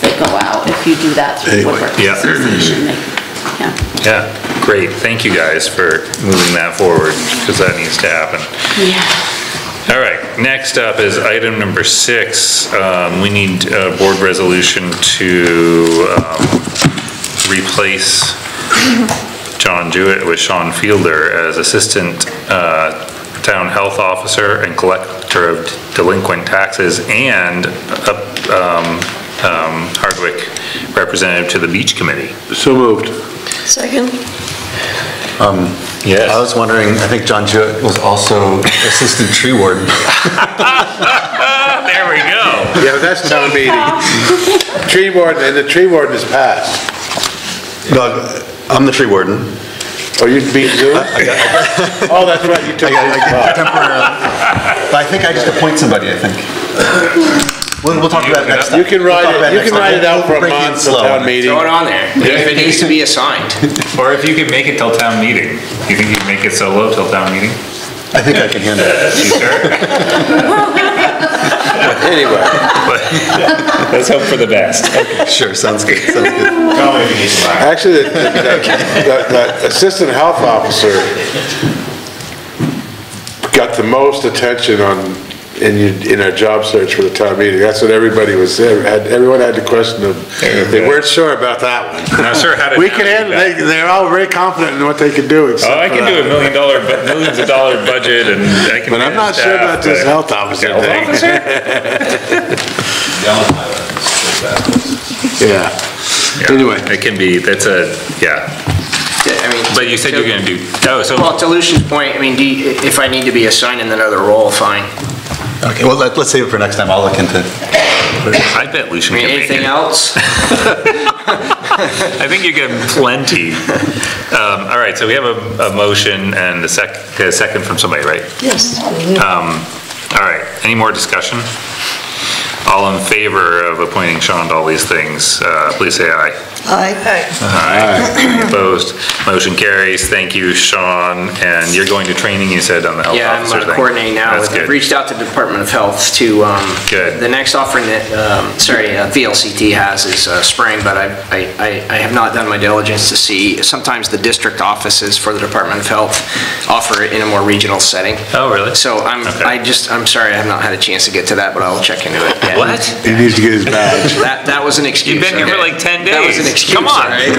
that go out, if you do that through Anyway, Woodwork yeah. Association, yeah. Yeah, great. Thank you guys for moving that forward because that needs to happen. Yeah. All right, next up is item number 6. We need a board resolution to replace John Jewett with Sean Fielder as Assistant Town Health Officer and Collector of Delinquent Taxes and Hardwick Representative to the Beach Committee. So moved. Second? Yes. I was wondering, I think John Jewett was also Assistant Tree Warden. There we go. Yeah, but that's town meeting. Tree warden, and the tree warden is passed. No, I'm the Tree Warden. Oh, you beat Zoo? Oh, that's right, you took I his spot. temporarily. But I think I just appoint somebody, I think. We'll talk about it next time. You can write it out for a month till town meeting. Throw it on there, if it needs to be assigned. Or if you could make it till town meeting. Do you think you can make it solo till town meeting? I think I can handle it. You sure? Anyway. Let's hope for the best. Sure, sounds good, sounds good. Actually, the assistant health officer got the most attention in our job search for the town meeting. That's what everybody was saying. Everyone had the question of, they weren't sure about that one. Not sure how to. We can handle it. They're all very confident in what they can do. Oh, I can do a millions of dollar budget and I can. But I'm not sure about this health officer thing. Yeah. Anyway. It can be, that's yeah. I mean. But you said you're gonna do, Well, to Lucian's point, I mean, if I need to be assigned in another role, fine. Okay, well, let's save it for next time. I'll look into it. I bet Lucian I mean, can make anything it. else? I think you get plenty. All right, so we have a motion and a second from somebody, right? Yes. All right, any more discussion? All in favor of appointing Sean to all these things, please say aye. Aye. Aye. Opposed? Motion carries. Thank you, Sean. And you're going to training, you said, on the health Yeah, officer I'm thing. coordinating now. That's I've good. reached out to the Department of Health to, Good. the next offering that, VLCT has is spring, but I have not done my diligence to see. Sometimes the district offices for the Department of Health offer it in a more regional setting. Oh, really? So I'm sorry, I have not had a chance to get to that, but I'll check into it. Yeah. What? He needs to get his badge. That was an excuse. You've been here for okay? like 10 days. That was an excuse. Come on. all right?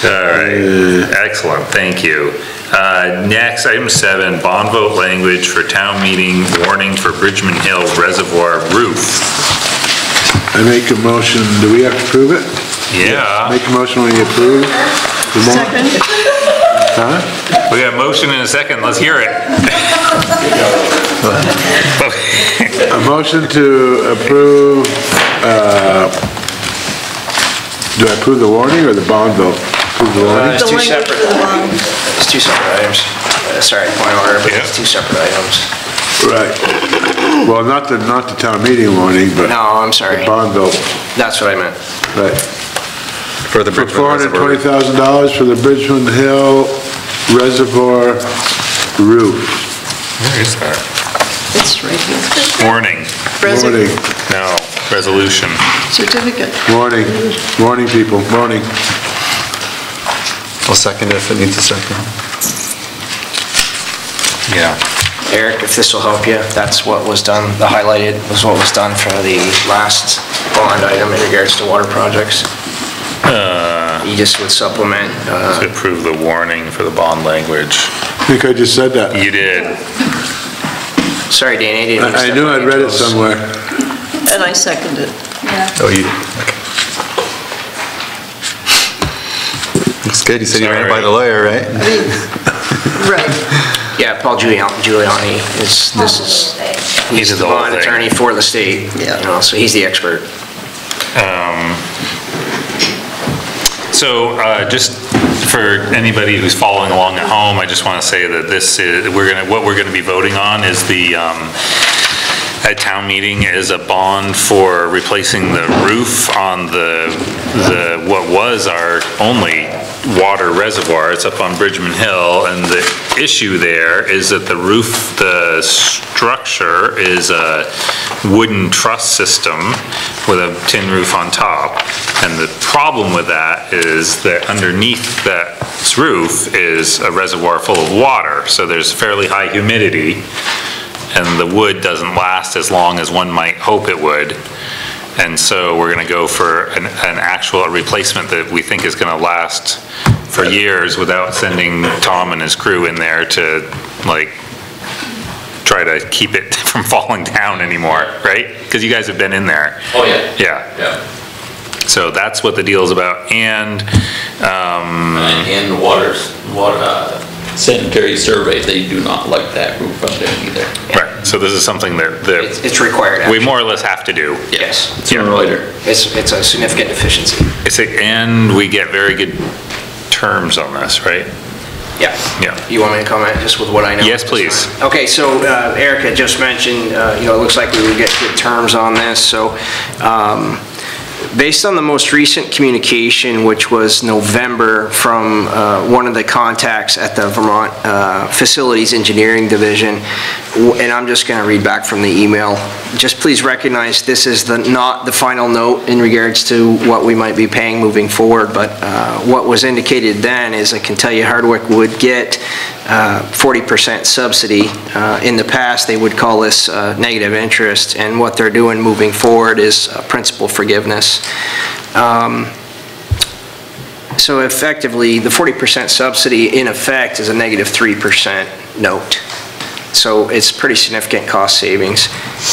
All right, excellent, thank you. Next, item 7, bond vote language for town meeting warning for Bridgman Hill Reservoir roof. I make a motion, do we have to prove it? Yeah. Make a motion when you approve? Second? Huh? We got a motion in a second, let's hear it. A motion to approve, do I approve the warning or the bond vote? Approve the warning? It's two separate. It's two separate items. Sorry, point of order, but it's two separate items. Right. Well, not the town meeting warning, but. No, I'm sorry. The bond vote. That's what I meant. Right. For the for Bridgman Reservoir. $420,000 for the Bridgman Hill Reservoir roof. Where is that? It's right here. Warning. Warning, No, resolution. Certificate. warning, warning people, warning. I'll second it if it needs a second. Yeah. Eric, if this will help you, that's what was done, the highlighted was what was done for the last bond item in regards to water projects. You just would supplement, To approve the warning for the bond language. I think I just said that. You did. sorry, Danny, I didn't. I knew I'd read it somewhere. And I second it. Yeah. Oh, you, okay. Looks good, you said you ran it by the lawyer, right? Right. Yeah, Paul Giuliani is, this is, he's did the the whole bond thing. attorney for the state, you know, so he's the expert. So, just for anybody who's following along at home, I just want to say that this is, what we're gonna be voting on is the, at town meeting is a bond for replacing the roof on what was our only water reservoir. It's up on Bridgman Hill, and the issue there is that the roof, the structure is a wooden truss system with a tin roof on top. And the problem with that is that underneath that roof is a reservoir full of water, so there's fairly high humidity, and the wood doesn't last as long as one might hope it would. And so we're gonna go for an actual replacement that we think is gonna last for years without sending Tom and his crew in there to like try to keep it from falling down anymore, right? Because you guys have been in there. Oh, yeah. Yeah. Yeah. So that's what the deal's about, and And water sanitary survey, they do not like that roof up there either. right, so this is something that It's required. we more or less have to do. Yes. Sooner or later. It's a significant deficiency. And we get very good terms on this, right? Yeah. Yeah. You want me to comment just with what I know? Yes, please. Okay, so Eric had just mentioned, you know, it looks like we would get good terms on this, so based on the most recent communication, which was November from one of the contacts at the Vermont Facilities Engineering Division, and I'm just going to read back from the email. Just please recognize this is not the final note in regards to what we might be paying moving forward, but what was indicated then is I can tell you Hardwick would get 40% subsidy. In the past, they would call this negative interest, and what they're doing moving forward is principal forgiveness. So effectively, the 40% subsidy in effect is a negative 3% note. So it's pretty significant cost savings.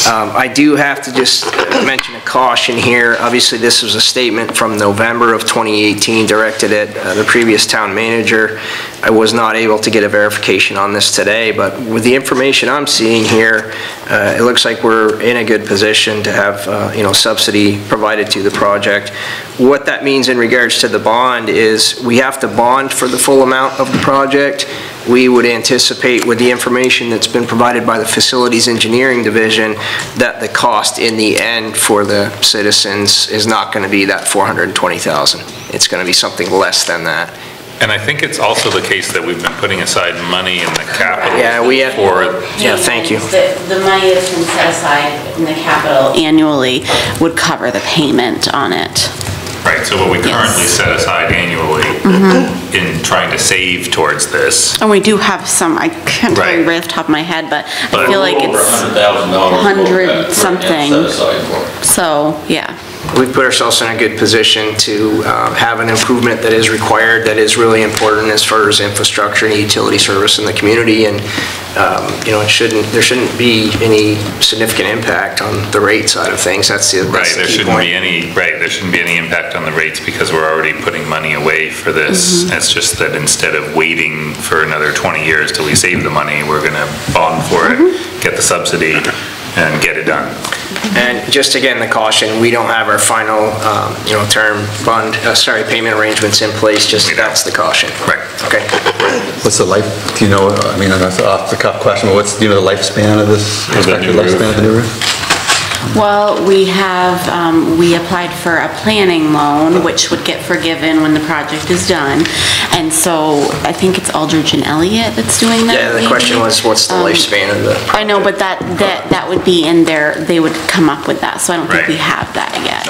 I do have to just mention a caution here. Obviously, this was a statement from November of 2018 directed at the previous town manager. I was not able to get a verification on this today, but with the information I'm seeing here, it looks like we're in a good position to have, you know, subsidy provided to the project. What that means in regards to the bond is we have to bond for the full amount of the project. We would anticipate with the information that's been provided by the Facilities Engineering Division that the cost in the end for the citizens is not going to be that $420,000. It's going to be something less than that. And I think it's also the case that we've been putting aside money in the capital Yeah, we have, for, yeah, thank you. The money that's been set aside in the capital annually would cover the payment on it. right, so what we currently set aside annually in trying to save towards this. And we do have some, I can't tell you right off the top of my head, but I feel like it's $100 something. So, yeah. We've put ourselves in a good position to have an improvement that is required, that is really important as far as infrastructure and utility service in the community, and you know, there shouldn't be any significant impact on the rate side of things. That's the Right, there key shouldn't point. be any, right, there shouldn't be any impact on the rates because we're already putting money away for this. It's just that instead of waiting for another 20 years till we save the money, we're gonna bond for it, get the subsidy, and get it done. And just again, the caution, we don't have our final, you know, term bond, payment arrangements in place, just that's the caution. Right. Okay. What's the life, do you know, I mean, that's off the cuff question, but what's, do you know the lifespan of this, expected lifespan of the new roof? Well, we have, we applied for a planning loan, which would get forgiven when the project is done. And so I think it's Aldridge and Elliott that's doing that. Yeah, the question was, what's the lifespan of the? I know, but that would be in there, they would come up with that, so I don't think we have that yet.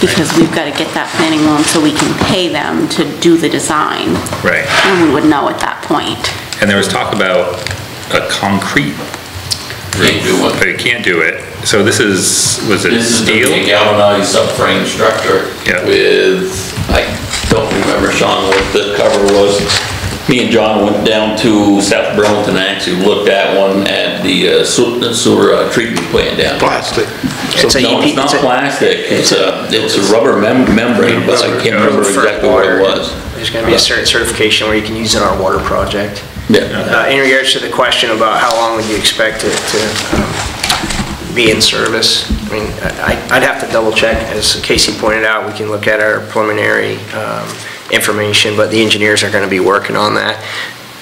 Because we've got to get that planning loan so we can pay them to do the design. Right. And we would know at that point. And there was talk about a concrete roof. But you can't do it. So this is, was it steel? This is a galvanized subframe structure with, I don't remember, Sean, what the cover was. Me and John went down to South Burlington and actually looked at one at the sewer treatment plant down there. Plastic. No, it's not plastic. It's a rubber membrane, but I can't remember exactly what it was. There's going to be a certain certification where you can use it on our water project. Yeah. In regards to the question about how long would you expect it to be in service, I mean, I'd have to double check. As Casey pointed out, we can look at our preliminary information, but the engineers are going to be working on that.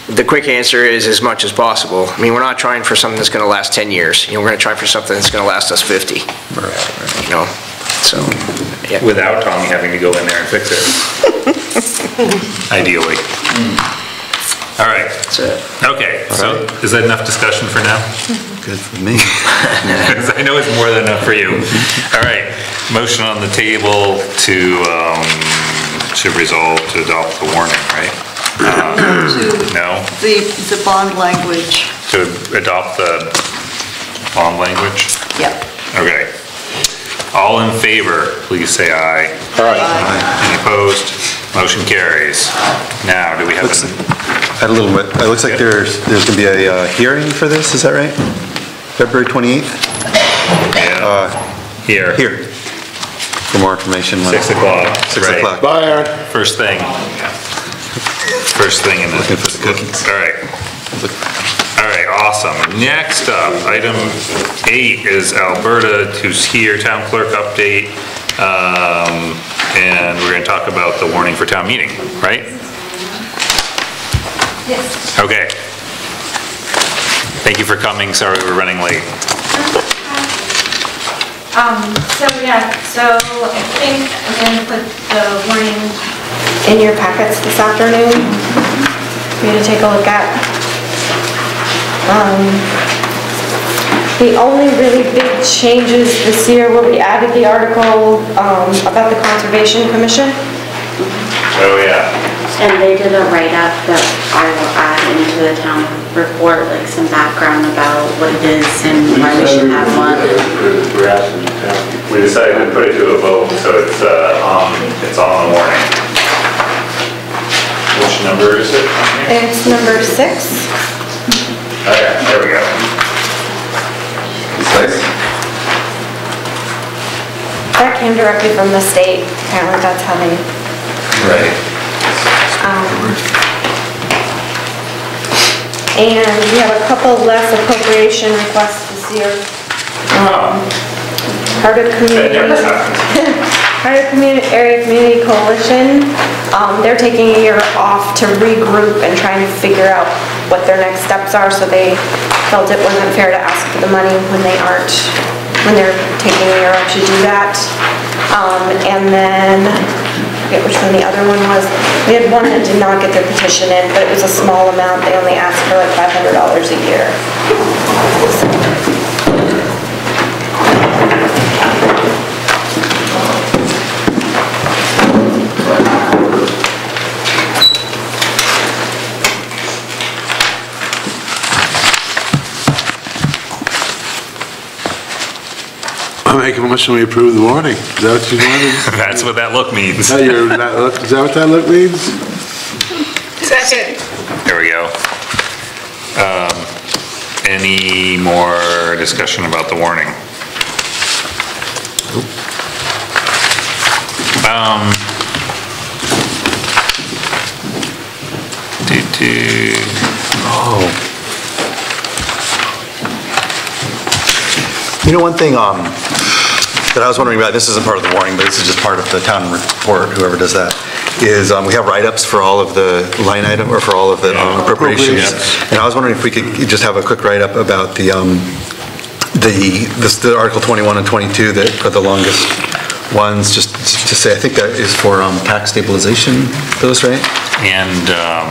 The quick answer is as much as possible. I mean, we're not trying for something that's going to last 10 years. You know, we're going to try for something that's going to last us 50. Right. You know, so, yeah. Without Tommy having to go in there and fix it. Ideally. All right. That's it. Okay, so is that enough discussion for now? Good for me. I know it's more than enough for you. All right, motion on the table to resolve to adopt the warning, right? No? The bond language. To adopt the bond language? Yep. Okay. All in favor, please say aye. Aye. Any opposed? Motion carries. Now, do we have Had a little bit, it looks like there's gonna be a hearing for this, is that right? February 28th? Yeah. Here. Here. For more information. 6 o'clock. 6 o'clock. Bye, Aaron. First thing. First thing in the... Looking for the cookies. All right. All right, awesome. Next up, item 8 is Alberta, who's here, town clerk update. And we're gonna talk about the warning for town meeting, right? Yes. Okay. Thank you for coming. Sorry we're running late. So I think I'm gonna put the warning in your packets this afternoon for you to take a look at. The only really big changes this year were we added the article about the Conservation Commission. Oh, yeah. And they did a write-up that I will add into the town report, like some background about what it is and why we should have one. We decided to put it to a vote, so it's on the warning. Which number is it? It's number 6. Okay, there we go. That came directly from the state. Apparently that's how they... Right. And we have a couple less appropriation requests this year. Hardwick Area Community Coalition, they're taking a year off to regroup and trying to figure out what their next steps are, so they felt it wasn't fair to ask for the money when they're taking a year off to do that. And then, I forget which one the other one was. We had one that did not get their petition in, but it was a small amount. They only asked for like $500 a year. I make a motion we approve the warning. Is that what you wanted? That's what that look means. Is that what that look means? Second. There we go. Any more discussion about the warning? You know, one thing that I was wondering about, this isn't part of the warning, but this is just part of the town report, whoever does that, is we have write-ups for all of the line item, or for all of the appropriations. And I was wondering if we could just have a quick write-up about the the Article 21 and 22 that are the longest ones, just to say, I think that is for tax stabilization bills, right? And,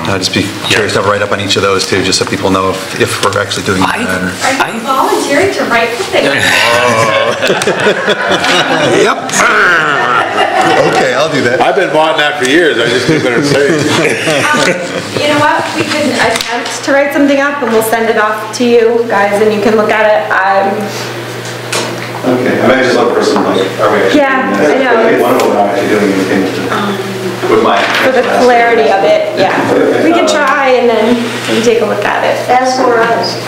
I'd just be curious to have a write-up on each of those too, just so people know if we're actually doing that. Or... Are you volunteering to write the thing? Yep. Okay, I'll do that. I've been wanting that for years, I just better say it. You know what, we could attempt to write something up and we'll send it off to you guys and you can look at it. Okay, I mean, I just love person, like, are we actually Yeah, doing that? I know. One of them not actually doing anything with my... For the clarity of it, yeah. We can try and then we can take a look at it. As for us.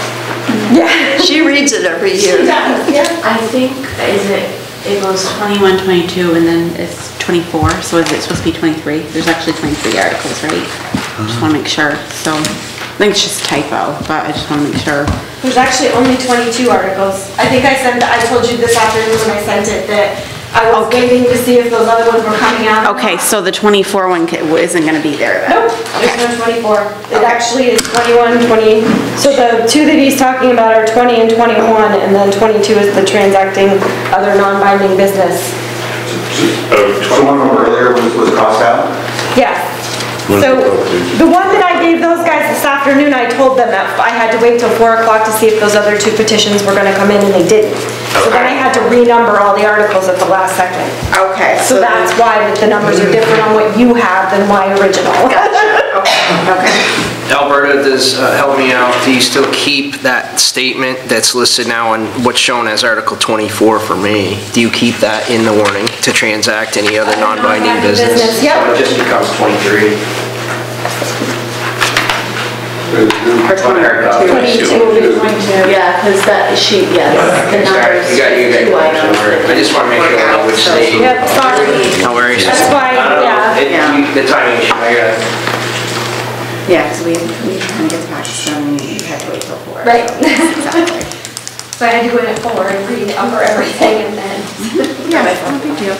Yeah. She reads it every year. She does, yeah. I think, it goes 21, 22, and then it's 24, so is it supposed to be 23? There's actually 23 articles, right? Just want to make sure, so, I think it's just a typo, but I just want to make sure. There's actually only 22 articles. I think I told you this afternoon when I sent it that I was waiting to see if those other ones were coming out. Okay, so the 24 one isn't going to be there then? Nope, there's no 24. It actually is 21, 20. So the two that he's talking about are 20 and 21, and then 22 is the transacting other non-binding business. So one of them earlier was crossed out? Yeah. So the one that I gave those guys this afternoon, I told them that I had to wait till 4 o'clock to see if those other two petitions were gonna come in, and they didn't. So then I had to renumber all the articles at the last second. Okay. So that's why the numbers are different on what you have than my original. Okay. Alberta does help me out. Do you still keep that statement that's listed now on what's shown as Article 24 for me? Do you keep that in the warning to transact any other non-binding business? Yep. So it just becomes 23? Or 22. 22. Yeah, because that sheet, yes, the numbers. You got two items. I just want to make sure that which state. Yep, sorry. No worries. That's why, yeah. The timing issue, I got it. Yeah, because we kind of get the package done, we had to wait till 4. Right. So, exactly. So I had to go in at 4 and renumber everything and then. Yeah, that's not a big deal.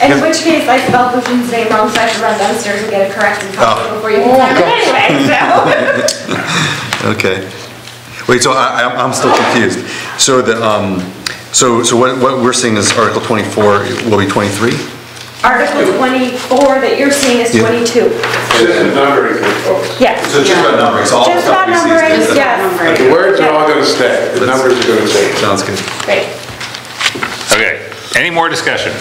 In which case, I spelled Lucian's name wrong, so I had to run downstairs and get it corrected before you can sign it anyway, so. Okay. Wait, so I'm still confused. So so what we're seeing is Article 24 will be 23? Article 24 that you're seeing is 22. It's just a numbering thing, folks. Yeah. So just about numbering, so all the Just stuff about we see numbering, is- yes. But the words are all gonna stay, the numbers are gonna stay. Sounds good. Great. okay, any more discussion?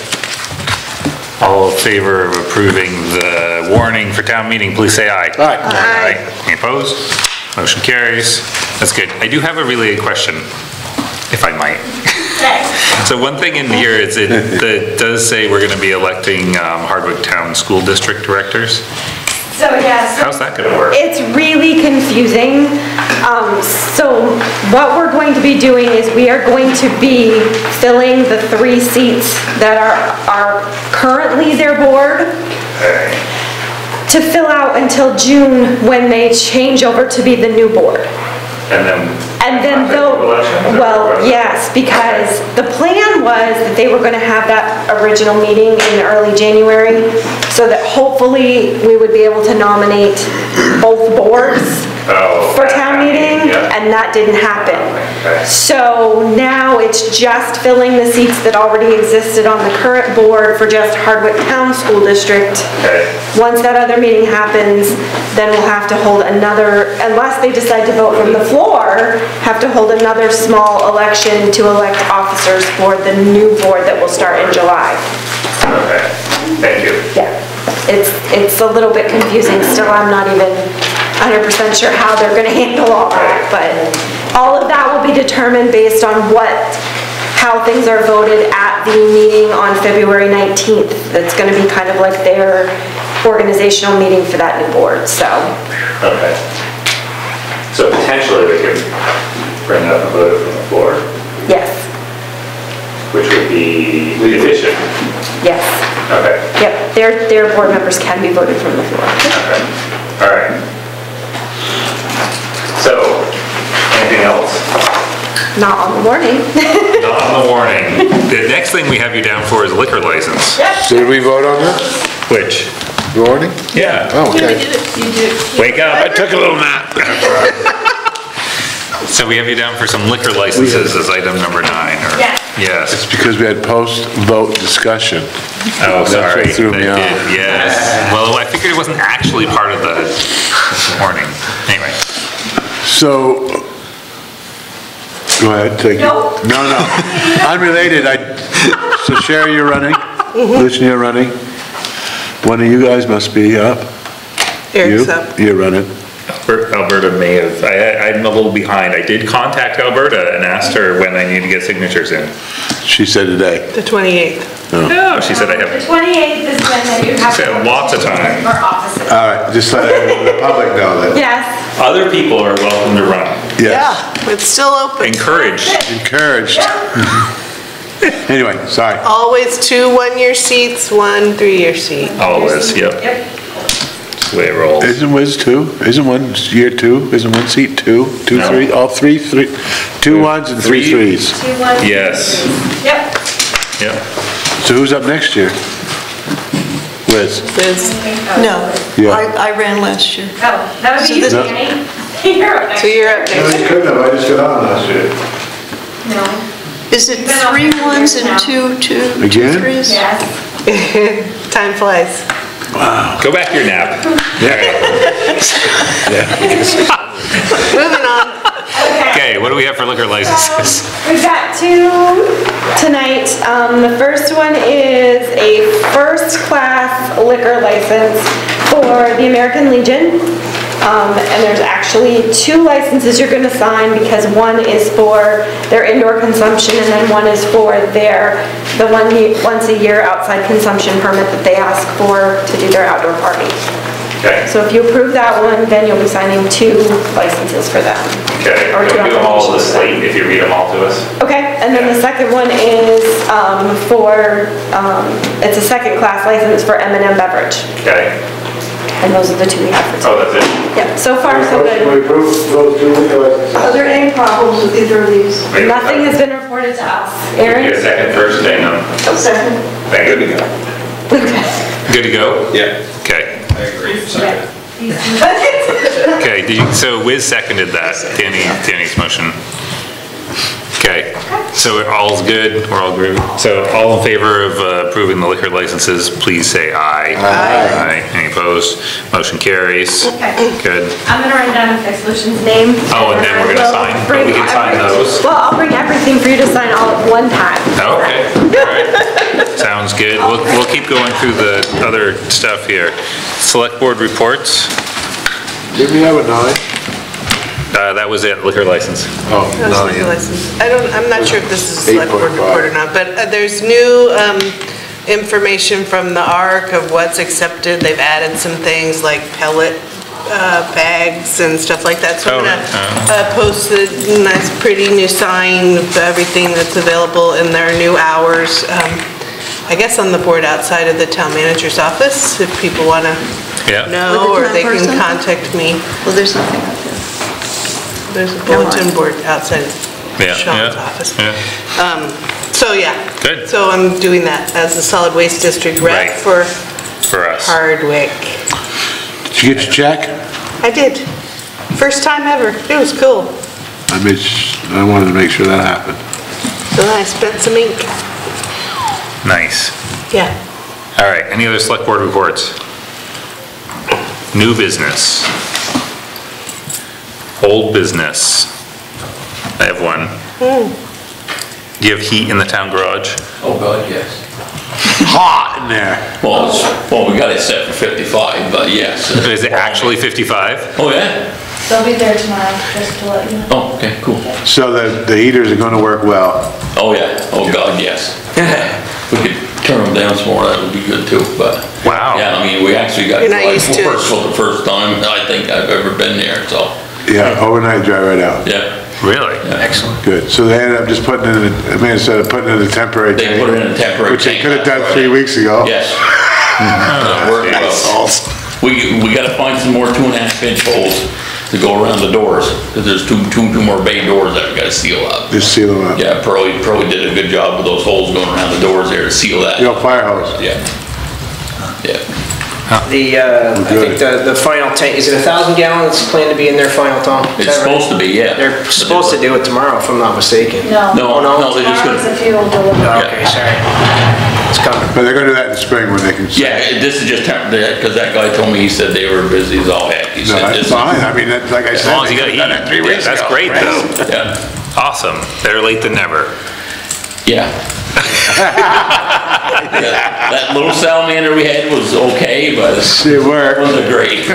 All in favor of approving the warning for town meeting, please say aye. Aye. Aye. Any opposed? Motion carries. That's good. I do have a related question, if I might. So one thing in here is it does say we're gonna be electing Hardwick Town School District directors. So yes. How's that gonna work? It's really confusing. So what we're going to be doing is we are going to be filling the 3 seats that are currently their board to fill out until June when they change over to be the new board. And then they'll, election? well, yes, because the plan was that they were gonna have that original meeting in early January, so that hopefully we would be able to nominate both boards for town meeting, and that didn't happen. So now it's just filling the seats that already existed on the current board for just Hardwick Town School District. Once that other meeting happens, then we'll have to hold another, unless they decide to vote from the floor, have to hold another small election to elect officers for the new board that will start in July. Okay, thank you. Yeah, it's a little bit confusing still. I'm not even 100% sure how they're gonna handle all that, but all of that will be determined based on how things are voted at the meeting on February 19th. That's gonna be kind of like their organizational meeting for that new board, so. Okay. So potentially they could bring up and vote it from the floor, Yes, which would be efficient. yes. Okay, Yep, their board members can be voted from the floor. okay, all right. So, anything else? Not on the warning. Not on the warning. The next thing we have you down for is liquor license. So did we vote on that? Which? The warning? Yeah. Oh, okay. Wake up. I took a little nap. So we have you down for some liquor licenses as item number 9, or? Yes. Yes. It's because we had post-vote discussion. Oh, That's sorry. what threw me That off. did, yes. Well, I figured it wasn't actually part of the warning. Anyway. So, go ahead, take it. No. No. Unrelated, so Sherry, you're running? Lucian, you're running? One of you guys must be up. Eric's You? up. You're running. Alberta may have, I'm a little behind. I did contact Alberta and asked her when I need to get signatures in. She said today. The 28th. No, she said I The have, 28th is when you have. She said lots of time. For offices. All right, just let the public know that. Yes. other people are welcome to run. Yes. Yeah, it's still open. Encouraged. Encouraged. Anyway, sorry. Always 2 one-year seats, 1 3-year seat. Always, yep. Yep. That's the way it rolls. Isn't Wiz 2? Isn't one year 2? Isn't one seat 2? 2, No. 3? All 3? 2 ones and 3 threes. 2 1. Yes. Yep. Yep. So who's up next year? Wiz? No, Yeah. I ran last year. Oh, that would be you, So this- Danny. You're up next. So you're up next. couldn't have, I just got on last year. No. Is it 3 ones and 2 Again? threes? Yes. Time flies. Wow. Go back to your nap. Moving on. Okay, what do we have for liquor licenses? We've got 2 tonight. The first one is a first-class liquor license for the American Legion. And there's actually 2 licenses you're gonna sign because one is for their indoor consumption and then one is for the once a year outside consumption permit that they ask for to do their outdoor party. Okay. So if you approve that one, then you'll be signing 2 licenses for them. Okay, Or we'll 2 do them all applications this for them. late if you read them all to us. Okay, and then the second one is it's a second-class license for M&M Beverage. Okay. And those are the 2 we have for Oh, today. that's it? Yep, so far so We good. approve those 2 liquor licenses. Are there any problems with either of these? Nothing has been reported to us. Get a Aaron? second first, Dana. Second. Good to go. Good to go? Yeah. Okay. I agree. Second. Okay, so Wiz seconded that, Danny's motion. Okay, so all's good, we're all agreed. So all in favor of approving the liquor licenses, please say aye. Aye. Any opposed? Motion carries. Okay. Good. I'm gonna write down Lucian's name. Oh, and then we're gonna I will sign, but bring we can sign everything- those. Well, I'll bring everything for you to sign all at one time. Okay, all right. Sounds good. We'll keep going through the other stuff here. Select board reports. Did we have a 9? That was it, liquor license. Oh, That was liquor 9. license. I'm not sure if this is a select board 8.5. report or not, but there's new information from the ARC of what's accepted. They've added some things like pellet bags and stuff like that. So I'm gonna post a nice, pretty new sign of everything that's available in their new hours. I guess on the board outside of the town manager's office, if people wanna Yeah. know, With or the they town can person? contact me. Well, there's nothing up there. There's a bulletin board outside Yeah, Sean's yeah, office. yeah. So, yeah. Good. So I'm doing that as a solid waste district Right. rep for For us. Hardwick. Did you get your check? I did. First time ever. It was cool. I wanted to make sure that happened. So then I spent some ink. Nice. Yeah. All right, any other select board reports? New business. Old business. I have one. Do you have heat in the town garage? Oh, God, yes. Hot in there. Well, we got it set for 55, but yes. Is it actually 55? Oh, yeah? They'll be there tomorrow, just to let you know. Oh, okay, cool. So the heaters are gonna work well. Oh, yeah. Oh, God, yes. We could turn them down some more, that would be good too, but. Wow. Yeah, I mean, we actually got You're not used to it. for the first time I think I've ever been there, so, Yeah, overnight dry right out. yeah. Really? Excellent. Good. So they ended up just putting it in, instead of putting it in a temporary They tank. put it in a temporary Which they tank, could have that's done right. 3 weeks ago. Yes. That worked well. We gotta find some more 2.5 inch holes to go around the doors, because there's two more bay doors that we gotta seal up. Just seal them up. Yeah, Pearlie did a good job with those holes going around the doors there to seal that. The old fire hose. Yeah. Yeah. I think the final tank, is it 1,000 gallons planned to be in their final, Tom? Is It's that right? supposed to be, yeah. They're supposed to do it tomorrow, if I'm not mistaken. No, they're just Tomorrow's gonna, the fuel delivery. Okay, sorry. It's coming. But they're gonna do that in the spring when they can. yeah, this is just temporary, because that guy told me, he said they were busy as all heck. He No, said that's this is- fine, I mean, like I As said. long as you got they done heat. it 3 weeks That's ago. great though. Yeah. Awesome. Better late than never. Yeah. That little salamander we had was okay, but It worked. it wasn't great.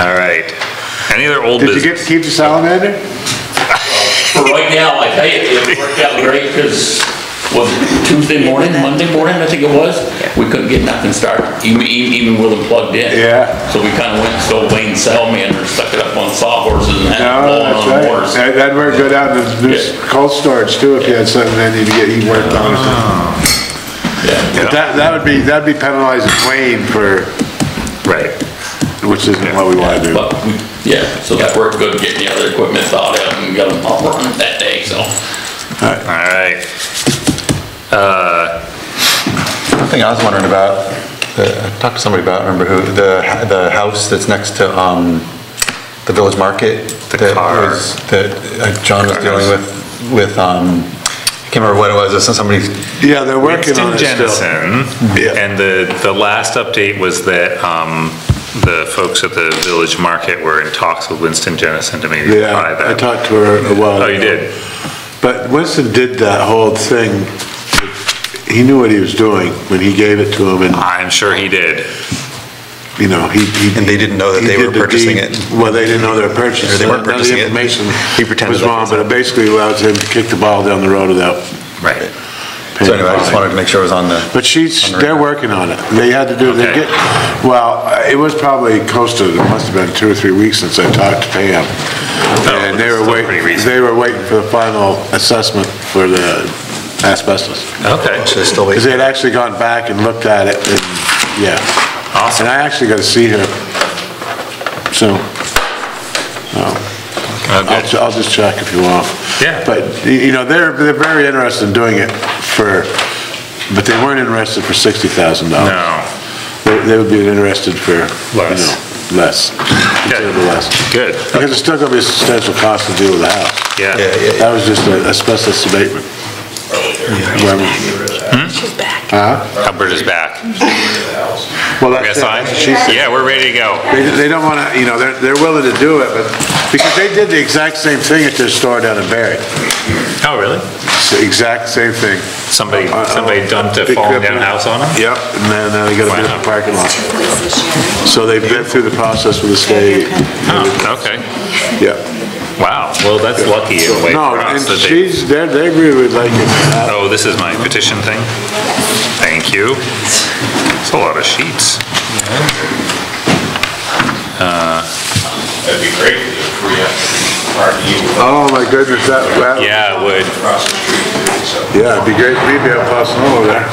All right. Any other old Did you business? get to keep the salamander? For right now, I tell you, it worked out great, because was it Tuesday morning, Monday morning, I think it was? We couldn't get nothing started, even with them plugged in. Yeah. So we kind of went and stole Wayne salamander, stuck it up on sawhorses and had it No, blowing that's on right. horse. That'd work good out in the cold storage too, if you had something that needed to get heat worked on. But that'd be penalizing Wayne for, Right. which isn't what we wanna do. But, yeah, so that worked good, getting the other equipment thawed out and got them all running that day, so. All right. One thing I was wondering about, I talked to somebody about, remember who, the house that's next to, the village market. That John was dealing with, I can't remember what it was, somebody. Yeah, they're working on it still. Winston Jennison, and the last update was that, the folks at the village market were in talks with Winston Jennison to maybe buy Yeah, that. I talked to her a while ago. Oh, you did? But Winston did that whole thing, he knew what he was doing when he gave it to him, and, I'm sure he did. you know, he. And they didn't know that he they were did the purchasing deed. it. Well, they didn't know they were purchasing it. Or they weren't None of purchasing it. the information He pretended was like wrong, it but was. it basically allows him to kick the ball down the road without. Right. So anyway, I just wanted to make sure it was on the. But they're working on it. They had to do, Okay. it was probably close to, it must have been 2 or 3 weeks since I talked to Pam. And they were still pretty recent. waiting for the final assessment for the asbestos. Okay. So they're still Because waiting. they had actually gone back and looked at it, and, yeah. Awesome. And I actually got to see her soon. I'll just check if you want. Yeah. But, you know, they're very interested in doing it but they weren't interested for $60,000. No. They would be interested for, you Less. know, less, considerably less. Good. Because it's still gonna be a substantial cost to deal with the house. Yeah. That was just an asbestos abatement. She's back. Hubbard is back. Well, We got that's signs? it. She said- Yeah, we're ready to go. They don't wanna, you know, they're willing to do it, but, because they did the exact same thing at their store down in Barry. Oh, really? It's the exact same thing. Somebody dumped a falling down house on them? Yep, and then they got a bit of a parking lot. So they've been through the process with the state. Oh, okay. Yeah. Wow, well, that's lucky in a way No, for us and that they... they really would like it. Oh, this is my petition thing? Thank you. It's a lot of sheets. That'd be great if you free up parking. Oh, my goodness, that, Yeah, it would. yeah, it'd be great for me to have passing over there.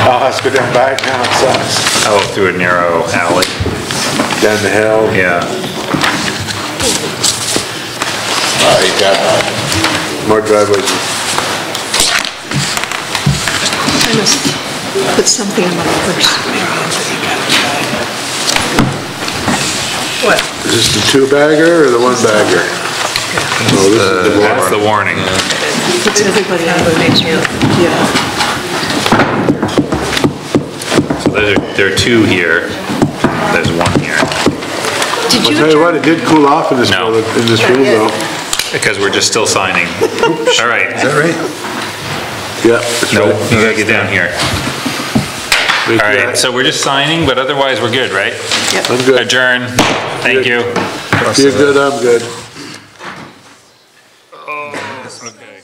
I'll have to go down back now, it sucks. Oh, through a narrow alley. Down the hill. Yeah. More driveways. I must put something in my purse. What? Is this the 2-bagger or the 1-bagger? Oh, this is the That's the warning. warning. It's everybody on the nation. Yeah. So there are 2 here. There's 1 here. Did I'll you tell you what, it did cool off in this No. building, in this room though. Because we're just still signing. All right. Is that right? Yeah, that's Nope, right. you gotta get down here. All right, so we're just signing, but otherwise we're good, right? I'm good. Adjourn. Thank you. If you're good, I'm good. Oh, okay.